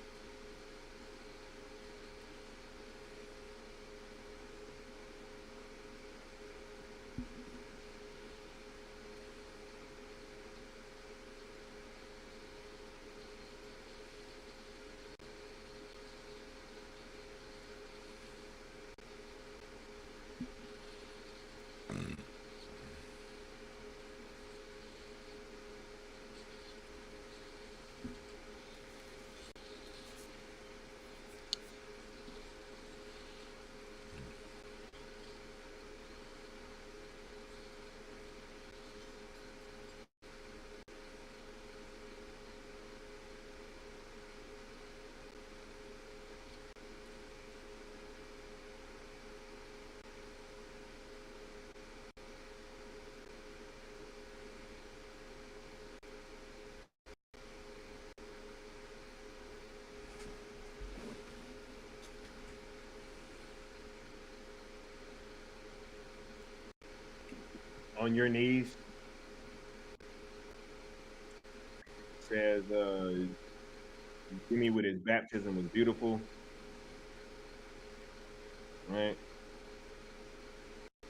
on your knees. Says Jimmy with his baptism was beautiful. Right.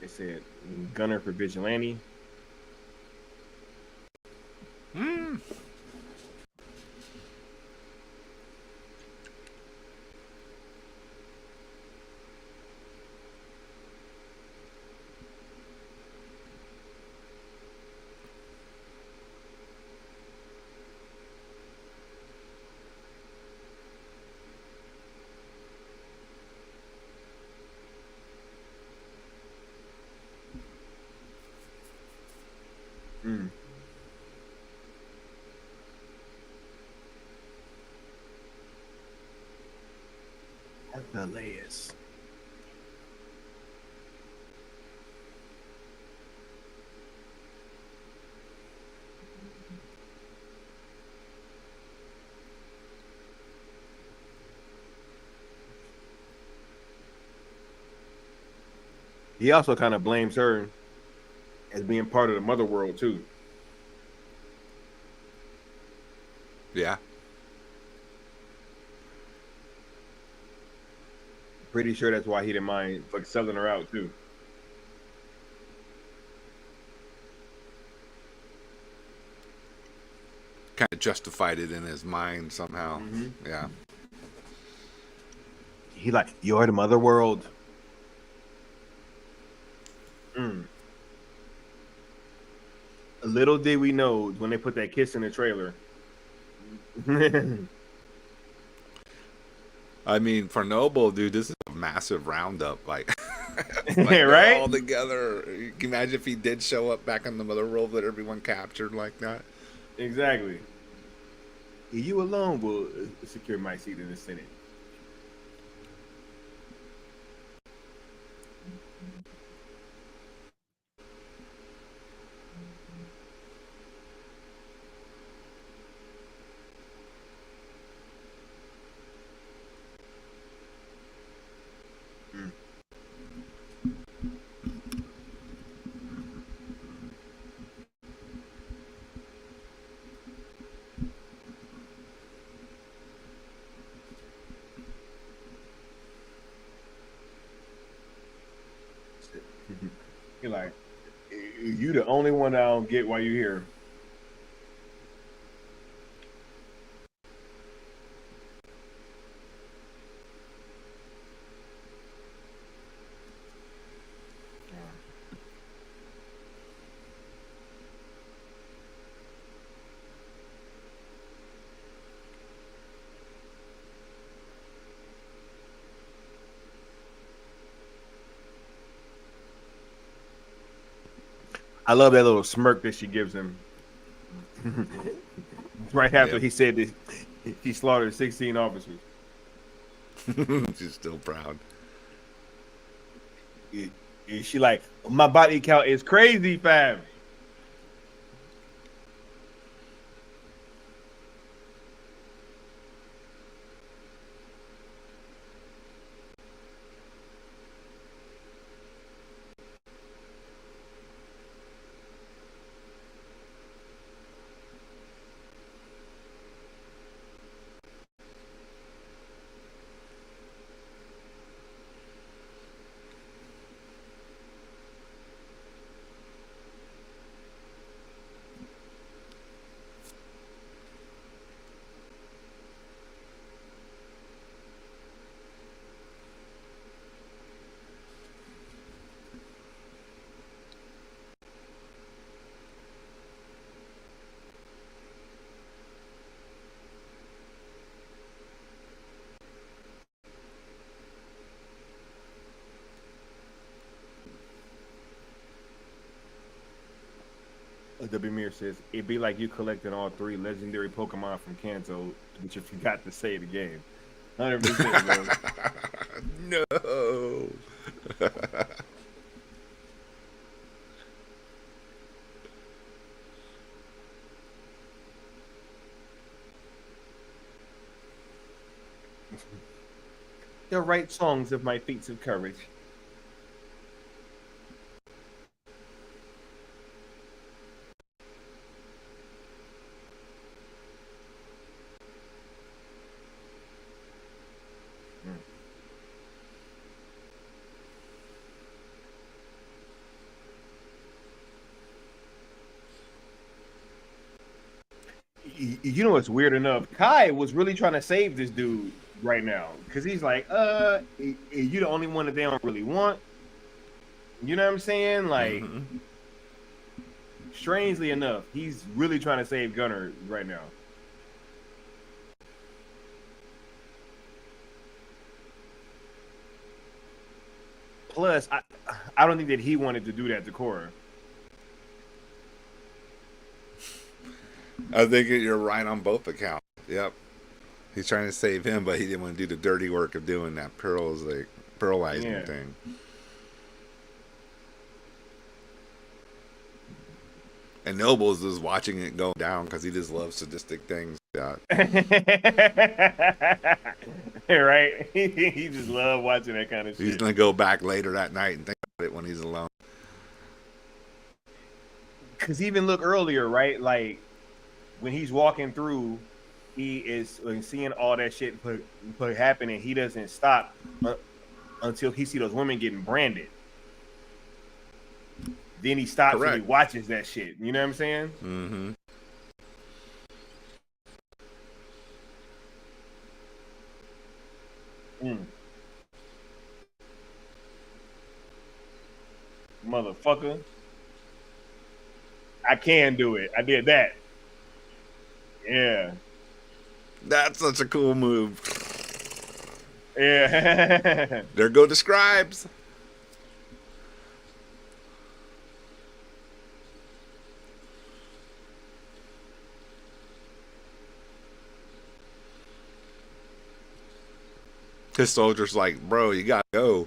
They said Gunner for Vigilante. The layers. He also kind of blames her as being part of the mother world too. Yeah. Pretty sure that's why he didn't mind like selling her out too. Kind of justified it in his mind somehow. Yeah. He like, you're the mother world. Little did we know when they put that kiss in the trailer. I mean, for Noble, dude, this is a massive roundup. Like, right? All together. You can imagine if he did show up back in the mother world that everyone captured like that. Exactly. You alone will secure my seat in the Senate. You're like, you the only one I don't get why you here. I love that little smirk that she gives him. Right after he said that he slaughtered 16 officers. She's still proud. She like, my body count is crazy, fam. W. Mir says, it'd be like you collecting all 3 legendary Pokemon from Kanto, but you forgot to say the game. 100%, bro. No. They'll write songs of my feats of courage. You know what's weird enough? Kai was really trying to save this dude right now because he's like, you the only one that they don't really want. You know what I'm saying? Like, strangely enough, he's really trying to save Gunner right now. Plus, I don't think that he wanted to do that to Korra. I think you're right on both accounts. Yep. He's trying to save him, but he didn't want to do the dirty work of doing that paralyzing thing. And Nobles is watching it go down because he just loves sadistic things. Yeah. Right? He just loves watching that kind of shit. He's going to go back later that night and think about it when he's alone. Because even look earlier, right? Like, when he's walking through, he is seeing all that shit put happening. He doesn't stop until he see those women getting branded. Then he stops and he watches that shit. You know what I'm saying? Mm-hmm. Motherfucker. I can do it. I did that. Yeah. That's such a cool move. Yeah. There go the scribes. His soldier's like, bro, you gotta go.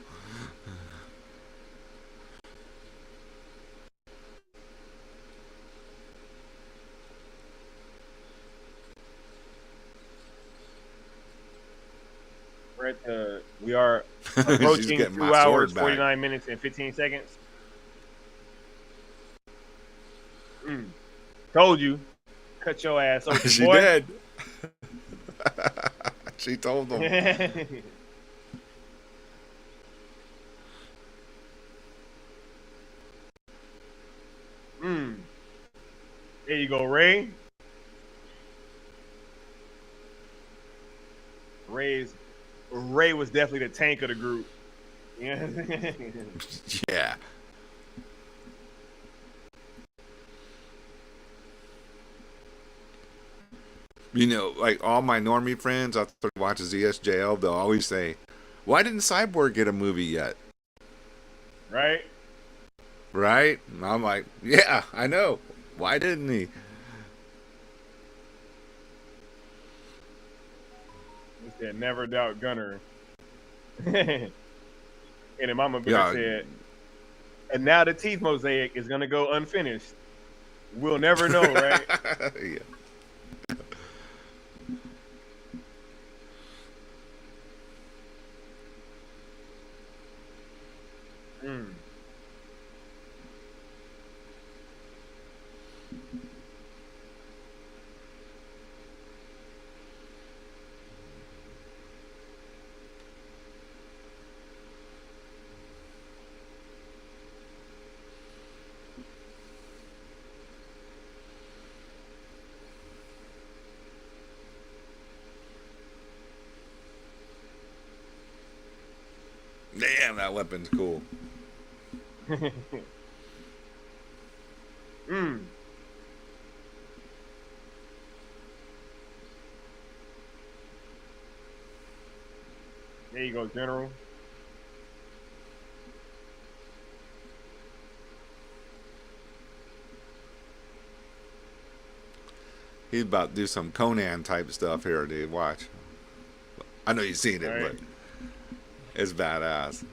We are approaching 2 hours, 49 minutes, and 15 seconds. Told you. Cut your ass open, She boy. did. She told them. There you go, Ray. Ray was definitely the tank of the group. Yeah. Yeah. You know, like all my normie friends after they watch ZSJL, they'll always say, why didn't Cyborg get a movie yet? Right? Right? And I'm like, yeah, I know. Why didn't he? He said, never doubt Gunner. And then Mama Bear said, and now the teeth mosaic is going to go unfinished. We'll never know, right? Yeah. Damn, that weapon's cool. There you go, General. He's about to do some Conan type stuff here, dude. Watch. I know you've seen it, right. But it's badass.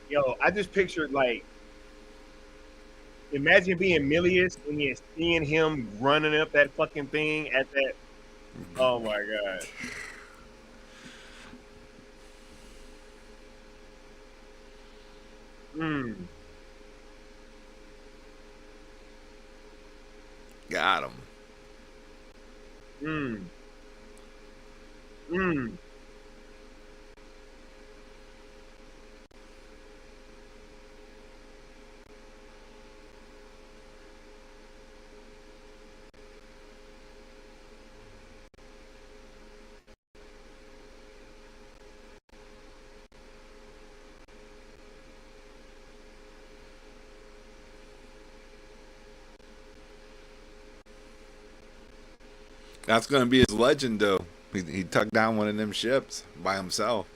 Yo, I just pictured, like, imagine being Milius and you're seeing him running up that fucking thing at that. Oh my god. Got him. That's gonna be his legend, though. He took down one of them ships by himself.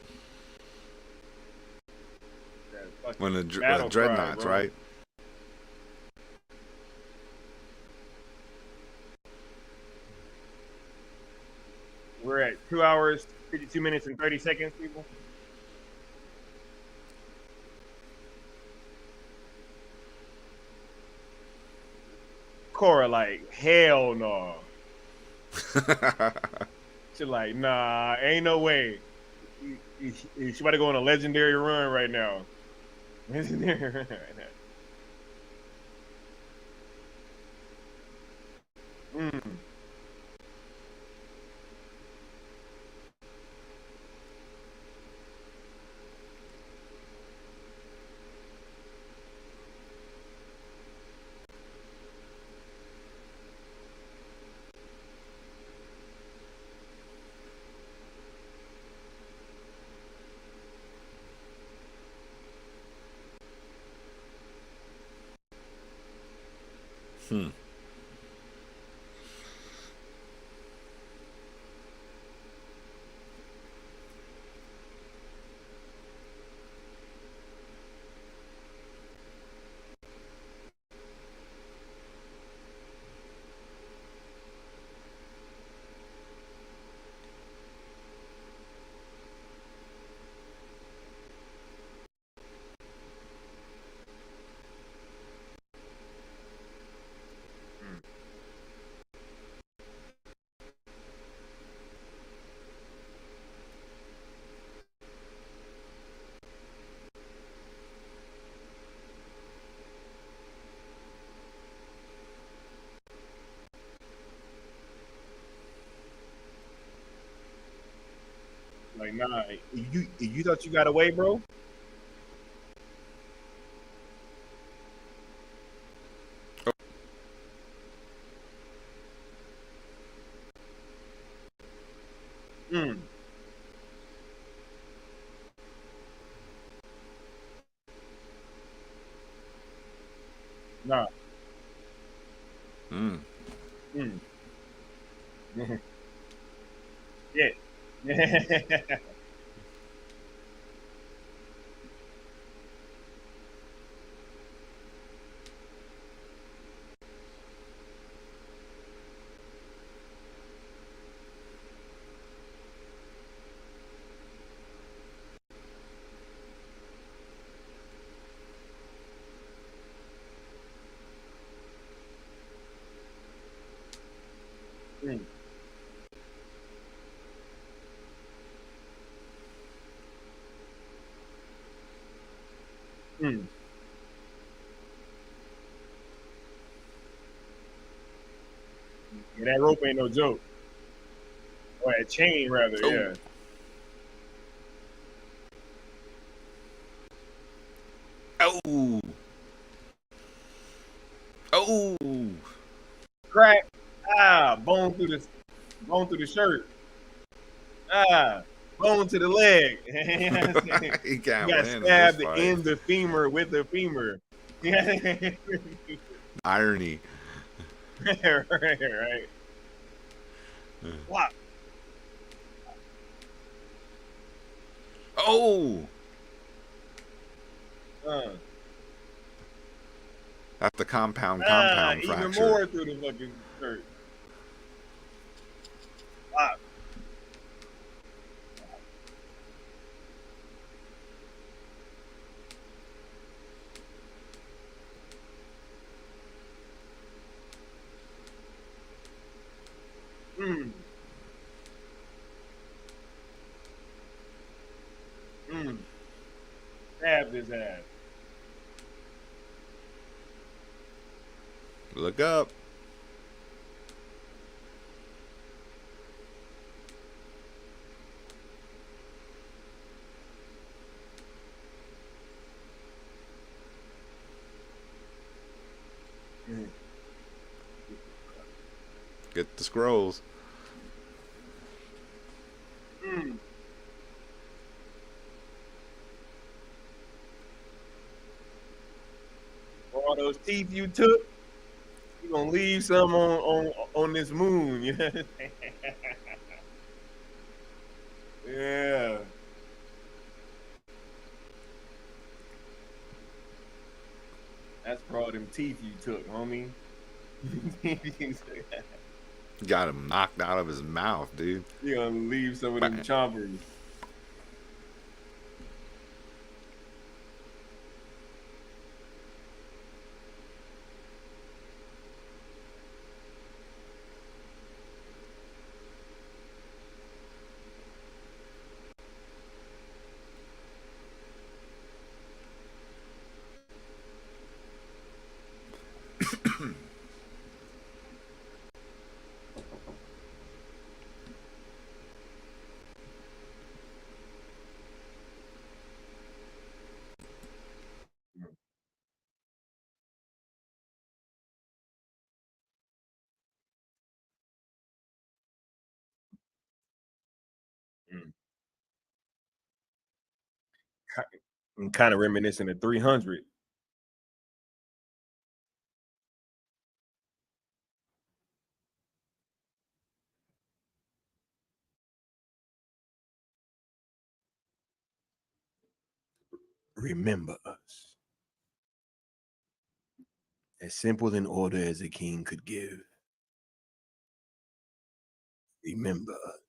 One of the dreadnoughts, right? We're at 2 hours, 52 minutes, and 30 seconds, people. Cora, like, hell no. She's like, nah, ain't no way. She about to go on a legendary run right now. Legendary run right now. Like, nah, you thought you got away, bro? Nah. Yeah. Yeah, that rope ain't no joke. Or that chain, rather, yeah. Oh. Oh. Crack. Bone through the shirt. Bone to the leg. You know what I'm saying? He got stabbed in the femur with the femur. Irony. right. What? Oh. That's the compound fracture. Even more through the fucking shirt. Wow. Stabbed his ass. Look up. Get the scrolls. All those teeth you took, you gonna leave some on this moon. Yeah. Yeah. That's for all them teeth you took, homie. Got him knocked out of his mouth, dude. You gonna leave some of them chompers. I'm kind of reminiscent of 300. Remember us. As simple an order as a king could give. Remember us.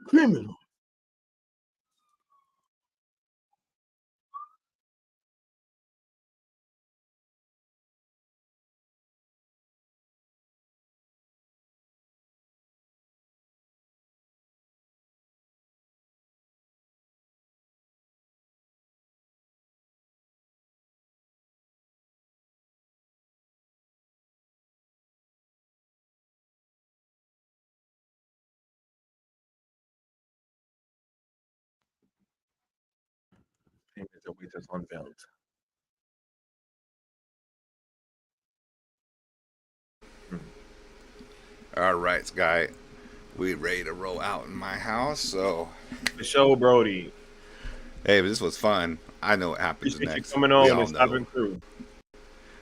Criminal. Payments await us unveiled. All right, Sky. We ready to roll out in my house, so. The show, Brody. Hey, but this was fun. I know what happens Appreciate next. you coming We on all and stopping know. through.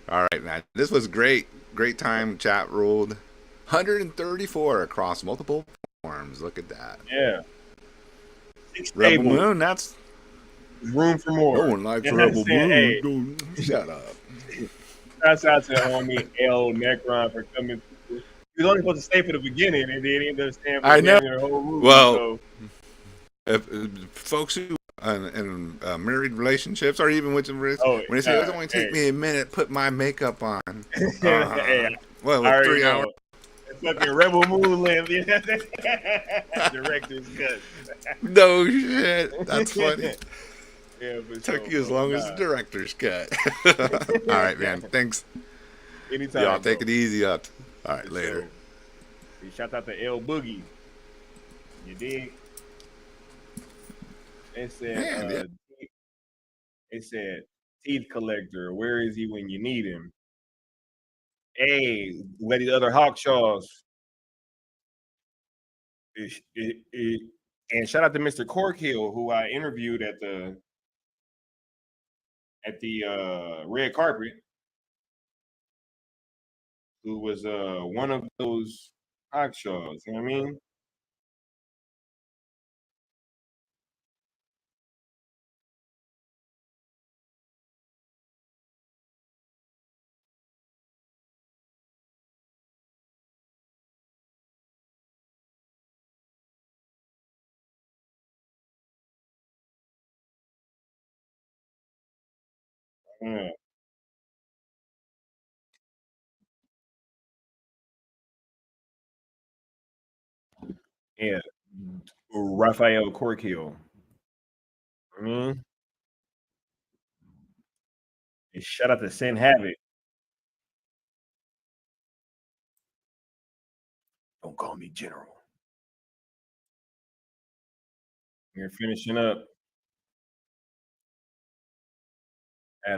All right, man. This was great. Great time. Chat ruled. 134 across multiple platforms. Look at that. Yeah. 6 Rebel tables. Moon, that's. Room for more. No one likes You know what I'm Rebel saying? Moon. Hey. Shut up. Shouts out to homie L Necron for coming through. He was only supposed to stay for the beginning, and then he ended up staying for I the know. whole movie. Well, so. if folks who in married relationships, or even with them, when they say it's only take me a minute, put my makeup on. Hey, well, I 3 hours. Fucking Rebel Moon live. Director's cut. No shit. That's funny. Yeah, Took you as long as the director's cut. All right, man. Thanks. Anytime. Y'all take bro. it easy up. All right, Yes, later. Shout out to L Boogie. You dig? It said, Man, yeah. it said, teeth collector. Where is he when you need him? Hey, where these other Hawkshaws? And shout out to Mr. Corkhill, who I interviewed at the red carpet, who was one of those Hawkshaws. You know what I mean? Yeah. Yeah, Raphael Corkill. I mean, and shout out to Sin Havoc. Don't call me General. We're finishing up at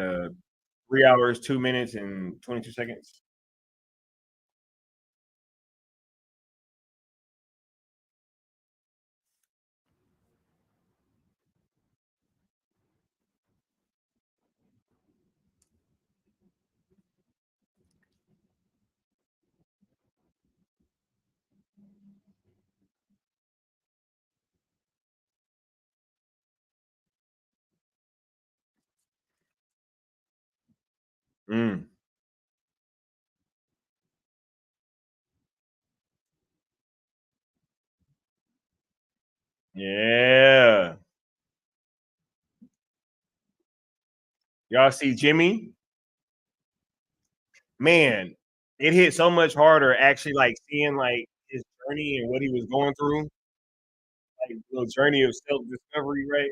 3 hours, 2 minutes, and 22 seconds. Mm. Yeah. Y'all see Jimmy? Man, it hit so much harder actually like seeing like his journey and what he was going through, like the journey of self-discovery, right?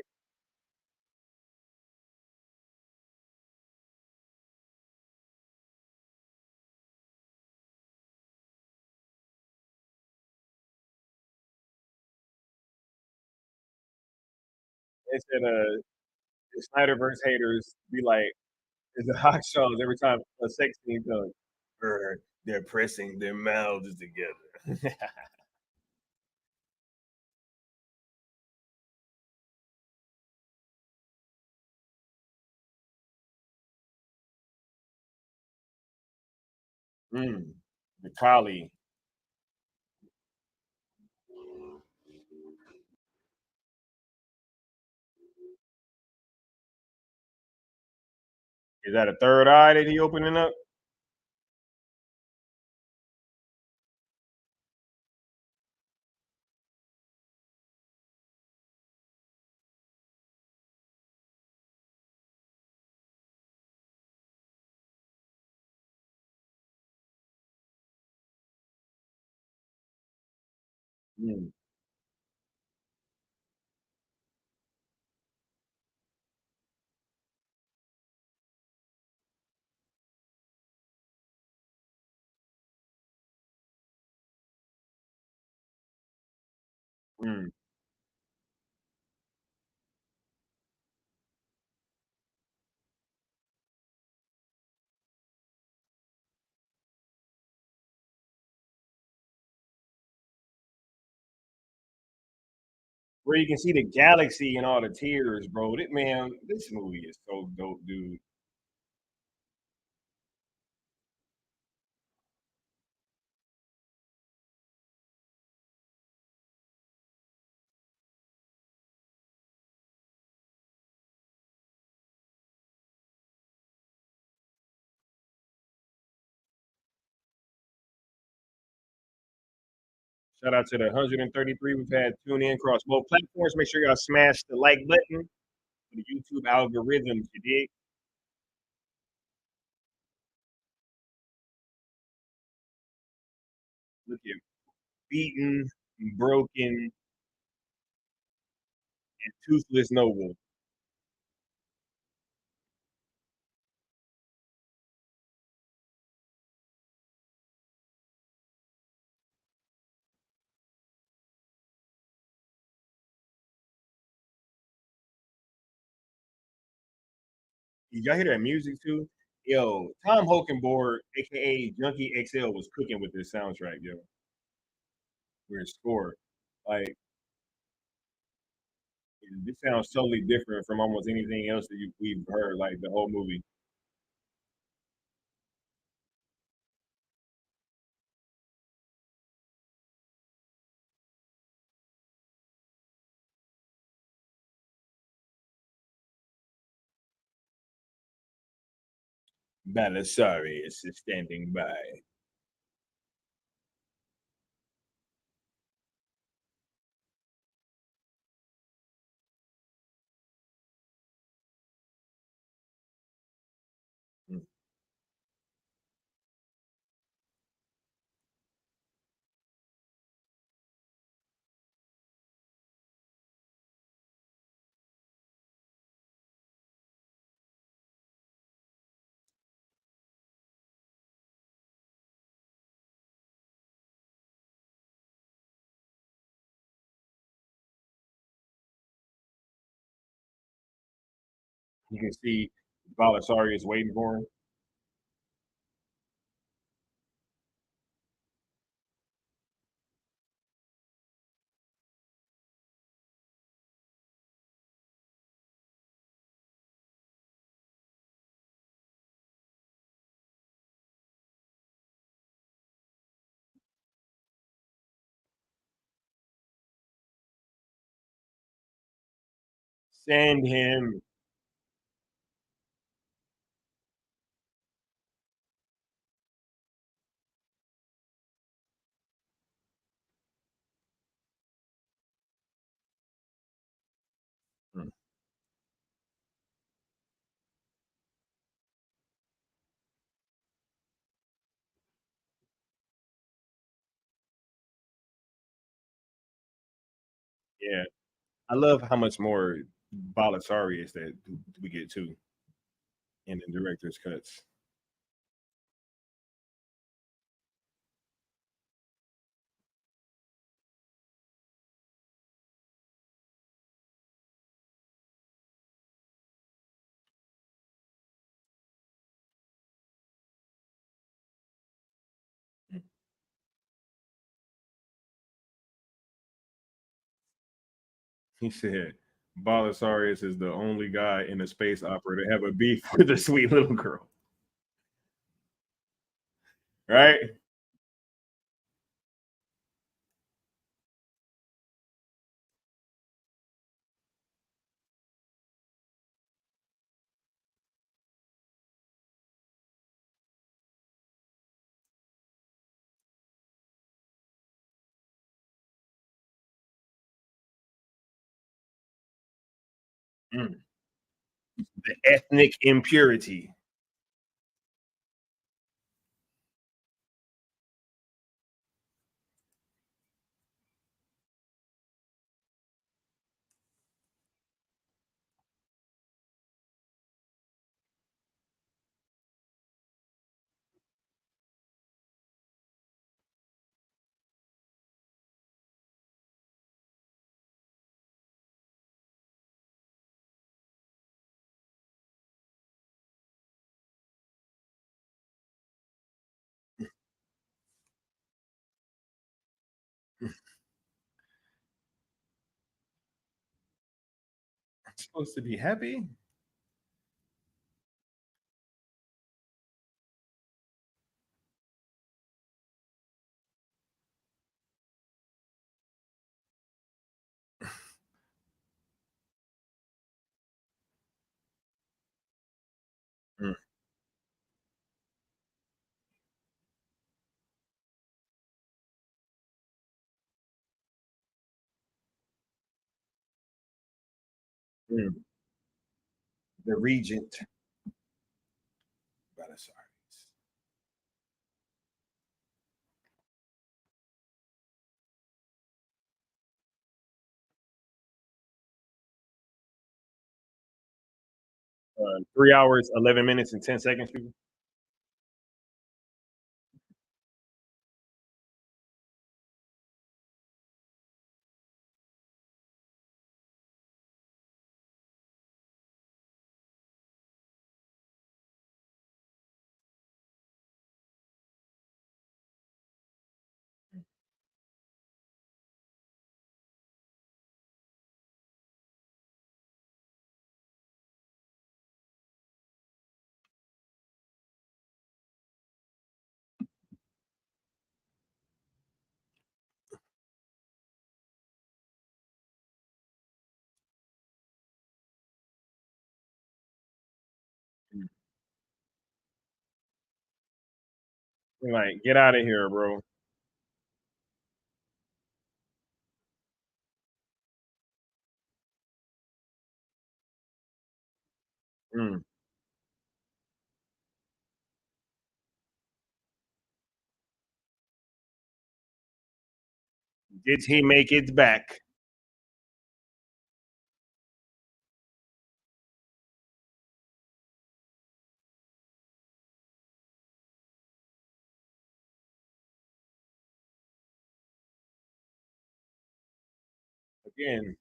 They said the Snyderverse haters be like, it's a hot shows every time a sex scene comes. They're pressing their mouths together. Mm. The collie. Is that a third eye that he opening up? Mm. Mm. Where you can see the galaxy and all the tears, bro. That man, this movie is so dope, dude. Shout out to the 133 we've had tune in across both platforms. Make sure y'all smash the like button for the YouTube algorithms. You dig? Look at beaten, broken, and toothless noble. Did y'all hear that music too? Yo, Tom Holkenborg, aka Junkie XL, was cooking with this soundtrack, yo. We're score. Like this sounds totally different from almost anything else that we've heard, like the whole movie. Belisarius is standing by. Mm. You can see Belisarius waiting for him. Send him. Hmm. Yeah, I love how much more Belisarius that we get too in the director's cuts. He said Belisarius is the only guy in a space opera to have a beef with a sweet little girl. Right? Mm. The ethnic impurity. I'm supposed to be happy? Mm. Mm. The regent. Belisarius. 3 hours, 11 minutes, and 10 seconds, people. Mm. Like, get out of here, bro. Mm. Did he make it back? Again,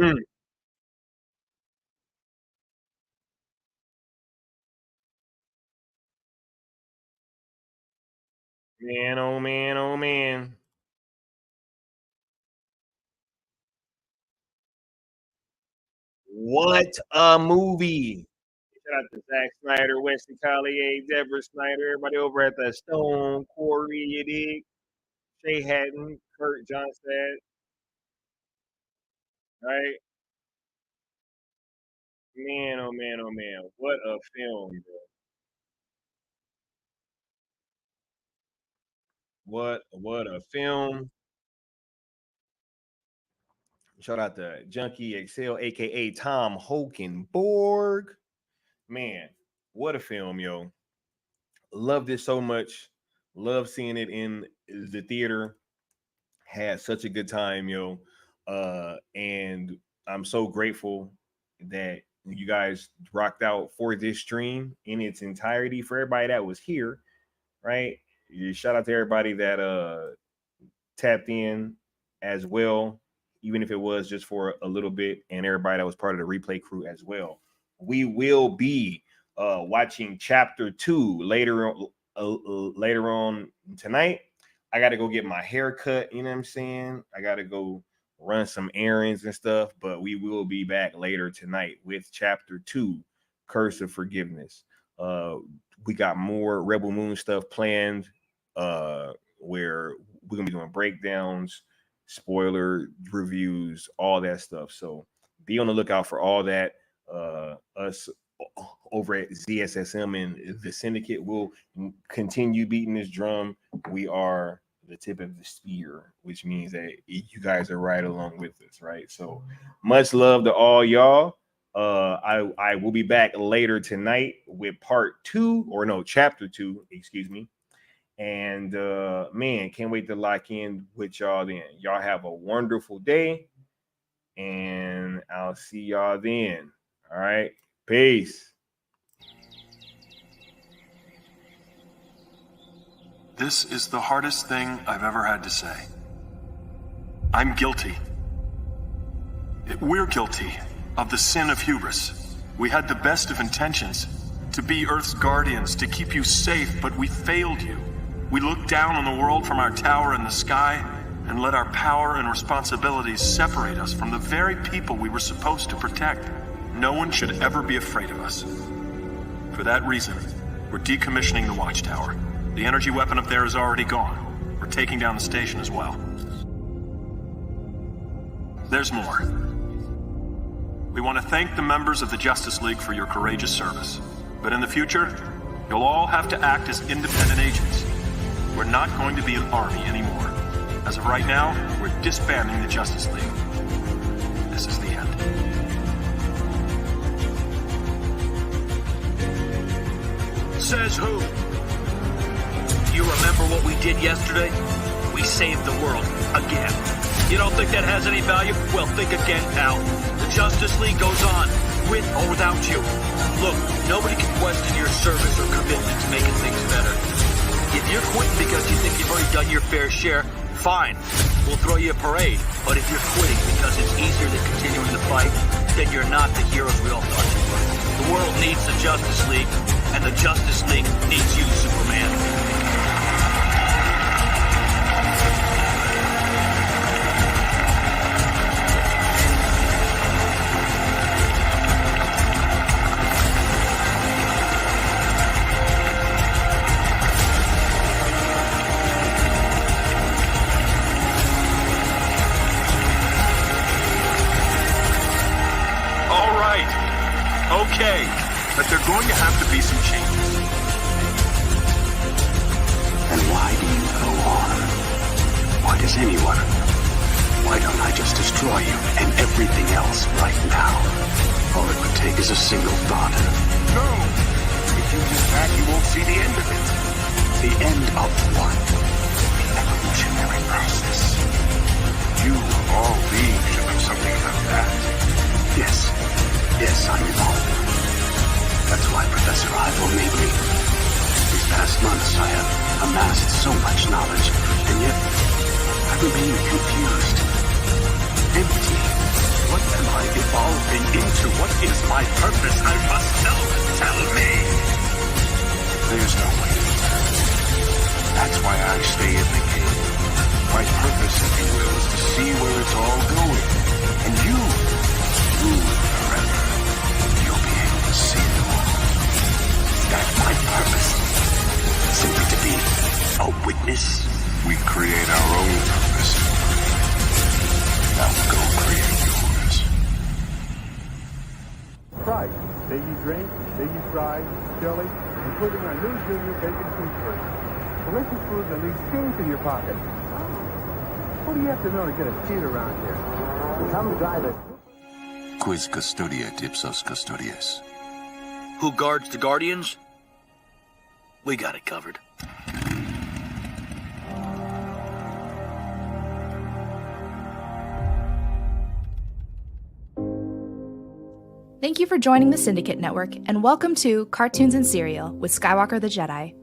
Mm. Man, oh man, oh man. What a movie. Shout out to Zack Snyder, Wesley Collier, Deborah Snyder, everybody over at the Stone, Corey, you dig? Shay Hatton, Kurt Johnstad, right? Man, oh man, oh man. What a film, bro. What a film. Shout out to Junkie Excel, aka Tom Hokenborg. Man, what a film, yo. Loved it so much. Love seeing it in the theater. Had such a good time, yo. And I'm so grateful that you guys rocked out for this stream in its entirety. For everybody that was here, right? Shout out to everybody that tapped in as well, even if it was just for a little bit, and everybody that was part of the replay crew as well. We will be watching chapter 2 later on tonight. I got to go get my hair cut, you know what I'm saying? I got to go run some errands and stuff, but we will be back later tonight with chapter 2, Curse of Forgiveness. We got more Rebel Moon stuff planned, where we're going to be doing breakdowns, spoiler reviews, all that stuff. So be on the lookout for all that. Us over at ZSSM and the Syndicate will continue beating this drum. We are the tip of the spear, which means that you guys are right along with us, right? So much love to all y'all. I will be back later tonight with chapter 2, excuse me. And man, can't wait to lock in with y'all then. Y'all have a wonderful day, and I'll see y'all then. All right, peace. This is the hardest thing I've ever had to say. I'm guilty. We're guilty of the sin of hubris. We had the best of intentions to be Earth's guardians, to keep you safe, but we failed you. We looked down on the world from our tower in the sky and let our power and responsibilities separate us from the very people we were supposed to protect. No one should ever be afraid of us. For that reason, we're decommissioning the watchtower. The energy weapon up there is already gone. We're taking down the station as well. There's more. We want to thank the members of the Justice League for your courageous service. But in the future, you'll all have to act as independent agents. We're not going to be an army anymore. As of right now, we're disbanding the Justice League. This is the end. Says who? You remember what we did yesterday? We saved the world. Again. You don't think that has any value? Well, think again, pal. The Justice League goes on, with or without you. Look, nobody can question your service or commitment to making things better. If you're quitting because you think you've already done your fair share, fine. We'll throw you a parade. But if you're quitting because it's easier than continuing the fight, then you're not the heroes we all thought you were. The world needs the Justice League, and the Justice League needs you, Superman. Okay, but there are going to have to be some changes. Then why do you go on? Why does anyone? Why don't I just destroy you and everything else right now? All it would take is a single thought. No! If you do that, you won't see the end of it. The end of what? The evolutionary process. You, of all beings, should know something about that. Yes, I'm involved. That's why Professor Ivo made me. These past months, I have amassed so much knowledge, and yet I remain confused. Empty. What am I my purpose? I must know. Tell me. There's no way to return. That's why I stay in the game. My purpose, if you will, is to see where it's all going. And you forever. You'll be able to see it all. That's my purpose. Simply to be a witness. We create our own purpose. Now go create yours. Price. They you drink, they you fry, chili, including our new junior bacon cheeseburger. Delicious food that leaves change in your pocket. What do you have to know to get a seat around here? Come drive it. Quis custodiet ipsos custodies. Who guards the Guardians? We got it covered. Thank you for joining the Syndicate Network, and welcome to Cartoons and Serial with Skywalker the Jedi.